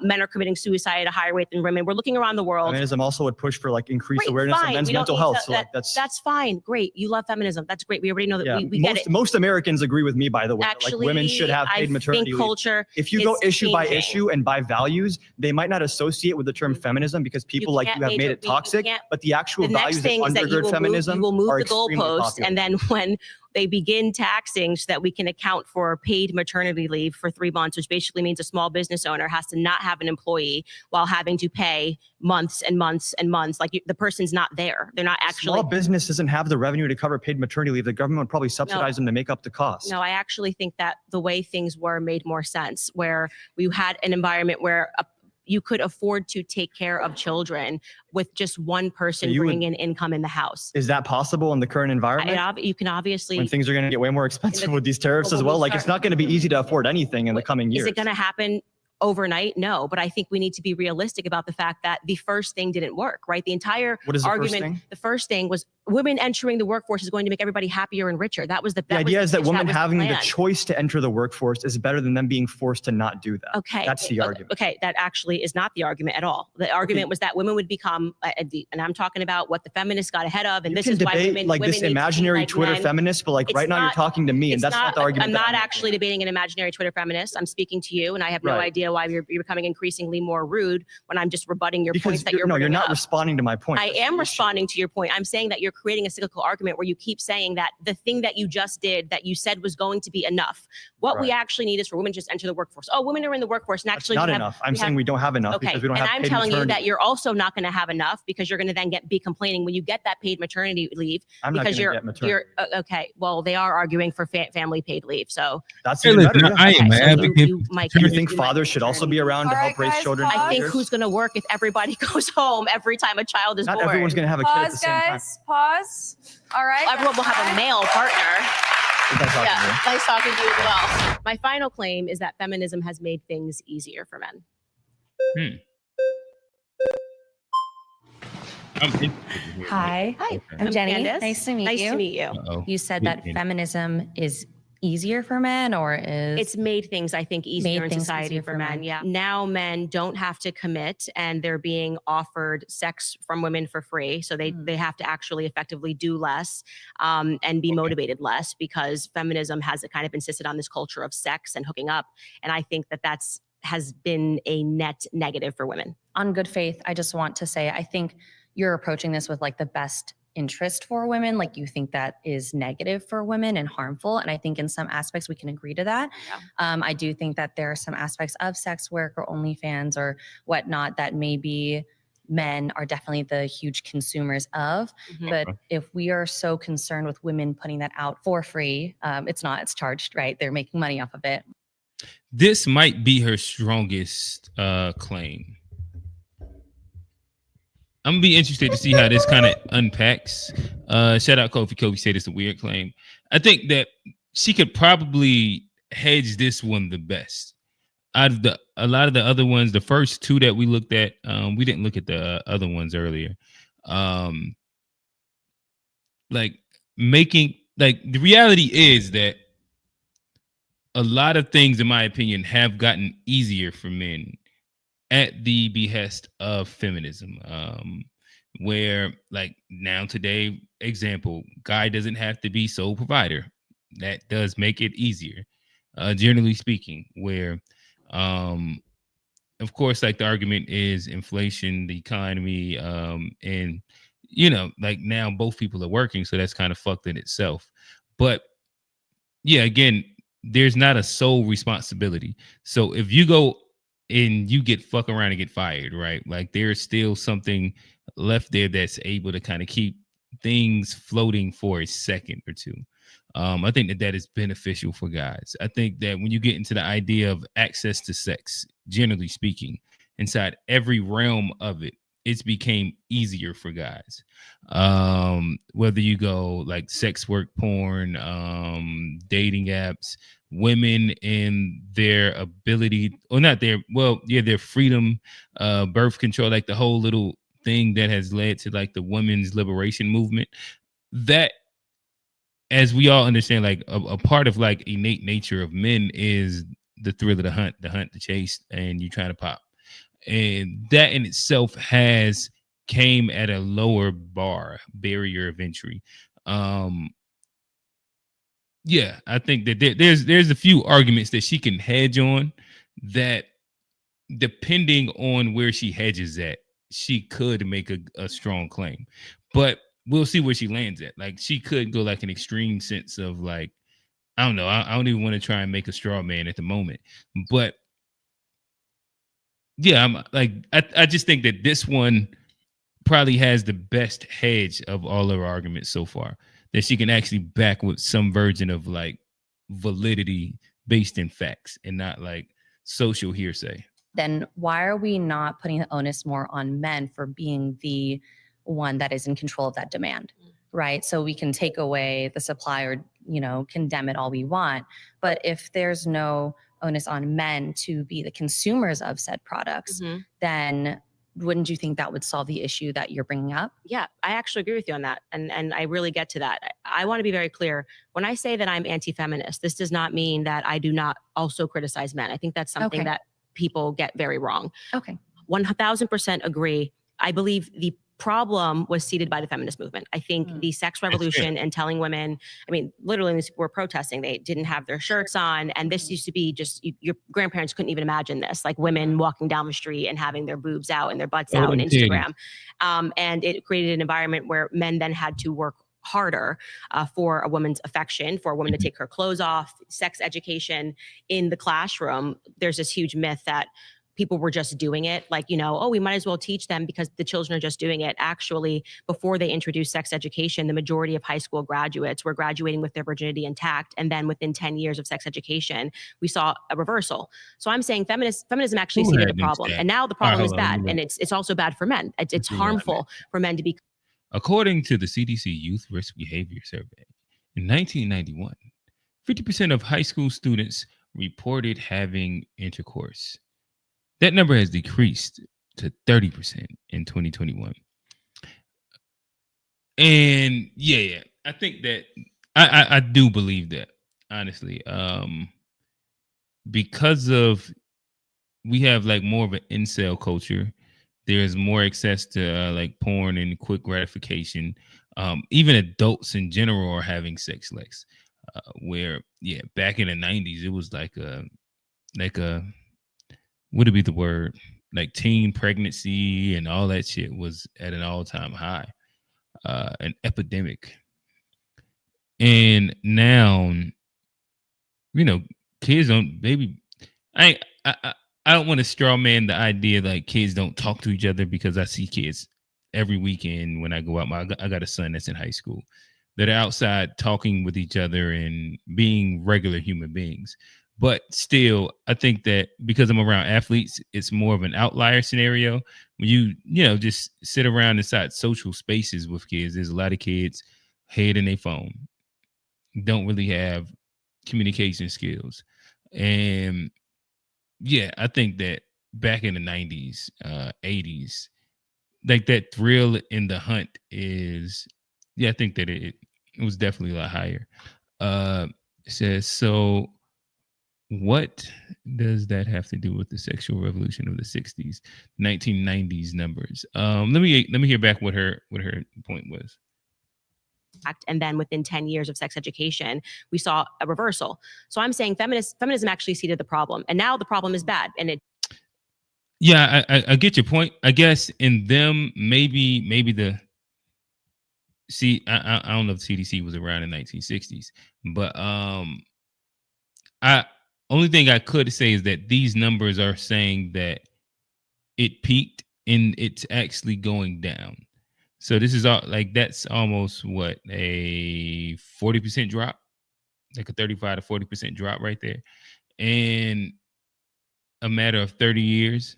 Men are committing suicide at a higher rate than women. We're looking around the world. Feminism also would push for like increased awareness of men's mental health. So that's fine. Great. You love feminism. That's great. We already know that. We get it. Most Americans agree with me, by the way. Actually, like women should have paid maternity leave. Culture if you go issue by issue and by values, they might not associate with the term feminism because people like you have made it toxic, but the actual values that undergird feminism you will move are the goalposts, popular. and then when they begin taxing so that we can account for paid maternity leave for 3 months, which basically means a small business owner has to not have an employee while having to pay months and months and months. Like the person's not there. They're not actually. Small business doesn't have the revenue to cover paid maternity leave. The government would probably subsidize them to make up the cost. No, I actually think that the way things were made more sense, where we had an environment where you could afford to take care of children with just one person bringing in income in the house. Is that possible in the current environment? You can obviously. When things are going to get way more expensive with these tariffs as well, like it's not going to be easy to afford anything in the coming years. Is it going to happen overnight? No, but I think we need to be realistic about the fact that the first thing didn't work, right? The entire argument, the first thing was women entering the workforce is going to make everybody happier and richer. That was the idea is that women having the choice to enter the workforce is better than them being forced to not do that. Okay. That's the argument. Okay. That actually is not the argument at all. The argument was that women would become, and I'm talking about what the feminists got ahead of, and this is why women like this imaginary Twitter feminist, but like right now you're talking to me, and that's not the argument. I'm not actually debating an imaginary Twitter feminist. I'm speaking to you, and I have no idea why you're becoming increasingly more rude when I'm just rebutting your points that you're bringing up. You're not responding to my point. I am responding to your point. I'm saying that you're creating a cyclical argument where you keep saying that the thing that you just did that you said was going to be enough. What we actually need is for women to just enter the workforce. Oh, women are in the workforce, and actually that's not enough. I'm saying we don't have enough because we don't have paid maternity. And I'm telling you that you're also not going to have enough because you're going to then be complaining when you get that paid maternity leave. I'm not going to get maternity. Okay. Well, they are arguing for family paid leave. So that's even better. I am advocate. Do you think fathers should also be around to help raise children? I think who's going to work if everybody goes home every time a child is born? Not everyone's going to have a kid at the same time. Pause. All right. Everyone will have a male partner. Yeah, nice talking to you as well. My final claim is that feminism has made things easier for men. Hi, okay. I'm Jenny. Candace. Nice to meet you. Nice to meet you. You said that feminism is easier for men, or is it's made things, I think, easier in society for men. Yeah. Now men don't have to commit, and they're being offered sex from women for free. So they have to actually effectively do less and be motivated less, because feminism has kind of insisted on this culture of sex and hooking up. And I think that has been a net negative for women. On good faith, I just want to say, I think you're approaching this with like the best interest for women. Like, you think that is negative for women and harmful. And I think in some aspects we can agree to that. Yeah. I do think that there are some aspects of sex work or OnlyFans or whatnot that maybe men are definitely the huge consumers of. But if we are so concerned with women putting that out for free, it's charged, right? They're making money off of it. This might be her strongest claim. I'm gonna be interested to see how this kind of unpacks. Shout out Kofi. Kofi said it's a weird claim. I think that she could probably hedge this one the best. Out of a lot of the other ones, the first two that we looked at, we didn't look at the other ones earlier. The reality is that a lot of things, in my opinion, have gotten easier for men at the behest of feminism. Where, like, now today, example, guy doesn't have to be sole provider. That does make it easier, generally speaking. Where, of course, like, the argument is inflation, the economy, and like, now both people are working, so that's kind of fucked in itself. But yeah, again, there's not a sole responsibility. So if you go and you get fuck around and get fired, right? Like, there's still something left there that's able to kind of keep things floating for a second or two. I think that is beneficial for guys. I think that when you get into the idea of access to sex, generally speaking, inside every realm of it, it's became easier for guys. Whether you go like sex work, porn, dating apps, women in their ability, or not their, their freedom, birth control, like the whole little thing that has led to like the women's liberation movement. That, as we all understand, like a part of like innate nature of men is the thrill of the hunt, the chase, and you trying to pop. And that in itself came at a lower barrier of entry. Yeah, I think that there's a few arguments that she can hedge on that, depending on where she hedges at, she could make a strong claim. But we'll see where she lands at. Like, she could go like an extreme sense of like, I don't know. I don't even want to try and make a straw man at the moment. But yeah, I'm like, I just think that this one probably has the best hedge of all of her arguments so far, that she can actually back with some version of like validity based in facts and not like social hearsay. Then why are we not putting the onus more on men for being the one that is in control of that demand, right? So we can take away the supply or, condemn it all we want. But if there's no onus on men to be the consumers of said products, then wouldn't you think that would solve the issue that you're bringing up? Yeah, I actually agree with you on that. And I really get to that. I want to be very clear. When I say that I'm anti-feminist, this does not mean that I do not also criticize men. I think that's something that people get very wrong. Okay. 1000% agree. I believe the problem was seeded by the feminist movement. I think the sex revolution and telling women, I mean, literally these people were protesting. They didn't have their shirts on. And this used to be just, your grandparents couldn't even imagine this, like women walking down the street and having their boobs out and their butts out on Instagram. And it created an environment where men then had to work harder for a woman's affection, for a woman to take her clothes off, sex education in the classroom. There's this huge myth that people were just doing it, like, we might as well teach them because the children are just doing it. Actually, before they introduced sex education, the majority of high school graduates were graduating with their virginity intact. And then within 10 years of sex education, we saw a reversal. So I'm saying feminism actually seeded a problem. And now the problem is bad. And it's also bad for men. It's harmful for men to be. According to the CDC Youth Risk Behavior Survey, in 1991, 50% of high school students reported having intercourse. That number has decreased to 30% in 2021. And yeah, I think that I do believe that. honestly. Because of we have like more of an incel culture. There's more access to like porn and quick gratification. Even adults in general are having sex less. Where back in the 90s, it was like a what would be the word? Like teen pregnancy and all that shit was at an all-time high, an epidemic. And now, kids don't. Baby, I don't want to straw man the idea like kids don't talk to each other, because I see kids every weekend when I go out. I got a son that's in high school that are outside talking with each other and being regular human beings. But still, I think that because I'm around athletes, it's more of an outlier scenario. When you just sit around inside social spaces with kids, there's a lot of kids head in their phone, don't really have communication skills. And I think that back in the 90s, 80s, like that thrill in the hunt is, I think that it was definitely a lot higher. It says, so what does that have to do with the sexual revolution of the 60s, 1990s numbers? Let me hear back what her point was. And then within 10 years of sex education, we saw a reversal. So I'm saying feminism actually seeded the problem, and now the problem is bad. And it. Yeah, I get your point. I guess in them, maybe I don't know if CDC was around in the 1960s, but only thing I could say is that these numbers are saying that it peaked and it's actually going down. So this is all like, that's almost what, a 40% drop, like a 35 to 40% drop right there. And a matter of 30 years,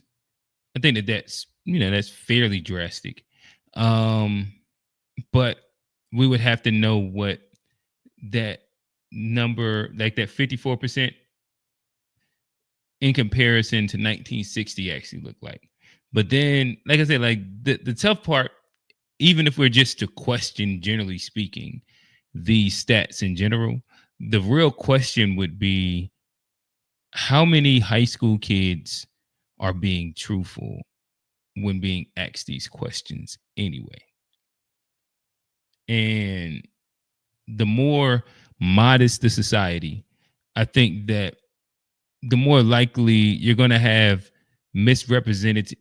I think that's fairly drastic. But we would have to know what that number, like that 54% in comparison to 1960 actually looked like. But then, like I said, like the tough part, even if we're just to question, generally speaking, the stats in general, the real question would be how many high school kids are being truthful when being asked these questions anyway. And the more modest the society, I think that the more likely you're going to have misrepresentative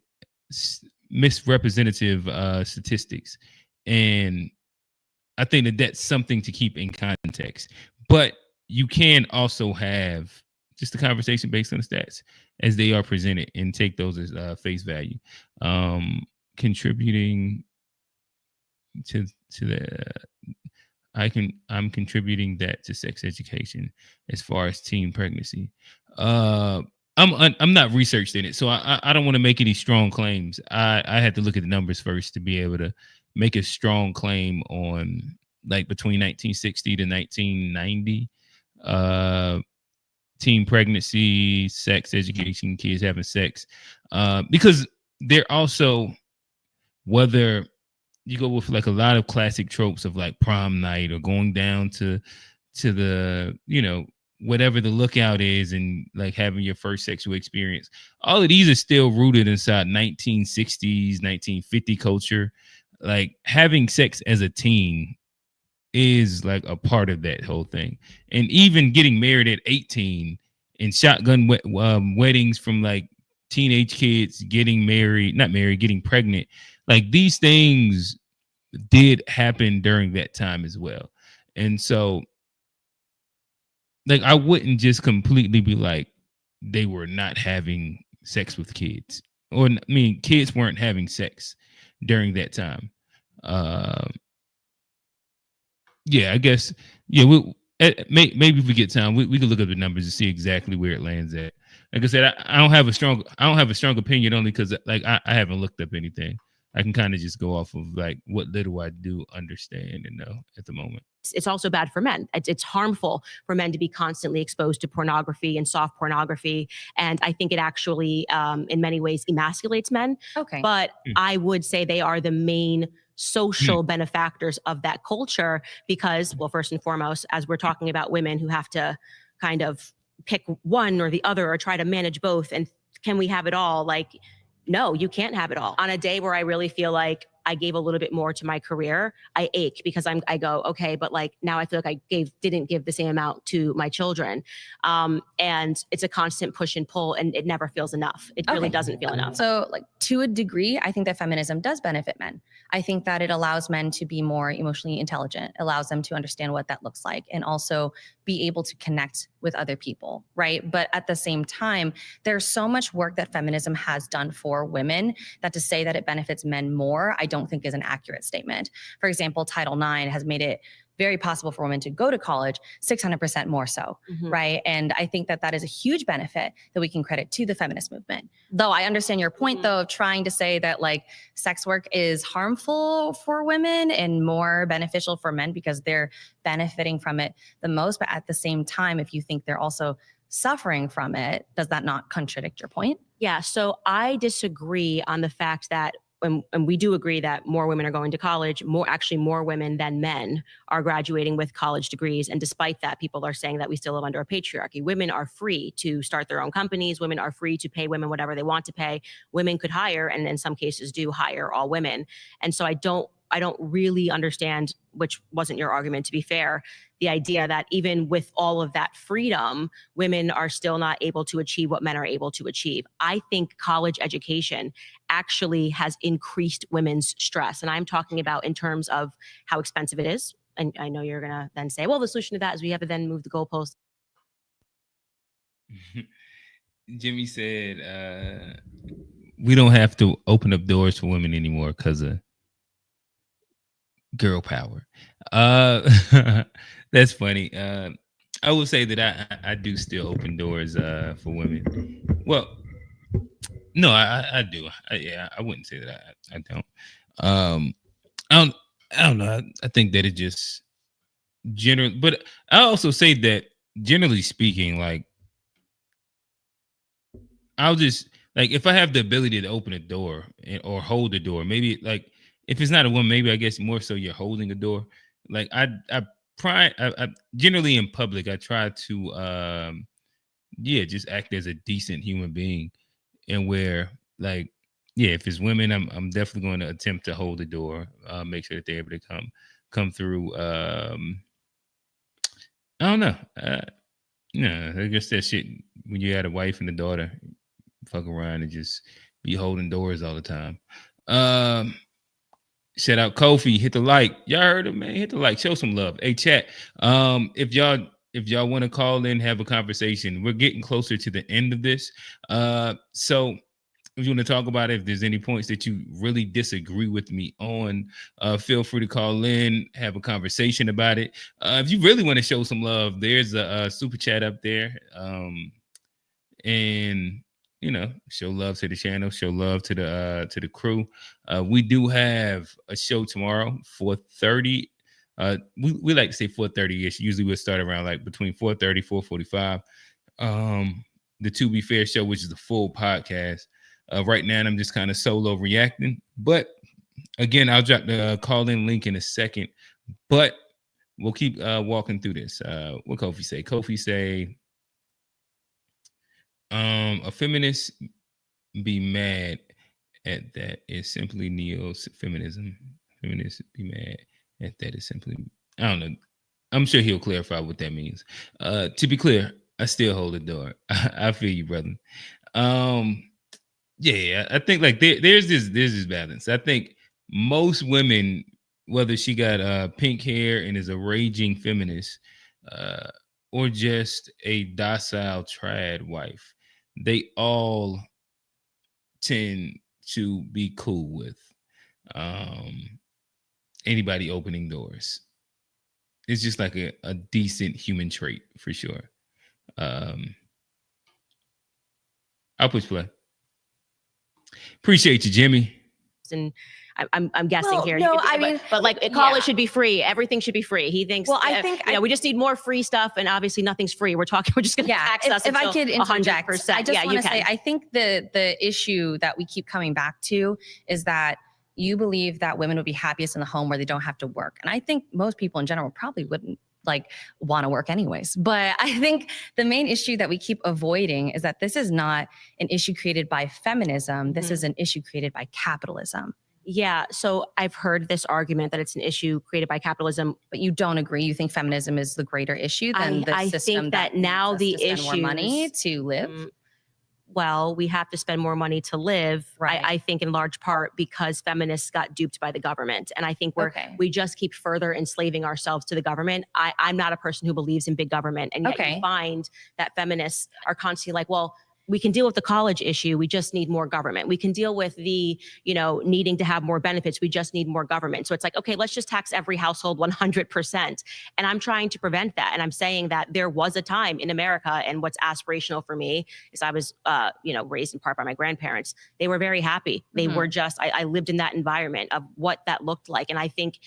statistics. And I think that that's something to keep in context. But you can also have just a conversation based on the stats as they are presented and take those as face value. Contributing to the I'm contributing that to sex education as far as teen pregnancy. I'm not researched in it, so I don't want to make any strong claims. I had to look at the numbers first to be able to make a strong claim on like between 1960 to 1990 teen pregnancy, sex education, kids having sex, because they're also, whether you go with like a lot of classic tropes of like prom night or going down to the, whatever the lookout is and like having your first sexual experience. All of these are still rooted inside 1960s, 1950 culture. Like having sex as a teen is like a part of that whole thing. And even getting married at 18 and shotgun weddings from like teenage kids getting pregnant. Like these things did happen during that time as well. And so like I wouldn't just completely be like they were not having sex with kids. Or I mean, kids weren't having sex during that time. I guess maybe if we get time, we can look up the numbers and see exactly where it lands at. Like I said, I don't have a strong opinion, only because like I haven't looked up anything. I can kind of just go off of like what little I do understand and know at the moment. It's also bad for men. It's harmful for men to be constantly exposed to pornography and soft pornography. And I think it actually, in many ways, emasculates men. Okay. But I would say they are the main social benefactors of that culture because, well, first and foremost, as we're talking about women who have to kind of pick one or the other or try to manage both. And can we have it all? Like, no, you can't have it all. On a day where I really feel like I gave a little bit more to my career, I ache because I go, okay, but like now I feel like I didn't give the same amount to my children. And it's a constant push and pull and it never feels enough. It really doesn't feel enough. So like to a degree, I think that feminism does benefit men. I think that it allows men to be more emotionally intelligent, allows them to understand what that looks like, and also be able to connect with other people, right? But at the same time, there's so much work that feminism has done for women that to say that it benefits men more, I don't think is an accurate statement. For example, Title IX has made it very possible for women to go to college, 600% more so, right? And I think that that is a huge benefit that we can credit to the feminist movement. Though I understand your point, though, of trying to say that like sex work is harmful for women and more beneficial for men because they're benefiting from it the most. But at the same time, if you think they're also suffering from it, does that not contradict your point? Yeah, so I disagree on the fact that and we do agree that more women are going to college, more women than men are graduating with college degrees. And despite that, people are saying that we still live under a patriarchy. Women are free to start their own companies. Women are free to pay women whatever they want to pay. Women could hire, and in some cases do hire all women. And so I don't really understand, which wasn't your argument to be fair, the idea that even with all of that freedom, women are still not able to achieve what men are able to achieve. I think college education actually has increased women's stress. And I'm talking about in terms of how expensive it is. And I know you're going to then say, well, the solution to that is we have to then move the goalpost. Jimmy said, we don't have to open up doors for women anymore because of girl power. That's funny. I will say that I do still open doors for women. Well, no, I do. I wouldn't say that I don't. I don't know. I think that it just generally, but I also say that generally speaking, like I'll just like if I have the ability to open a door or hold a door, maybe like if it's not a woman, maybe I guess more so you're holding a door. Like I generally in public, I try to just act as a decent human being, and where like if it's women, I'm definitely going to attempt to hold the door, make sure that they're able to come through. I don't know. I guess that shit when you had a wife and a daughter, fuck around and just be holding doors all the time. Shout out Kofi, hit the like. Y'all heard him, man. Hit the like, show some love. Hey, chat. If y'all want to call in, have a conversation. We're getting closer to the end of this. So if you want to talk about it, if there's any points that you really disagree with me on, feel free to call in, have a conversation about it. If you really want to show some love, there's a super chat up there. And show love to the channel, show love to the crew. We do have a show tomorrow, 4:30. We like to say 4:30ish. Usually we'll start around like between 4:30, 4:45. The To Be Fair show, which is the full podcast. Right now I'm just kind of solo reacting. But again, I'll drop the call-in link in a second. But we'll keep walking through this. What Kofi say? Kofi say, a feminist be mad at that is simply neo-feminism. Feminists be mad at that is simply, I don't know. I'm sure he'll clarify what that means. To be clear, I still hold the door. I feel you, brother. I think like there's this balance. I think most women, whether she got pink hair and is a raging feminist, or just a docile trad wife, they all tend to be cool with anybody opening doors. It's just like a decent human trait for sure. I'll push play. Appreciate you, Jimmy. And I'm guessing Well, here. no, But- I mean, but like college yeah. should be free. Everything should be free. He thinks. Well, I think we just need more free stuff, and obviously nothing's free. We're just going to tax us. If I until could interject, 100%. I just want to say, can. I think the issue that we keep coming back to is that you believe that women would be happiest in the home where they don't have to work. And I think most people in general probably wouldn't want to work anyways. But I think the main issue that we keep avoiding is that this is not an issue created by feminism. This is an issue created by capitalism. Yeah, so I've heard this argument that it's an issue created by capitalism. But you don't agree. You think feminism is the greater issue than the I system think that now the spend more money to live? Well, we have to spend more money to live, Right. I think in large part because feminists got duped by the government. And I think we just keep further enslaving ourselves to the government. I'm not a person who believes in big government. And yet you find that feminists are constantly like, well, we can deal with the college issue. We just need more government. We can deal with the, needing to have more benefits. We just need more government. So it's like, okay, let's just tax every household 100%. And I'm trying to prevent that. And I'm saying that there was a time in America, and what's aspirational for me is I was, raised in part by my grandparents. They were very happy. They were just, I lived in that environment of what that looked like. And I think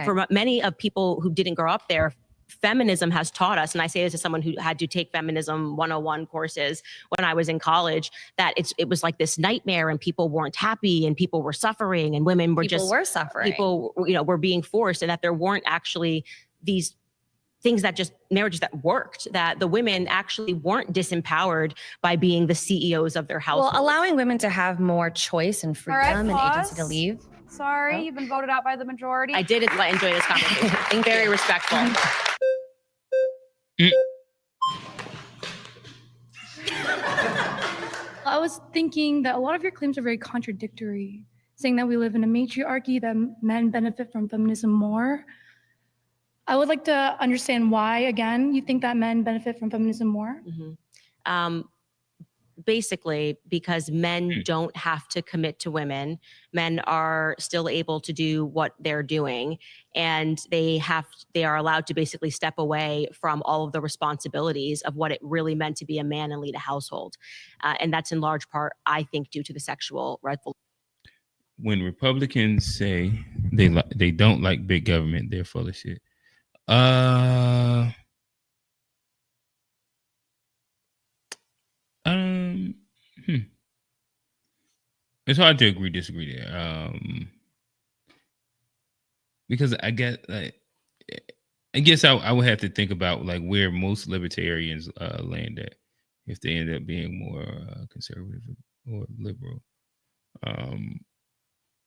for many of people who didn't grow up there, feminism has taught us, and I say this as someone who had to take feminism 101 courses when I was in college, that it was like this nightmare, and people weren't happy, and people were suffering, and women were suffering. People, were being forced, and that there weren't actually these things that just marriages that worked, that the women actually weren't disempowered by being the CEOs of their household. Well, allowing women to have more choice and freedom and agency to leave. Sorry, you've been voted out by the majority. I did enjoy this conversation. Very respectful. I was thinking that a lot of your claims are very contradictory, saying that we live in a matriarchy, that men benefit from feminism more. I would like to understand why, again, you think that men benefit from feminism more? Basically, because men don't have to commit to women. Men are still able to do what they're doing, and they are allowed to basically step away from all of the responsibilities of what it really meant to be a man and lead a household. And that's in large part, I think, due to the sexual revolution. When Republicans say they don't like big government, they're full of shit. It's hard to disagree there. Because I guess I would have to think about like where most libertarians land at if they end up being more conservative or liberal.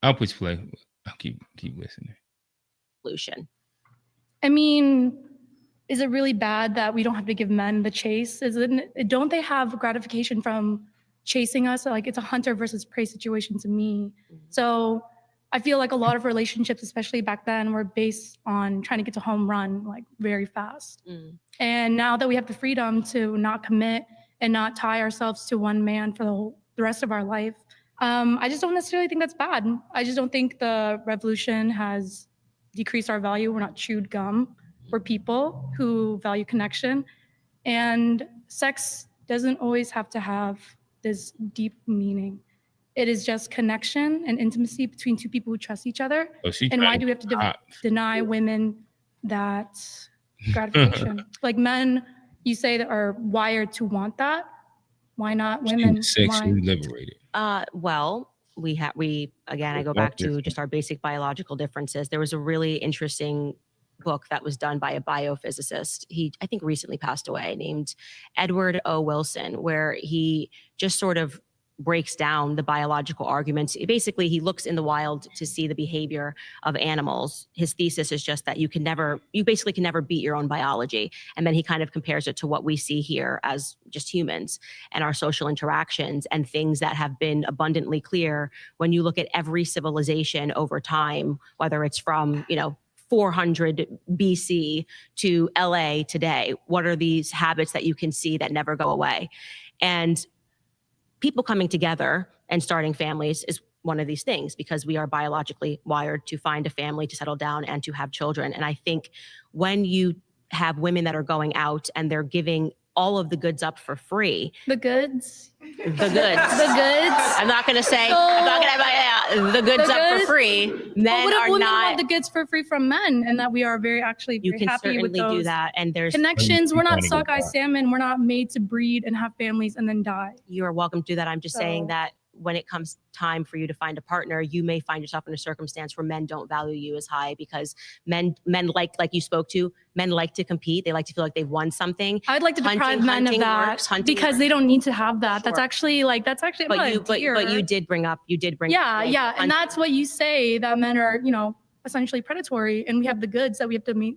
I'll push play. I'll keep listening. Solution. I mean, is it really bad that we don't have to give men the chase? Don't they have gratification from chasing us? Like, it's a hunter versus prey situation to me. So I feel like a lot of relationships, especially back then, were based on trying to get to home run like very fast. And now that we have the freedom to not commit and not tie ourselves to one man for the rest of our life, I just don't necessarily think that's bad. I just don't think the revolution has decreased our value. We're not chewed gum. We're people who value connection. And sex doesn't always have to have this deep meaning. It is just connection and intimacy between two people who trust each other. And why do we have to deny women that gratification? Like, men, you say, that are wired to want that. Why not women? Sexually liberated. Well, I go back to just our basic biological differences. There was a really interesting book that was done by a biophysicist. He, I think, recently passed away, named Edward O. Wilson, where he just sort of breaks down the biological arguments. Basically, he looks in the wild to see the behavior of animals. His thesis is just that you basically can never beat your own biology. And then he kind of compares it to what we see here as just humans and our social interactions and things that have been abundantly clear when you look at every civilization over time, whether it's from, 400 BC to LA today. What are these habits that you can see that never go away? And people coming together and starting families is one of these things, because we are biologically wired to find a family, to settle down, and to have children. And I think when you have women that are going out and they're giving all of the goods up for free. The goods. The goods. The goods. I'm not going to say, I'm not going to the goods up for free. Men what if are women not. want the goods for free from men, and that we are very happy You can happy with certainly those do that. And there's connections. We're not sockeye salmon. We're not made to breed and have families and then die. You are welcome to do that. I'm just saying that when it comes time for you to find a partner, you may find yourself in a circumstance where men don't value you as high because men like you spoke to, men like to compete. They like to feel like they've won something. I'd like to deprive men of that because they don't need to have that. That's actually but you did bring up yeah, and that's what you say, that men are, essentially predatory, and we have the goods that we have to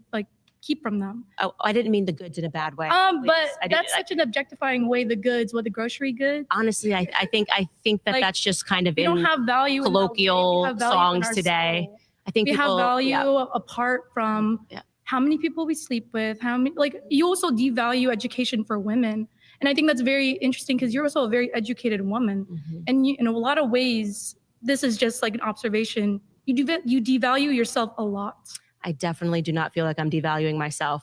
keep from them. Oh, I didn't mean the goods in a bad way. But that's such an objectifying way. The goods, the grocery goods. Honestly, I think that that's just kind of we don't have value colloquial songs today. I think we have value apart from how many people we sleep with. How many you also devalue education for women, and I think that's very interesting because you're also a very educated woman, and in a lot of ways, this is just like an observation. You devalue yourself a lot. I definitely do not feel like I'm devaluing myself.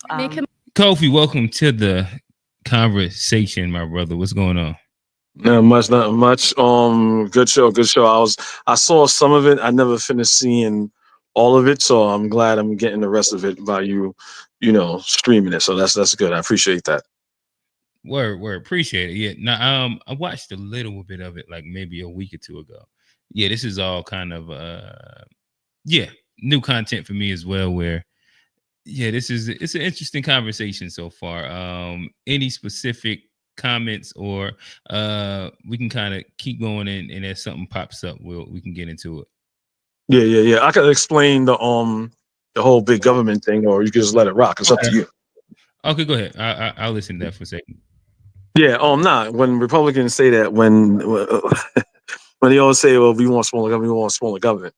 Kofi, welcome to the conversation, my brother. What's going on? Not much. Good show. I saw some of it. I never finished seeing all of it, so I'm glad I'm getting the rest of it by you streaming it. So that's good. I appreciate that. Word. Appreciate it. Yeah. Now, I watched a little bit of it, like maybe a week or two ago. Yeah, this is all kind of new content for me as well, where it's an interesting conversation so far. Any specific comments, or we can kind of keep going, and as something pops up, we can get into it. Yeah. I can explain the whole big government thing, or you can just let it rock. It's up to you. Okay, go ahead. I'll listen to that for a second. Yeah. When Republicans say that, when they always say, well, we want smaller government.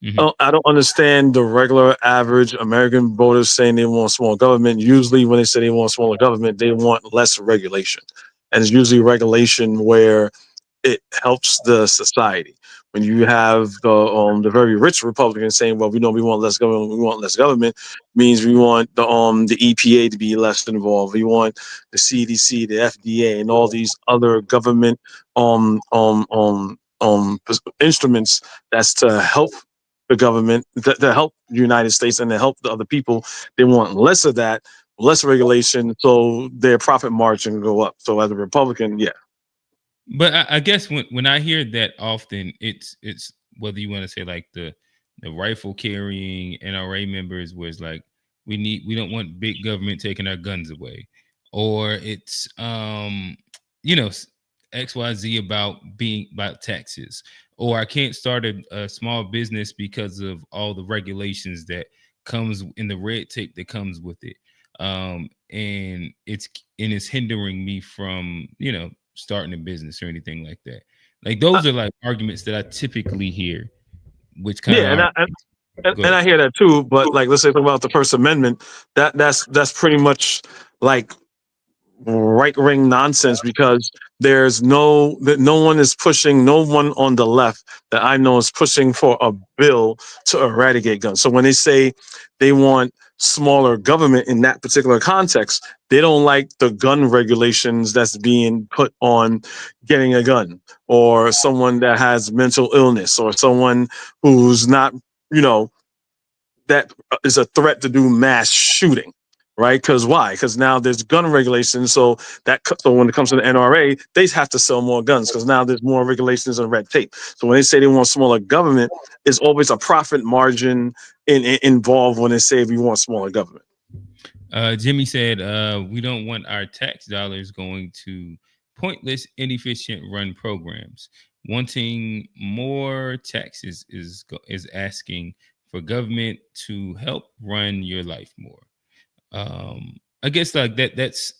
Mm-hmm. I don't understand the regular average American voters saying they want small government. Usually when they say they want smaller government, they want less regulation. And it's usually regulation where it helps the society. When you have the very rich Republicans saying, well, we want less government, means we want the EPA to be less involved. We want the CDC, the FDA, and all these other government instruments that's to help the government, to help the United States and to help the other people. They want less of that, less regulation, so their profit margin can go up. So as a Republican, yeah. But I guess when I hear that often, it's whether you want to say like the rifle carrying NRA members, where it's like we don't want big government taking our guns away, or it's XYZ about taxes, or I can't start a small business because of all the regulations that comes in the red tape that comes with it, and it's hindering me from starting a business or anything like that. Like those are like arguments that I typically hear, which kind of and I hear that too. But like, let's say about the First Amendment, that's pretty much like right-wing nonsense, because there's no one is pushing, no one on the left that I know is pushing for a bill to eradicate guns. So when they say they want smaller government in that particular context, they don't like the gun regulations that's being put on getting a gun, or someone that has mental illness, or someone who's not, that is a threat to do mass shooting. Right? Because why? Because now there's gun regulations. So when it comes to the NRA, they have to sell more guns because now there's more regulations and red tape. So when they say they want smaller government, it's always a profit margin involved when they say we want smaller government. Jimmy said, we don't want our tax dollars going to pointless, inefficient run programs. Wanting more taxes is asking for government to help run your life more. I guess like that's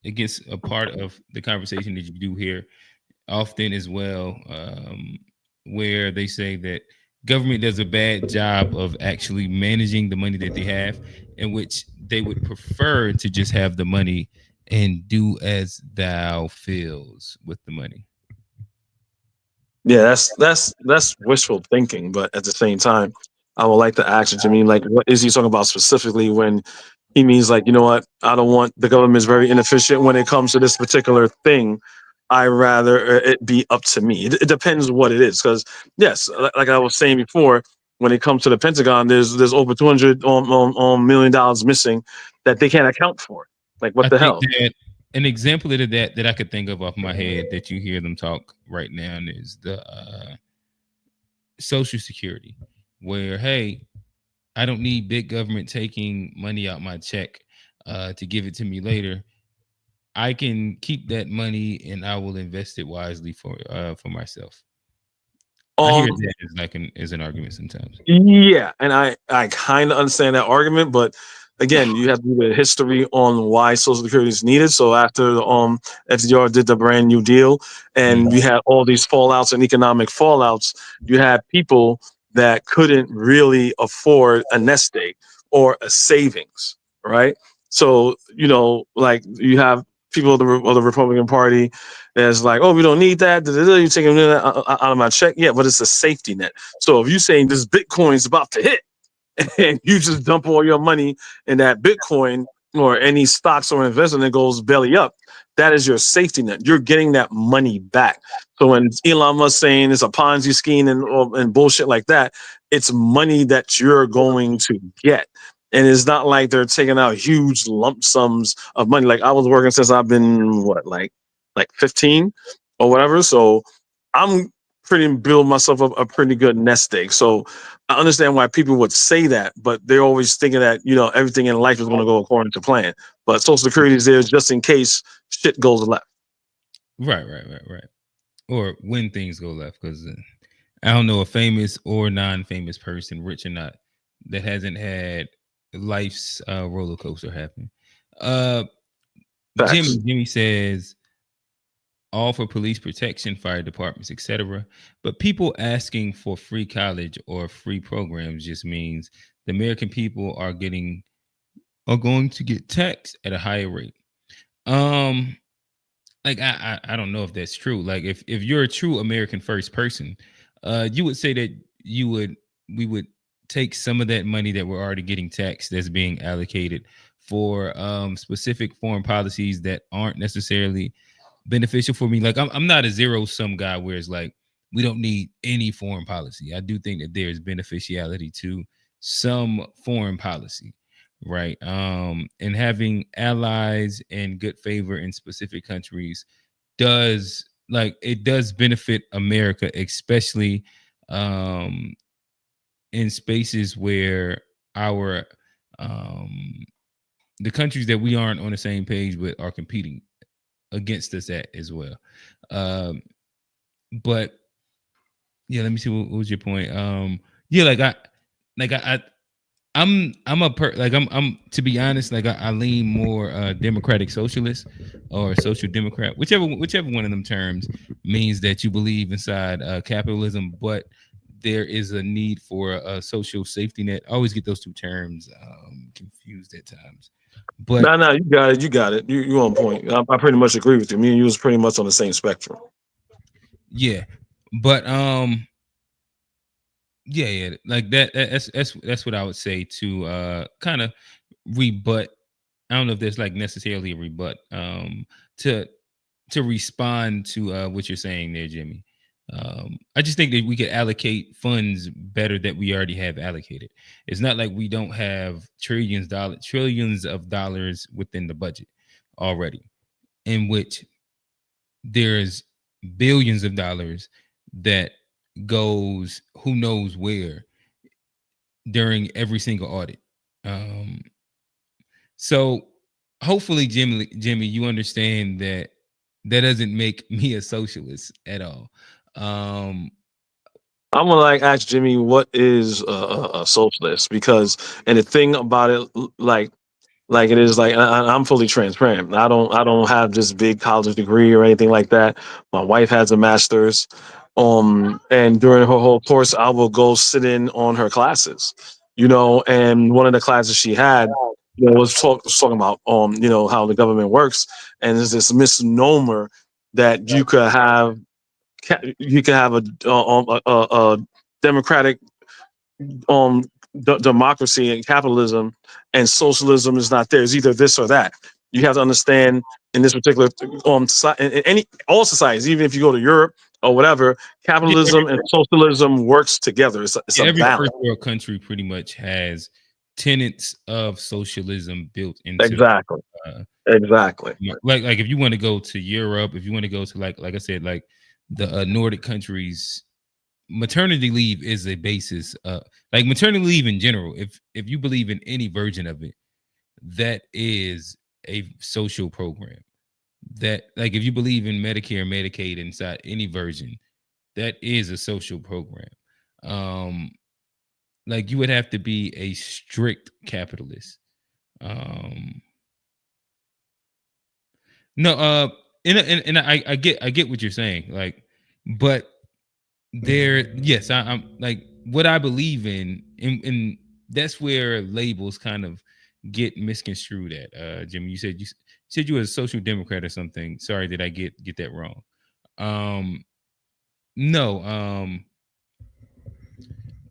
I guess a part of the conversation that you do hear often as well, where they say that government does a bad job of actually managing the money that they have, in which they would prefer to just have the money and do as thou feels with the money. Yeah, that's wishful thinking, but at the same time, I would like to ask Jimmy, like, what is he talking about specifically when he means like, you know what, I don't want, the government is very inefficient when it comes to this particular thing. I rather it be up to me. It depends what it is, because yes, like I was saying before, when it comes to the Pentagon, there's over $200 million missing that they can't account for. Like, what the hell? That an example of that I could think of off my head that you hear them talk right now is the Social Security, where, hey, I don't need big government taking money out my check to give it to me later. I can keep that money and I will invest it wisely for myself. I hear that as an argument sometimes. Yeah, and I kind of understand that argument, but again, you have to do the history on why Social Security is needed. So after FDR did the brand new deal, and you had all these fallouts and economic fallouts, you had people that couldn't really afford a nest egg or a savings, right? So, you know, like you have people of the Republican Party that's like, oh, we don't need that. You're taking that out of my check. Yeah, but it's a safety net. So if you're saying this Bitcoin's about to hit and you just dump all your money in that Bitcoin or any stocks or investment that goes belly up, that is your safety net. You're getting that money back. So when Elon Musk saying it's a Ponzi scheme and bullshit like that, it's money that you're going to get. And it's not like they're taking out huge lump sums of money. Like I was working since I've been like 15 or whatever. So I'm build myself up a pretty good nest egg. So I understand why people would say that, but they're always thinking that, you know, everything in life is going to go according to plan. But Social Security is there just in case shit goes left. Right. Or when things go left, because I don't know a famous or non-famous person, rich or not, that hasn't had life's roller coaster happen. Jimmy says all for police protection, fire departments, etc. But people asking for free college or free programs just means the American people are going to get taxed at a higher rate. Like I don't know if that's true. Like if you're a true American first person, you would say that we would take some of that money that we're already getting taxed that's being allocated for specific foreign policies that aren't necessarily beneficial for me. Like I'm not a zero-sum guy where it's like we don't need any foreign policy. I do think that there's beneficiality to some foreign policy, right? And having allies and good favor in specific countries does benefit America, especially in spaces where our the countries that we aren't on the same page with are competing against us at as well. But yeah, let me see what was your point. I'm to be honest, like I lean more democratic socialist or social democrat, whichever one of them terms means that you believe inside capitalism, but there is a need for a social safety net. I always get those two terms confused at times. But no, you got it. You on point. I pretty much agree with you. Me and you was pretty much on the same spectrum. Yeah, but yeah, like that's what I would say to kind of rebut. I don't know if there's like necessarily a rebut to respond to what you're saying there, Jimmy. I just think that we could allocate funds better that we already have allocated. It's not like we don't have trillions of dollars within the budget already, in which there's billions of dollars that goes who knows where during every single audit. So hopefully, Jimmy, you understand that doesn't make me a socialist at all. I'm gonna ask Jimmy what is a socialist, because and the thing about it, like it is like I'm fully transparent. I don't have this big college degree or anything like that. My wife has a master's. And during her whole course, I will go sit in on her classes, you know, and one of the classes she had, you know, was talking about, you know, how the government works. And there's this misnomer that you could have a democratic democracy and capitalism and socialism is not there. It's either this or that. You have to understand in this particular in all societies, even if you go to Europe or whatever, capitalism and socialism works together. It's a every balance. first world country pretty much has tenets of socialism built into Exactly. Exactly. Like if you want to go to Europe, if you want to go to like I said, like the Nordic countries, maternity leave is a basis. Like maternity leave in general, if you believe in any version of it, that is a social program. That like if you believe in Medicare and Medicaid inside any version, that is a social program. Like you would have to be a strict capitalist. No, and I get what you're saying, like, but there, yes, I'm like what I believe in, and that's where labels kind of get misconstrued at. Jimmy, you said you were a social democrat or something. Sorry, did I get that wrong? No.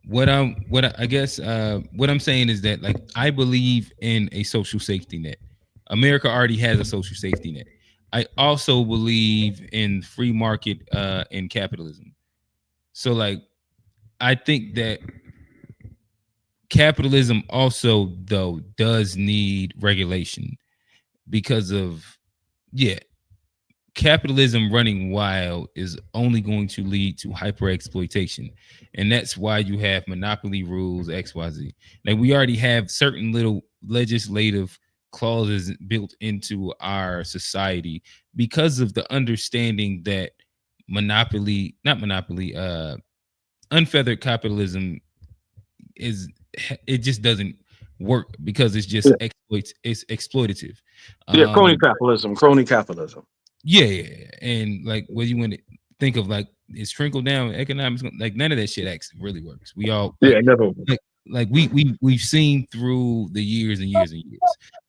What I'm saying is that like I believe in a social safety net. America already has a social safety net. I also believe in free market and capitalism. So like I think that capitalism also though does need regulation because of capitalism running wild is only going to lead to hyper exploitation, and that's why you have monopoly rules XYZ. Like we already have certain little legislative clauses built into our society because of the understanding that unfeathered capitalism it just doesn't work because it's just it's exploitative. Crony capitalism. Yeah, and like what you want to think of, like it's trickle down economics, like none of that shit actually really works. We all never. Like we've seen through the years and years and years.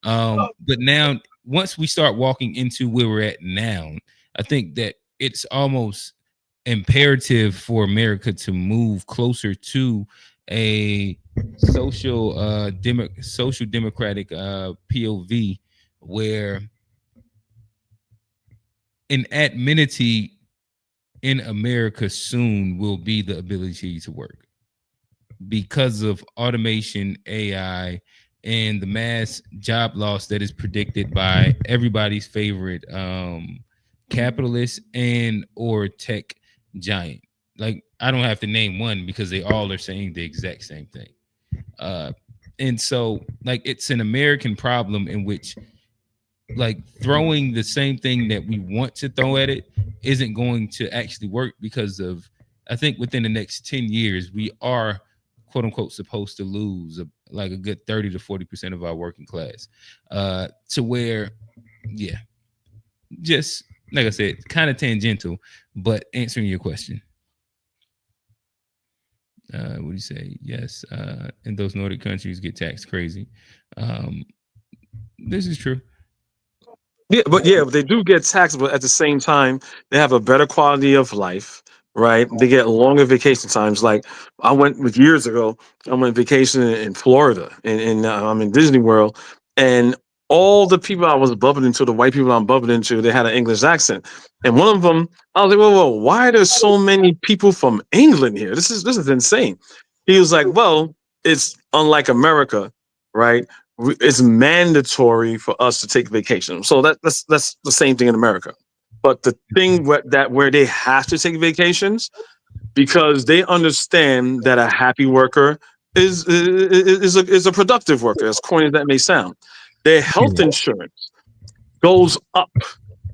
But now once we start walking into where we're at now, I think that it's almost imperative for America to move closer to a social democratic POV where an amenity in America soon will be the ability to work because of automation, AI, and the mass job loss that is predicted by everybody's favorite capitalist and or tech giant. Like I don't have to name one because they all are saying the exact same thing. And so like it's an American problem in which like throwing the same thing that we want to throw at it isn't going to actually work because of, I think within the next 10 years, we are quote unquote supposed to lose like a good 30 to 40% of our working class to where, just like I said, kind of tangential, but answering your question. What do you say? Yes. And those Nordic countries get taxed crazy. This is true. Yeah, but they do get taxed, but at the same time, they have a better quality of life, right? They get longer vacation times. Like I went years ago, I went vacation in Florida, and I'm in Disney World, and all the people I was bumping into, the white people I'm bumping into, they had an English accent. And one of them, I was like, whoa, why are there so many people from England here? This is insane. He was like, well, it's unlike America, right? It's mandatory for us to take vacation. So that's the same thing in America. But the thing where they have to take vacations, because they understand that a happy worker is a productive worker, as corny as that may sound. Their health insurance goes up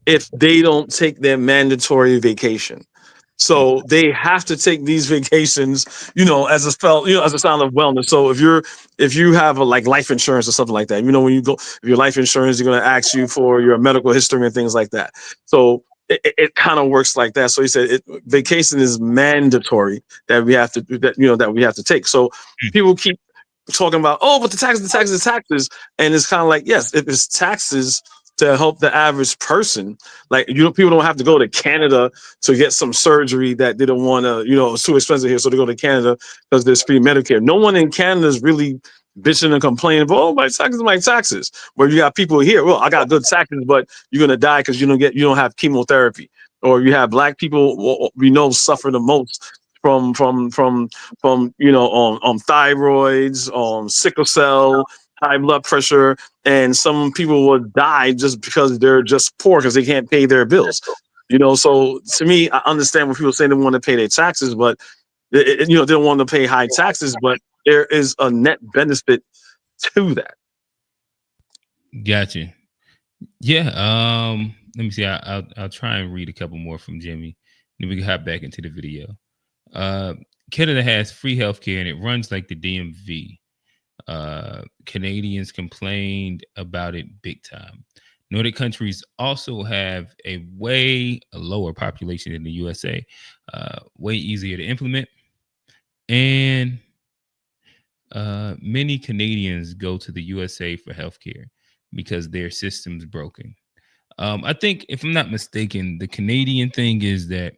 if they don't take their mandatory vacation. So they have to take these vacations, as a sign of wellness. So if you have a like life insurance or something like that, when you go, if your life insurance, you're going to ask you for your medical history and things like that. So it kind of works like that. So he said vacation is mandatory that we have to take. So people keep talking about, but the taxes, and it's kind of like, yes, if it's taxes, to help the average person. Like, people don't have to go to Canada to get some surgery that they don't want to, it's too expensive here, so they go to Canada because there's free Medicare. No one in Canada is really bitching and complaining about, oh, my taxes. Where you got people here, well, I got good taxes, but you're gonna die because you don't have chemotherapy. Or you have Black people we know suffer the most from thyroids, sickle cell, high blood pressure, and some people will die just because they're just poor because they can't pay their bills. So to me, I understand when people say they want to pay their taxes, but they don't want to pay high taxes, but there is a net benefit to that. Gotcha. Yeah. Let me see. I'll try and read a couple more from Jimmy. Then we can hop back into the video. Canada has free healthcare and it runs like the DMV. Canadians complained about it big time. Nordic countries also have a lower population than the USA, way easier to implement. And many Canadians go to the USA for healthcare because their system's broken. I think, if I'm not mistaken, the Canadian thing is that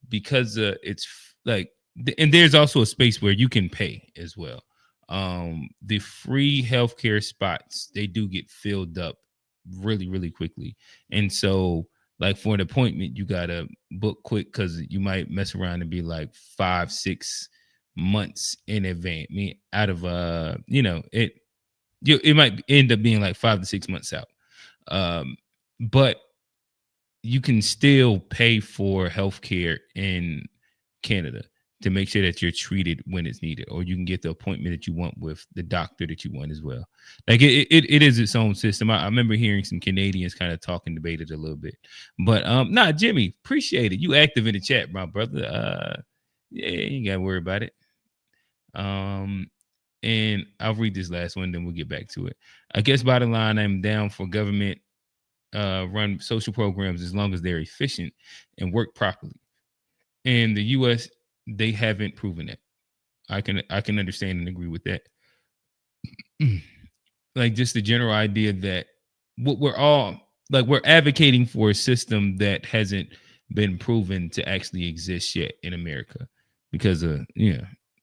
because it's like, and there's also a space where you can pay as well. The free healthcare spots, they do get filled up really, really quickly. And so, like, for an appointment, you gotta book quick because you might mess around and be like 5-6 months in advance. I mean, out of it might end up being like 5 to 6 months out. But you can still pay for healthcare in Canada to make sure that you're treated when it's needed, or you can get the appointment that you want with the doctor that you want as well. Like it is its own system. I remember hearing some Canadians kind of talk and debate it a little bit, but Jimmy, appreciate it. You active in the chat, my brother. Yeah, you ain't gotta worry about it. And I'll read this last one, then we'll get back to it. I guess bottom line, I'm down for government run social programs as long as they're efficient and work properly. In the US, they haven't proven that. I can understand and agree with that. Like, just the general idea that what we're advocating for a system that hasn't been proven to actually exist yet in America, because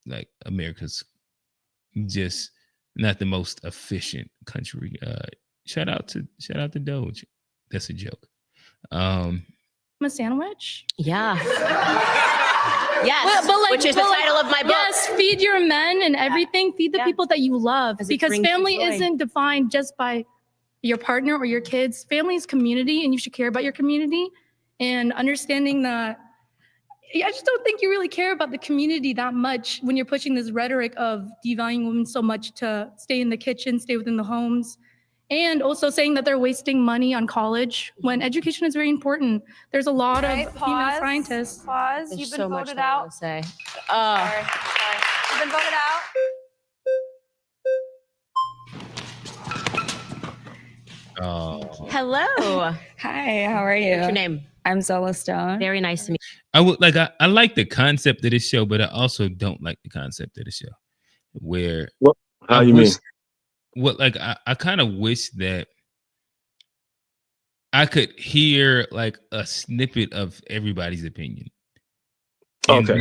like, America's just not the most efficient country. Shout out to Doge. That's a joke. A sandwich? Yeah. Yes, which is the title of my book. Yes, feed your men and everything. Feed the people that you love, because family isn't defined just by your partner or your kids. Family is community, and you should care about your community. And understanding that, I just don't think you really care about the community that much when you're pushing this rhetoric of devaluing women so much to stay in the kitchen, stay within the homes. And also saying that they're wasting money on college when education is very important. There's a lot of female scientists. Pause. There's You've been so much voted that I out. wanna say. Sorry. You've been voted out. Hello. Hi, how are you? What's your name? I'm Zola Stone. Very nice to meet you. I like the concept of this show, but I also don't like the concept of the show. Where how you mean? I kind of wish that I could hear like a snippet of everybody's opinion. Okay.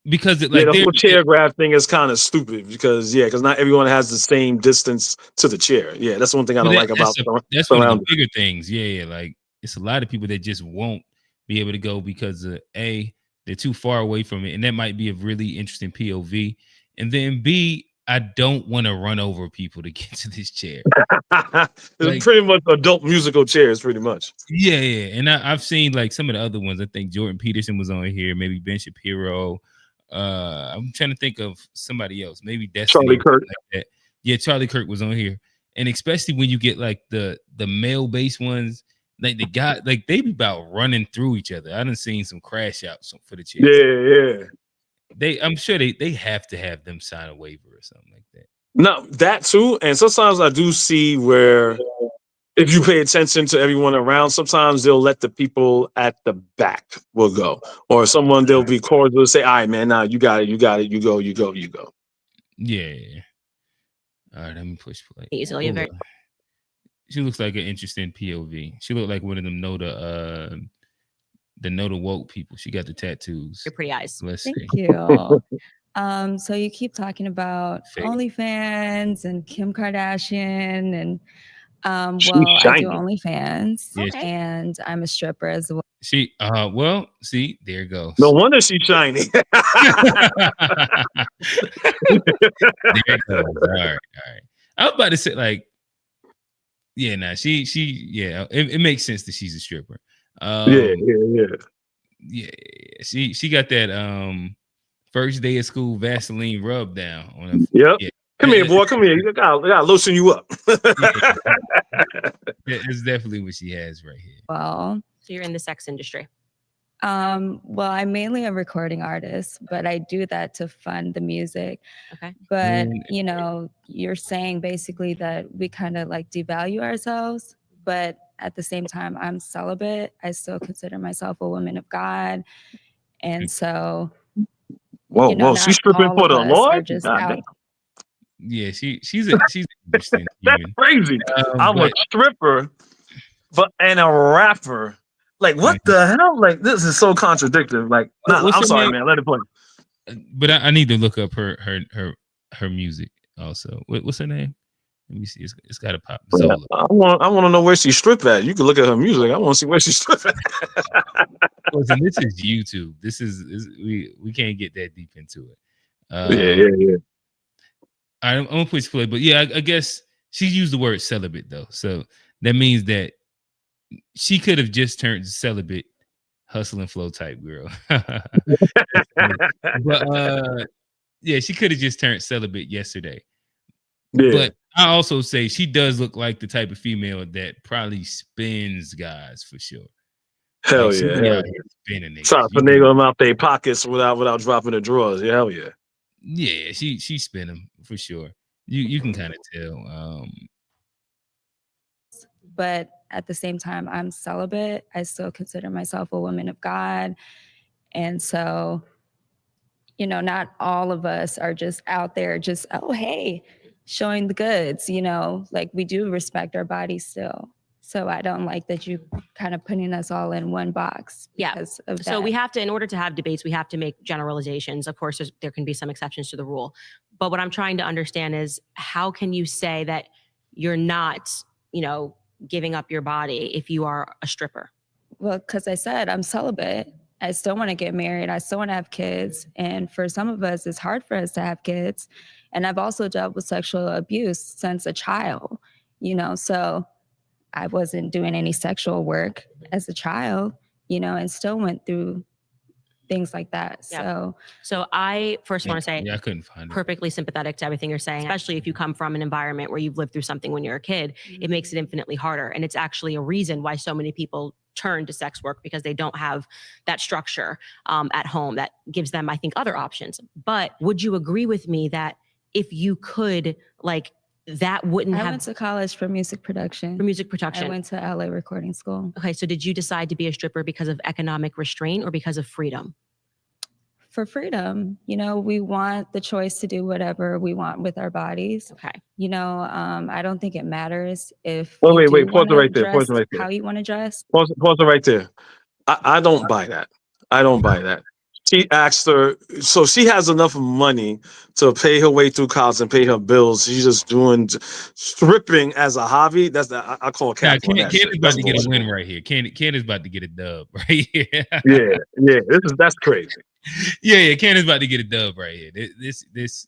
Because the whole chair grab thing is kind of stupid because not everyone has the same distance to the chair. Yeah, that's one thing I don't like about that's one of the bigger things. Yeah, like, it's a lot of people that just won't be able to go because they're too far away from it, and that might be a really interesting POV. And then B, I don't want to run over people to get to this chair. It's pretty much adult musical chairs, pretty much. Yeah. And I've seen like some of the other ones. I think Jordan Peterson was on here, maybe Ben Shapiro. I'm trying to think of somebody else, maybe Destiny. Charlie Kirk. Like that. Yeah, Charlie Kirk was on here. And especially when you get like the male-based ones, like the guy, like they be about running through each other. I done seen some crash outs for the chairs. Yeah. I'm sure they have to have them sign a waiver or something like that. No, that too. And sometimes I do see where if you pay attention to everyone around, sometimes they'll let the people at the back will go. Or they'll be cordial and say, all right, man, now you got it, you go. Yeah. All right, let me push play. So you're very She looks like an interesting POV. She looked like one of them the woke people. She got the tattoos. Your pretty eyes. Let's Thank see. you. So you keep talking about Fake. OnlyFans and Kim Kardashian and She's well, I do shiny. OnlyFans Yes. and I'm a stripper as well. She well, see, there it goes. No wonder she's shiny. There it goes. All right. I was about to say, like, yeah, nah, it makes sense that she's a stripper. Yeah. Yeah. She got that first day of school Vaseline rub down on her. Yep. Yeah. Come here, boy. Come here. I gotta loosen you up. It's definitely what she has right here. Well, So you're in the sex industry. well, I'm mainly a recording artist, but I do that to fund the music. Okay. But you know, you're saying basically that we kind of like devalue ourselves, but at the same time, I'm celibate. I still consider myself a woman of God, and so Whoa, you know, whoa, she's not stripping all for of the us Lord? are just God out. damn. Yeah, she's interesting. That's human. crazy. I'm a But stripper, and a rapper. Like, what the hell? Like, this is so contradictory. Like, nah, what's I'm her sorry, name? man. Let it play. But I need to look up her music also. What's her name? Let me see. It's got to pop. Zola. I want to know where she strip at. You can look at her music. I want to see where she strip at. Listen, this is YouTube. This is we can't get that deep into it. Yeah. I'm gonna push play, but yeah, I guess she used the word celibate though, so that means that she could have just turned celibate, hustle and flow type girl. But yeah, she could have just turned celibate yesterday. Yeah. But I also say she does look like the type of female that probably spins guys for sure. Hell Like, she yeah. be Hell out yeah. here spinning niggas. Try to finagle them out their pockets without dropping the drawers. Yeah, hell yeah. Yeah, she spin them for sure. You can kind of tell. But at the same time, I'm celibate. I still consider myself a woman of God. And so, you know, not all of us are just out there just, oh, hey, showing the goods, you know, like we do respect our bodies still. So I don't like that you kind of putting us all in one box because of that. So we have to, in order to have debates, we have to make generalizations. Of course, there can be some exceptions to the rule. But what I'm trying to understand is how can you say that you're not, you know, giving up your body if you are a stripper? Well, because I said I'm celibate. I still want to get married. I still want to have kids. And for some of us, it's hard for us to have kids. And I've also dealt with sexual abuse since a child, you know, so I wasn't doing any sexual work as a child, you know, and still went through things like that. So I first want to say, I couldn't find it. Perfectly sympathetic to everything you're saying, especially if you come from an environment where you've lived through something when you're a kid, it makes it infinitely harder. And it's actually a reason why so many people turn to sex work, because they don't have that structure at home that gives them, I think, other options. But would you agree with me that if you could, like, that wouldn't have... I went to college for music production. I went to LA recording school. Okay, so did you decide to be a stripper because of economic restraint or because of freedom? For freedom, you know, we want the choice to do whatever we want with our bodies. Okay. You know, I don't think it matters if Wait, you pause it right there. dress Pause it right there. how you want to dress. Pause it right there. I don't buy that. I don't buy that. She asked her, so she has enough money to pay her way through college and pay her bills. She's just doing stripping as a hobby. That's I call it cap. Candace about to get a win right here. Candace about to get a dub right here. yeah. That's crazy. Yeah. Candace about to get a dub right here. This.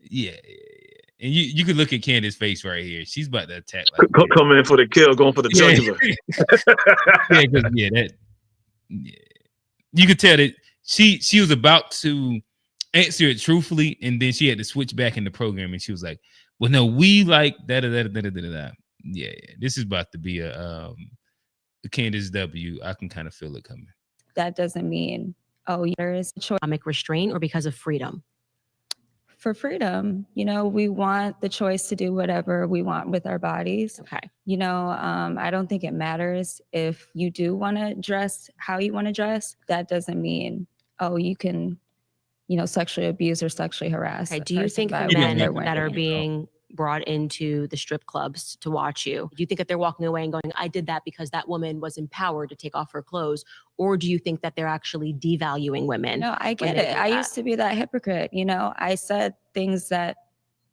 Yeah. And you could look at Candace's face right here. She's about to attack. Like coming in for the kill, going for the jugular. You could tell that she was about to answer it truthfully, and then she had to switch back in the program, and she was like, "Well, no, we like da da da da da da da." Yeah. This is about to be a Candace W. I can kind of feel it coming. That doesn't mean there is a choice. Economic restraint or because of freedom? For freedom, you know, we want the choice to do whatever we want with our bodies. Okay. You know, I don't think it matters if you do want to dress how you want to dress. That doesn't mean, you can, you know, sexually abuse or sexually harass. Okay. Do you think that men that are being brought into the strip clubs to watch you, do you think that they're walking away and going, I did that because that woman was empowered to take off her clothes? Or do you think that they're actually devaluing women? No, I get it. I used to be that hypocrite. I said things that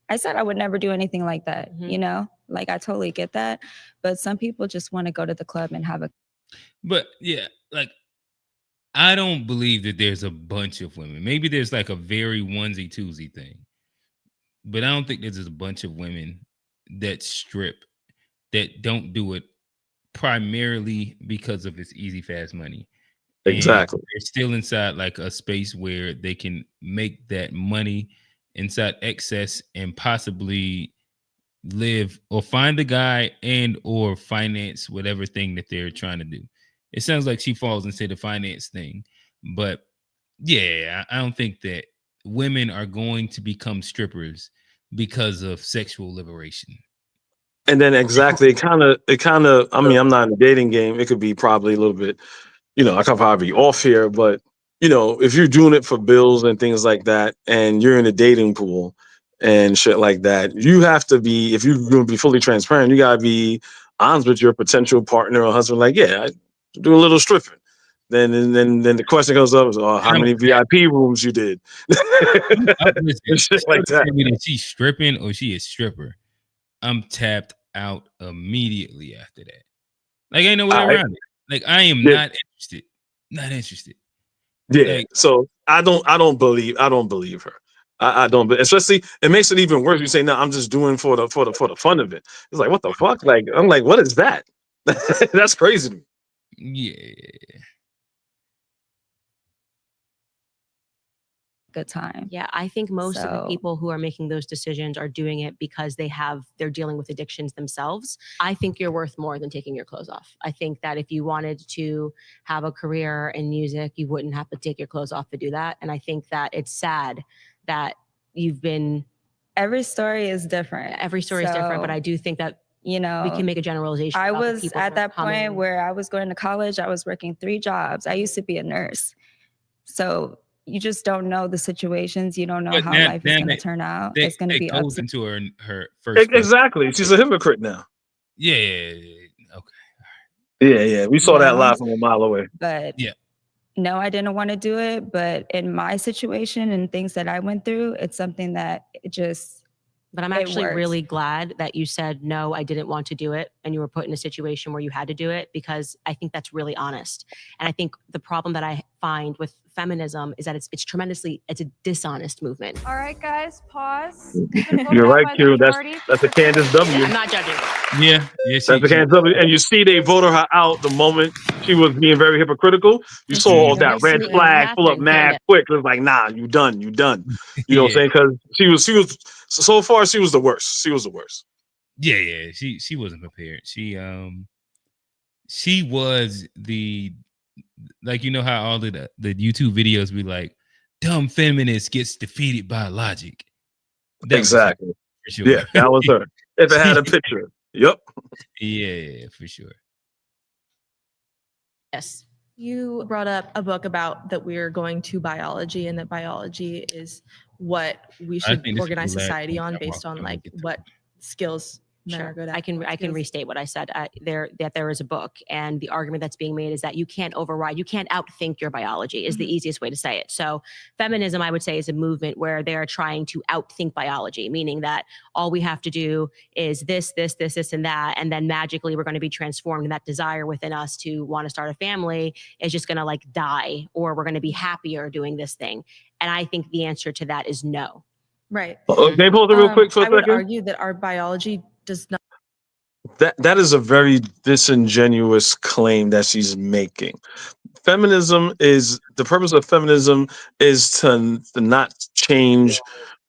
I said I would never do anything like that, like I totally get that. But some people just want to go to the club and have a. But yeah, like, I don't believe that there's a bunch of women. Maybe there's like a very onesie twosie thing. But I don't think there's a bunch of women that strip that don't do it primarily because of its easy, fast money. Exactly. And they're still inside like a space where they can make that money inside excess and possibly live or find a guy and or finance whatever thing that they're trying to do. It sounds like she falls into the finance thing, but yeah, I don't think that women are going to become strippers because of sexual liberation. And then exactly, it kind of, I mean, I'm not in a dating game. It could be probably a little bit, I could probably be off here, but if you're doing it for bills and things like that, and you're in a dating pool and shit like that, you have to be, if you're going to be fully transparent, you got to be honest with your potential partner or husband. Like, yeah, I do a little stripping. Then the question comes up: how many VIP rooms you did? Shit like that. She's stripping or she is stripper. I'm tapped out immediately after that. Like, ain't no way around it. Like, I am not interested. Not interested. Yeah. Like, so I don't believe her. I don't. Especially, it makes it even worse. You say, no, I'm just doing for the fun of it. It's like, what the fuck? Like, I'm like, what is that? That's crazy to me. Yeah. Good time. Yeah, I think most of the people who are making those decisions are doing it because they're dealing with addictions themselves. I think you're worth more than taking your clothes off. I think that if you wanted to have a career in music, you wouldn't have to take your clothes off to do that. And I think that it's sad that you've been. Every story is different. Every story is different, but I do think that we can make a generalization. I about the was people at who are that point where I was going to college. I was working 3 jobs. I used to be a nurse. So you just don't know the situations. You don't know how life is going to turn out. It's going to be goes ups into her first. Exactly. She's a hypocrite now. Yeah. Okay. Yeah. We saw that live from a mile away. But yeah. No, I didn't want to do it. But in my situation and things that I went through, it's something that But I'm actually really glad that you said, no, I didn't want to do it. And you were put in a situation where you had to do it, because I think that's really honest. And I think the problem that I find with feminism is that it's a dishonest movement. All right, guys, pause. You're right, Q. That's a Candace W. I'm not judging. Yeah. That's a Candace W. And you see they voted her out the moment she was being very hypocritical. You saw all that red flag pull up mad quick. It was like, nah, you done. You know what I'm saying? Because she was so far, she was the worst. Yeah. She wasn't prepared. She was the, like, how all the YouTube videos be like, dumb feminist gets defeated by logic. Exactly. For sure. Yeah, that was her. If it had a picture. Yep. Yeah, for sure. Yes. You brought up a book about that we're going to biology, and that biology is what we should organize society on, based on like what skills men are good at. I can restate what I said. There is a book, and the argument that's being made is that you can't outthink your biology is the easiest way to say it. So feminism, I would say, is a movement where they are trying to outthink biology, meaning that all we have to do is this, and that, and then magically we're going to be transformed, and that desire within us to want to start a family is just going to like die, or we're going to be happier doing this thing. And I think the answer to that is no. Right. Can you pause it real quick for a second? I would argue that our biology does not. That is a very disingenuous claim that she's making. The purpose of feminism is to not change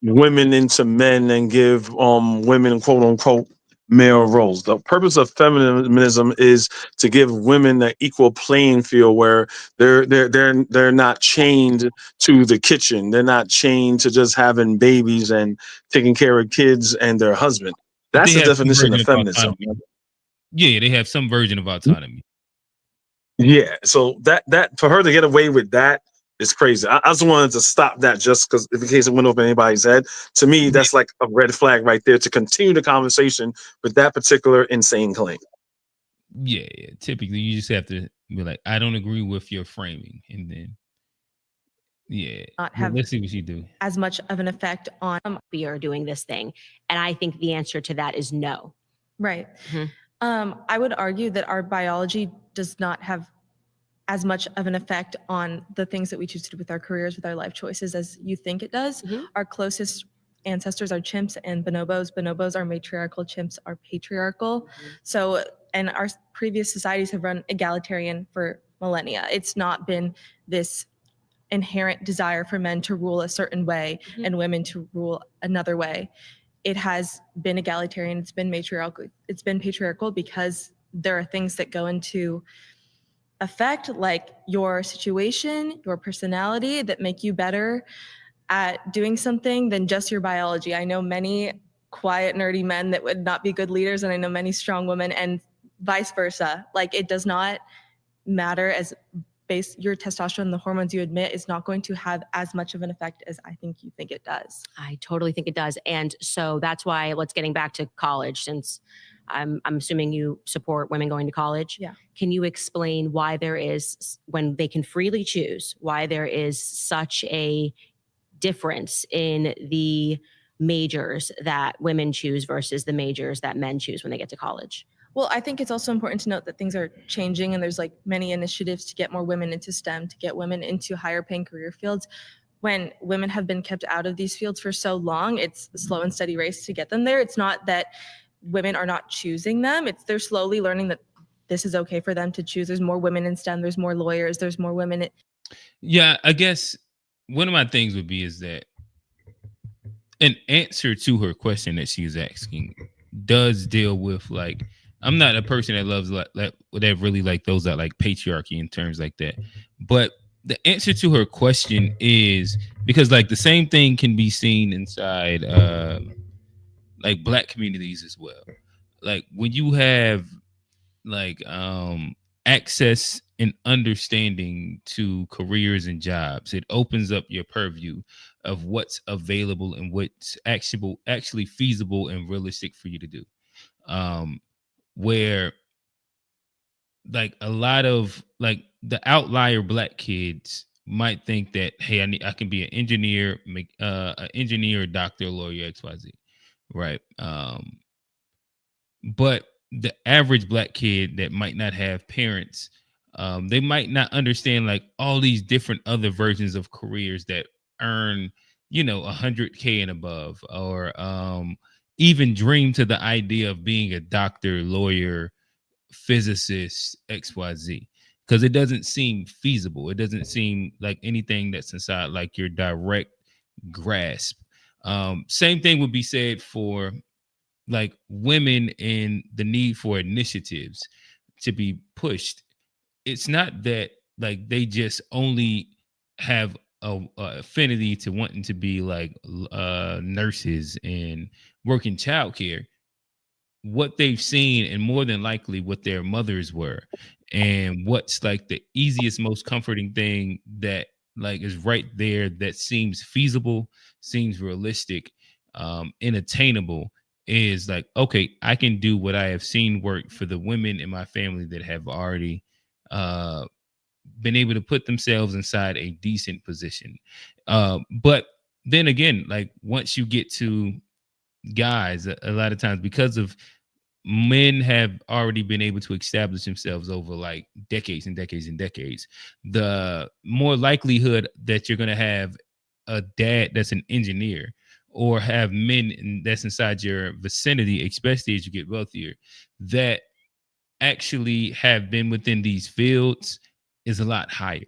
women into men and give women quote unquote male roles. The purpose of feminism is to give women an equal playing field where they're not chained to the kitchen. They're not chained to just having babies and taking care of kids and their husband. That's the definition of feminism. Yeah, they have some version of autonomy. Yeah, so that for her to get away with that is crazy. I just wanted to stop that just because in case it went over anybody's head. To me, that's like a red flag right there to continue the conversation with that particular insane claim. Yeah. Typically, you just have to be like, I don't agree with your framing, and then not have let's see what you do. as much of an effect on we are doing this thing, and I think the answer to that is no. Right. I would argue that our biology does not have as much of an effect on the things that we choose to do with our careers, with our life choices, as you think it does. Our closest ancestors are chimps and bonobos. Bonobos are matriarchal, chimps are patriarchal. So, and our previous societies have run egalitarian for millennia. It's not been this inherent desire for men to rule a certain way and women to rule another way. It has been egalitarian, it's been matriarchal, it's been patriarchal because there are things that go into effect, like your situation, your personality, that make you better at doing something than just your biology. I know many quiet, nerdy men that would not be good leaders, and I know many strong women, and vice versa. Like, it does not matter as your testosterone, the hormones you emit, is not going to have as much of an effect as I think you think it does. I totally think it does. And so that's why, let's getting back to college, since I'm assuming you support women going to college. Yeah. Can you explain why there is, when they can freely choose, why there is such a difference in the majors that women choose versus the majors that men choose when they get to college? Well, I think it's also important to note that things are changing, and there's like many initiatives to get more women into STEM, to get women into higher paying career fields. When women have been kept out of these fields for so long, it's a slow and steady race to get them there. It's not that women are not choosing them. They're slowly learning that this is okay for them to choose. There's more women in STEM. There's more lawyers. There's more women. Yeah, I guess one of my things would be is that an answer to her question that she's asking does deal with, like, I'm not a person that loves that really like those that like patriarchy in terms like that. But the answer to her question is because, like, the same thing can be seen inside like Black communities as well. Like, when you have like access and understanding to careers and jobs, it opens up your purview of what's available and what's actually feasible and realistic for you to do. Where like a lot of like the outlier Black kids might think that, hey, I can be an engineer, doctor, lawyer, XYZ, right? But the average Black kid that might not have parents, they might not understand like all these different other versions of careers that earn, $100K and above, or even dream to the idea of being a doctor, lawyer, physicist, XYZ, because it doesn't seem feasible. It doesn't seem like anything that's inside like your direct grasp. Same thing would be said for like women and the need for initiatives to be pushed. It's not that like they just only have a affinity to wanting to be like nurses and work in childcare. What they've seen, and more than likely what their mothers were, and what's like the easiest, most comforting thing that like is right there that seems feasible, seems realistic, and attainable, is like, okay, I can do what I have seen work for the women in my family that have already been able to put themselves inside a decent position. But then again, like once you get to guys, a lot of times, because of men have already been able to establish themselves over like decades and decades and decades, the more likelihood that you're going to have a dad that's an engineer, or have men that's inside your vicinity, especially as you get wealthier, that actually have been within these fields, is a lot higher.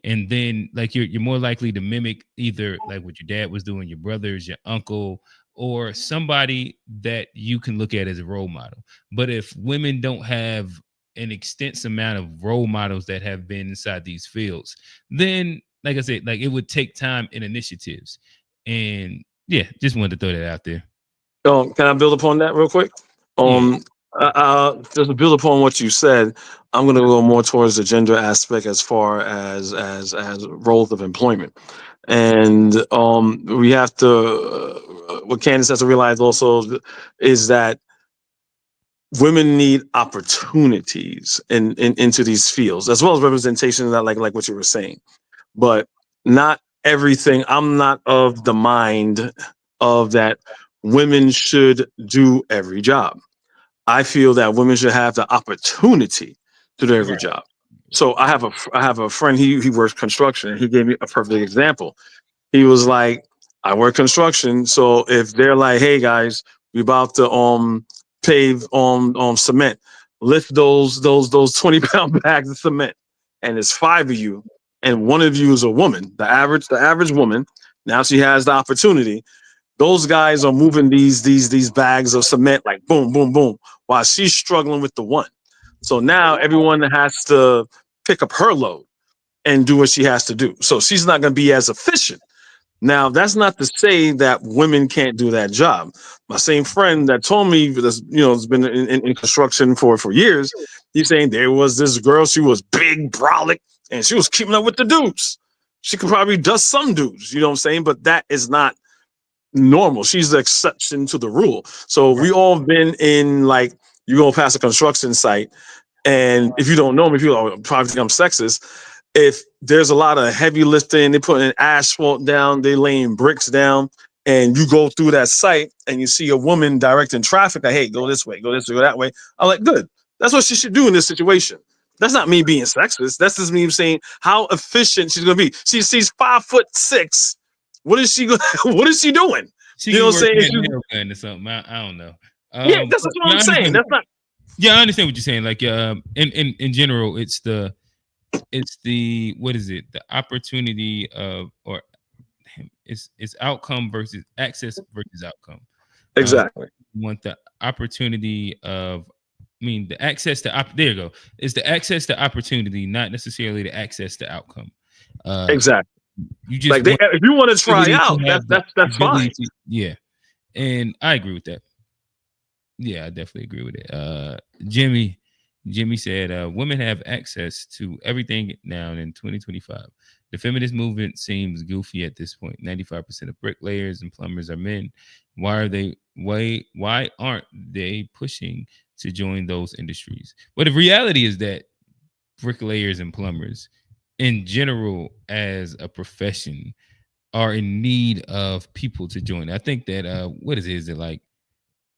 And then like you're more likely to mimic either like what your dad was doing, your brothers, your uncle, or somebody that you can look at as a role model. But if women don't have an extensive amount of role models that have been inside these fields, then like I said, like it would take time and initiatives. And yeah, just wanted to throw that out there. Can I build upon that real quick? Just to build upon what you said, I'm going to go more towards the gender aspect as far as roles of employment, and we have to. What Candace has to realize also is that women need opportunities into these fields as well as representation, that like what you were saying, but not everything. I'm not of the mind of that women should do every job. I feel that women should have the opportunity to do every job. So I have a friend, he works construction, and he gave me a perfect example. He was like, I work construction, so if they're like, hey guys, we about to pave cement, lift those 20-pound bags of cement, and there's 5 of you, and one of you is a woman, the average woman. Now she has the opportunity. Those guys are moving these bags of cement like boom, boom, boom, while she's struggling with the one. So now everyone has to pick up her load and do what she has to do. So she's not going to be as efficient. Now, that's not to say that women can't do that job. My same friend that told me, that's, has been in construction for years, he's saying there was this girl, she was big, brolic, and she was keeping up with the dudes. She could probably dust some dudes, you know what I'm saying? But that is not normal. She's the exception to the rule. So we all been in, like, you go past a construction site, and if you don't know me, people probably think I'm sexist. If there's a lot of heavy lifting, they putting asphalt down, they laying bricks down, and you go through that site and you see a woman directing traffic, like, hey, go this way, go that way. I'm like, good. That's what she should do in this situation. That's not me being sexist. That's just me saying how efficient she's gonna be. She's 5'6". What is she doing? She you know what I'm saying? Gun or something. I don't know. Yeah, that's what I'm saying. That's not. Yeah, I understand what you're saying. Like, in general, it's the what is it? The opportunity of, or it's outcome versus access versus outcome. Exactly. You want the opportunity of, the access to there you go. It's the access to opportunity, not necessarily the access to outcome. Exactly. You just like if you want to try out, that's fine. Yeah, and I agree with that. Yeah, I definitely agree with it. Jimmy said, women have access to everything now in 2025. The feminist movement seems goofy at this point. 95% of bricklayers and plumbers are men. Why aren't they pushing to join those industries? Well, the reality is that bricklayers and plumbers in general as a profession are in need of people to join. I think that what is it? Is it like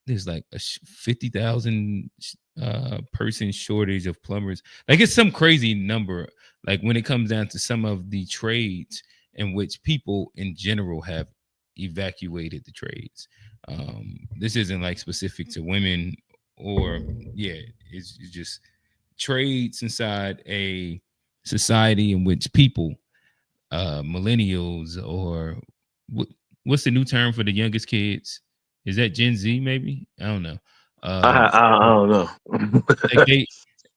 there's like a 50,000 person shortage of plumbers? Like, it's some crazy number. Like, when it comes down to some of the trades in which people in general have evacuated the trades. This isn't like specific to women, or it's just trades inside a society in which people, millennials, or what's the new term for the youngest kids? Is that Gen Z? Maybe, I don't know. I don't know.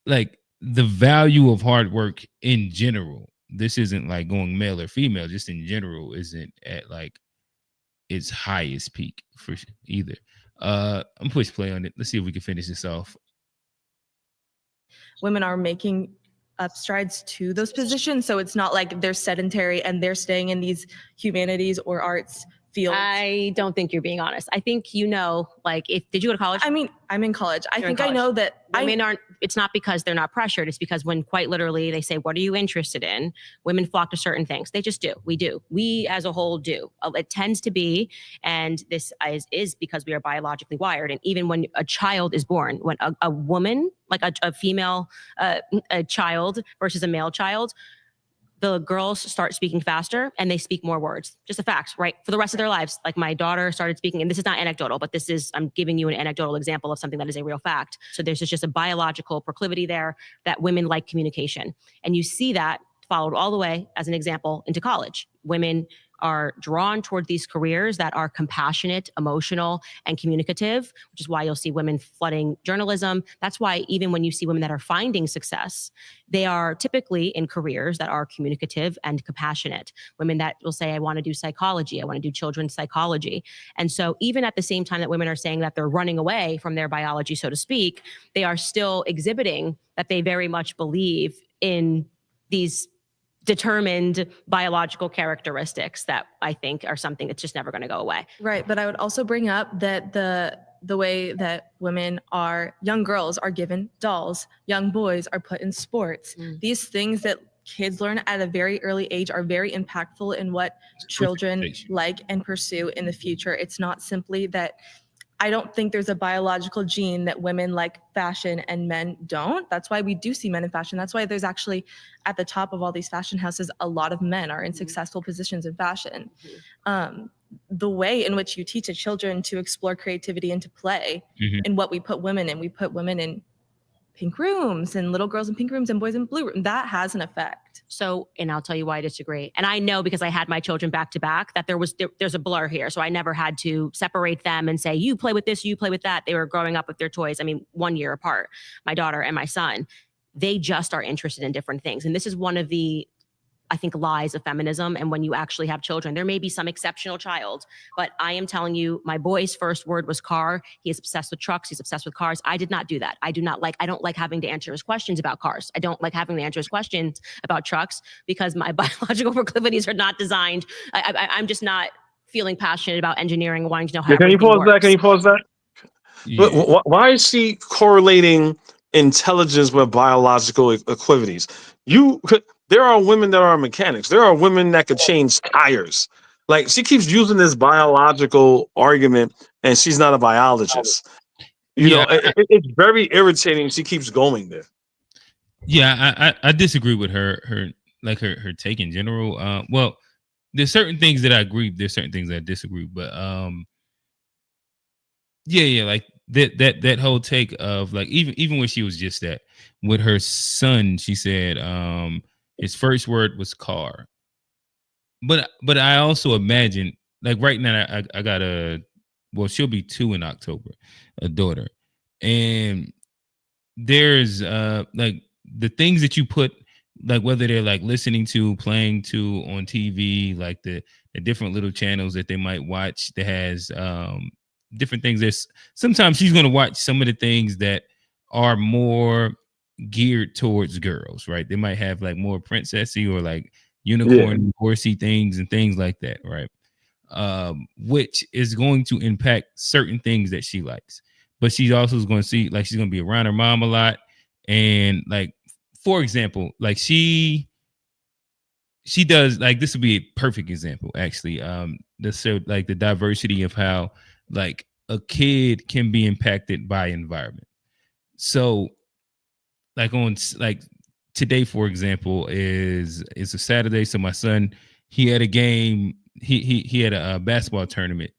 like the value of hard work in general. This isn't like going male or female. Just in general, isn't at like its highest peak for either. I'm push play on it. Let's see if we can finish this off. Women are making up strides to those positions, so it's not like they're sedentary and they're staying in these humanities or arts fields. I don't think you're being honest. I think, like, did you go to college? I mean, I'm in college. I think I know that women aren't, it's not because they're not pressured. It's because when quite literally they say, what are you interested in? Women flock to certain things. They just do. We do. We as a whole do. It tends to be, and this is because we are biologically wired. And even when a child is born, when a woman, like a female a child versus a male child, the girls start speaking faster and they speak more words. Just a fact, right? For the rest of their lives. Like, my daughter started speaking, and this is not anecdotal, but I'm giving you an anecdotal example of something that is a real fact. So there's just a biological proclivity there that women like communication. And you see that followed all the way, as an example, into college. Women are drawn toward these careers that are compassionate, emotional, and communicative, which is why you'll see women flooding journalism. That's why even when you see women that are finding success, they are typically in careers that are communicative and compassionate. Women that will say, I want to do psychology, I want to do children's psychology. And so even at the same time that women are saying that they're running away from their biology, so to speak, they are still exhibiting that they very much believe in these determined biological characteristics that I think are something that's just never going to go away. Right, but I would also bring up that the way that young girls are given dolls, young boys are put in sports. These things that kids learn at a very early age are very impactful in what children like and pursue in the future. It's not simply that I don't think there's a biological gene that women like fashion and men don't. That's why we do see men in fashion. That's why there's actually at the top of all these fashion houses, a lot of men are in successful positions in fashion. The way in which you teach a children to explore creativity and to play in what we put women in pink rooms and little girls in pink rooms and boys in blue rooms, that has an effect. So, and I'll tell you why I disagree. And I know because I had my children back to back that there's a blur here. So I never had to separate them and say, you play with this, you play with that. They were growing up with their toys. I mean, 1 year apart, my daughter and my son, they just are interested in different things. And this is one of the, I think, lies of feminism. And when you actually have children, there may be some exceptional child, but I am telling you, my boy's first word was car. He is obsessed with trucks. He's obsessed with cars. I did not do that. I don't like having to answer his questions about cars. I don't like having to answer his questions about trucks because my biological proclivities are not designed. I'm just not feeling passionate about engineering and wanting to know how Can you pause that? Can you pause that? Yeah. But why is she correlating intelligence with biological acclivities? There are women that are mechanics. There are women that could change tires. Like, she keeps using this biological argument, and she's not a biologist. You know, it's very irritating. She keeps going there. Yeah, I disagree with her take in general. Well, there's certain things that I agree. There's certain things that I disagree. But like that whole take of like even when she was just that with her son, she said his first word was car. But I also imagine, like, right now I got she'll be 2 in October, a daughter, and there's like the things that you put, like whether they're like listening to, playing to on TV, like the different little channels that they might watch that has different things. There's sometimes she's going to watch some of the things that are more geared towards girls, right? They might have like more princessy or like unicorn horsey things and things like that, right? Which is going to impact certain things that she likes. But she's also going to see, like, she's going to be around her mom a lot. And like, for example, like she does, like, this would be a perfect example, actually. Like the diversity of how like a kid can be impacted by environment. So like on like today, for example, is a Saturday. So my son, he had a game. He had a basketball tournament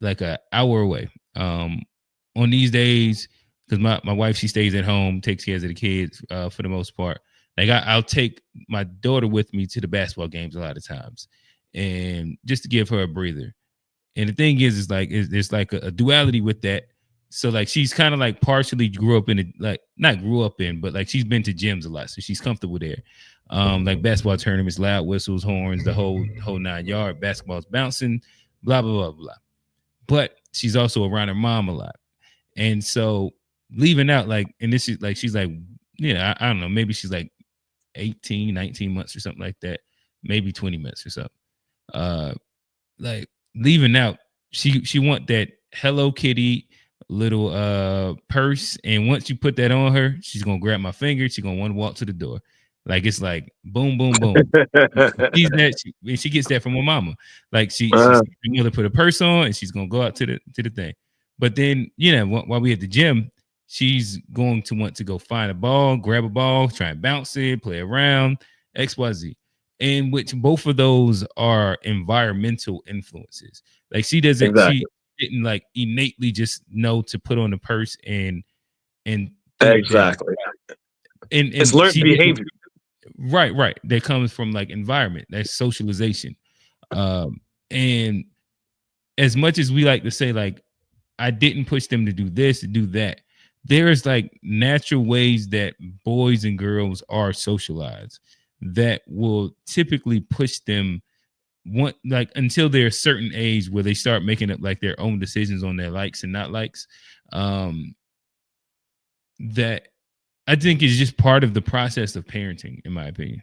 like an hour away. On these days, because my wife, she stays at home, takes care of the kids for the most part. Like I'll take my daughter with me to the basketball games a lot of times, and just to give her a breather. And the thing is like there's like a duality with that. So like she's kind of like partially grew up in it, like not grew up in, but like she's been to gyms a lot, so she's comfortable there. Like basketball tournaments, loud whistles, horns, the whole 9 yard. Basketball's bouncing, blah blah blah blah. But she's also around her mom a lot, and so leaving out like, and this is like she's like, I don't know, maybe she's like 18, 19 months or something like that, maybe 20 months or something. Like leaving out, she want that Hello Kitty little purse, and once you put that on her, she's gonna grab my finger, she's gonna want to walk to the door. Like it's like boom boom boom. She gets that from her mama. Like she's gonna put a purse on and she's gonna go out to the thing. But then while we at the gym, she's going to want to go find a ball, grab a ball, try and bounce it, play around, XYZ. In which both of those are environmental influences. Like she doesn't, she didn't like innately just know to put on the purse and exactly. And it's learned behavior. Right. That comes from like environment. That's socialization. And as much as we like to say, like, I didn't push them to do this, to do that, there is like natural ways that boys and girls are socialized that will typically push them like until they're a certain age where they start making up like their own decisions on their likes and not likes. That I think is just part of the process of parenting, in my opinion.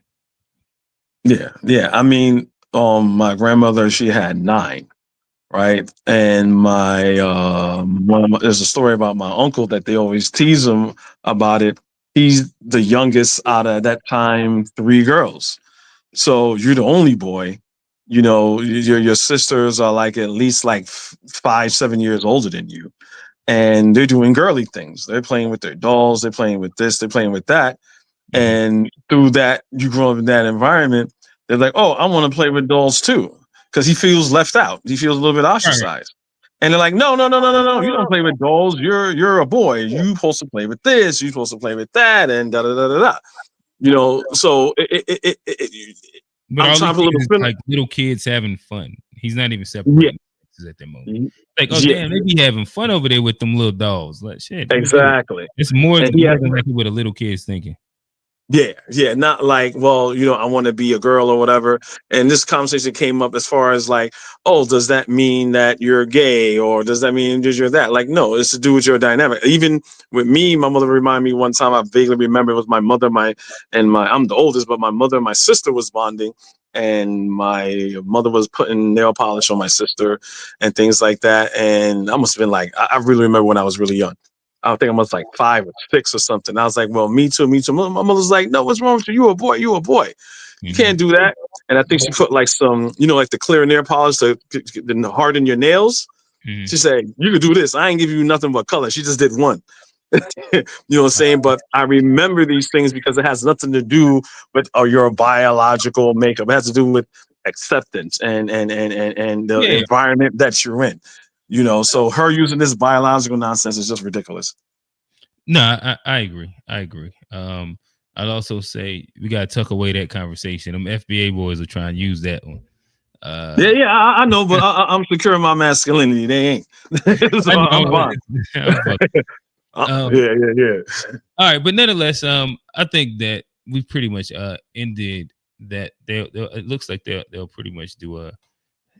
Yeah. I mean, my grandmother, she had 9, right? And there's a story about my uncle that they always tease him about it. He's the youngest out of, at that time, 3 girls. So you're the only boy. You know, your sisters are like at least like 5-7 years older than you. And they're doing girly things. They're playing with their dolls. They're playing with this. They're playing with that. And through that, you grow up in that environment. They're like, oh, I want to play with dolls too. Because he feels left out. He feels a little bit ostracized. And they're like, no. You don't play with dolls. You're a boy. You're supposed to play with this. You're supposed to play with that. And da. You know, so but I'm trying to like little kids having fun. He's not even separating at that moment. Like, oh damn, they be having fun over there with them little dolls. Like shit. Exactly. It's more than likely what a little kid's thinking. Yeah, not like, well, you know, I want to be a girl or whatever. And this conversation came up as far as like, oh, does that mean that you're gay, or does that mean that you're that? Like, no, it's to do with your dynamic. Even with me, my mother reminded me one time, I vaguely remember it was my mother, I'm the oldest, but my mother and my sister was bonding, and my mother was putting nail polish on my sister and things like that. And I must have been like, I really remember when I was really young. I think I was like 5 or 6 or something. I was like, well, me too. My mother's like, no, what's wrong with you? You a boy. You can't do that. And I think she put like some, you know, like the clear nail polish to harden your nails. She said, you could do this. I ain't give you nothing but color. She just did one. You know what I'm saying? But I remember these things because it has nothing to do with your biological makeup. It has to do with acceptance and the environment that you're in. You know, so her using this biological nonsense is just ridiculous. No, I agree. I'd also say we gotta tuck away that conversation. Them FBA boys are trying to use that one. I know, but I'm secure in my masculinity. They ain't. So I'm fine. Yeah. All right, but nonetheless, I think that we pretty much ended that. It looks like they'll pretty much do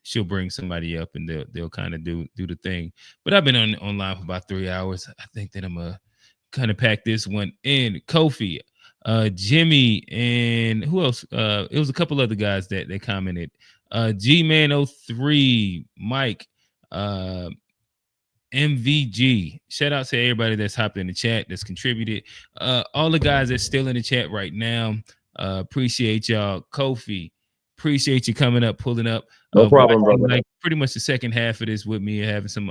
she'll bring somebody up and they'll kind of do the thing. But I've been online for about 3 hours. I think that I'm gonna kind of pack this one in. Kofi, Jimmy, and who else? It was a couple other guys that they commented. G-Man03, Mike, MVG. Shout out to everybody that's hopped in the chat, that's contributed. All the guys that's still in the chat right now. Appreciate y'all. Kofi, appreciate you coming up, pulling up. No problem, brother. Like pretty much the second half of this with me, having some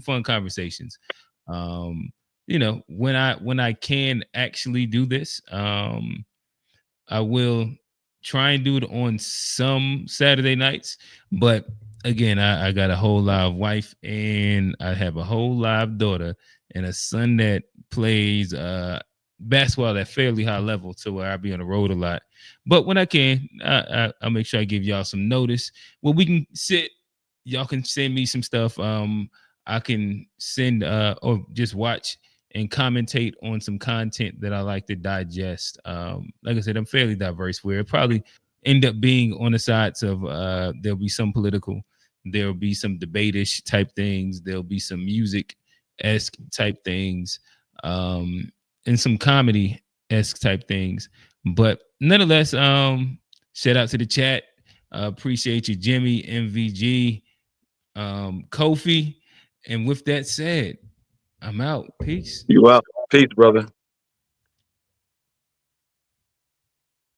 fun conversations. You know, when I can actually do this, I will try and do it on some Saturday nights. But again, I got a whole live wife and I have a whole live daughter and a son that plays basketball at fairly high level, to where I'll be on the road a lot. But when I can, I'll make sure I give y'all some notice. Well, we can sit. Y'all can send me some stuff. I can send or just watch and commentate on some content that I like to digest. Like I said, I'm fairly diverse, where it probably end up being on the sides of there'll be some political, there'll be some debate-ish type things, there'll be some music-esque type things, and some comedy-esque type things. But nonetheless, shout out to the chat. Appreciate you, Jimmy, MVG, Kofi. And with that said, I'm out. Peace. You out. Peace, brother.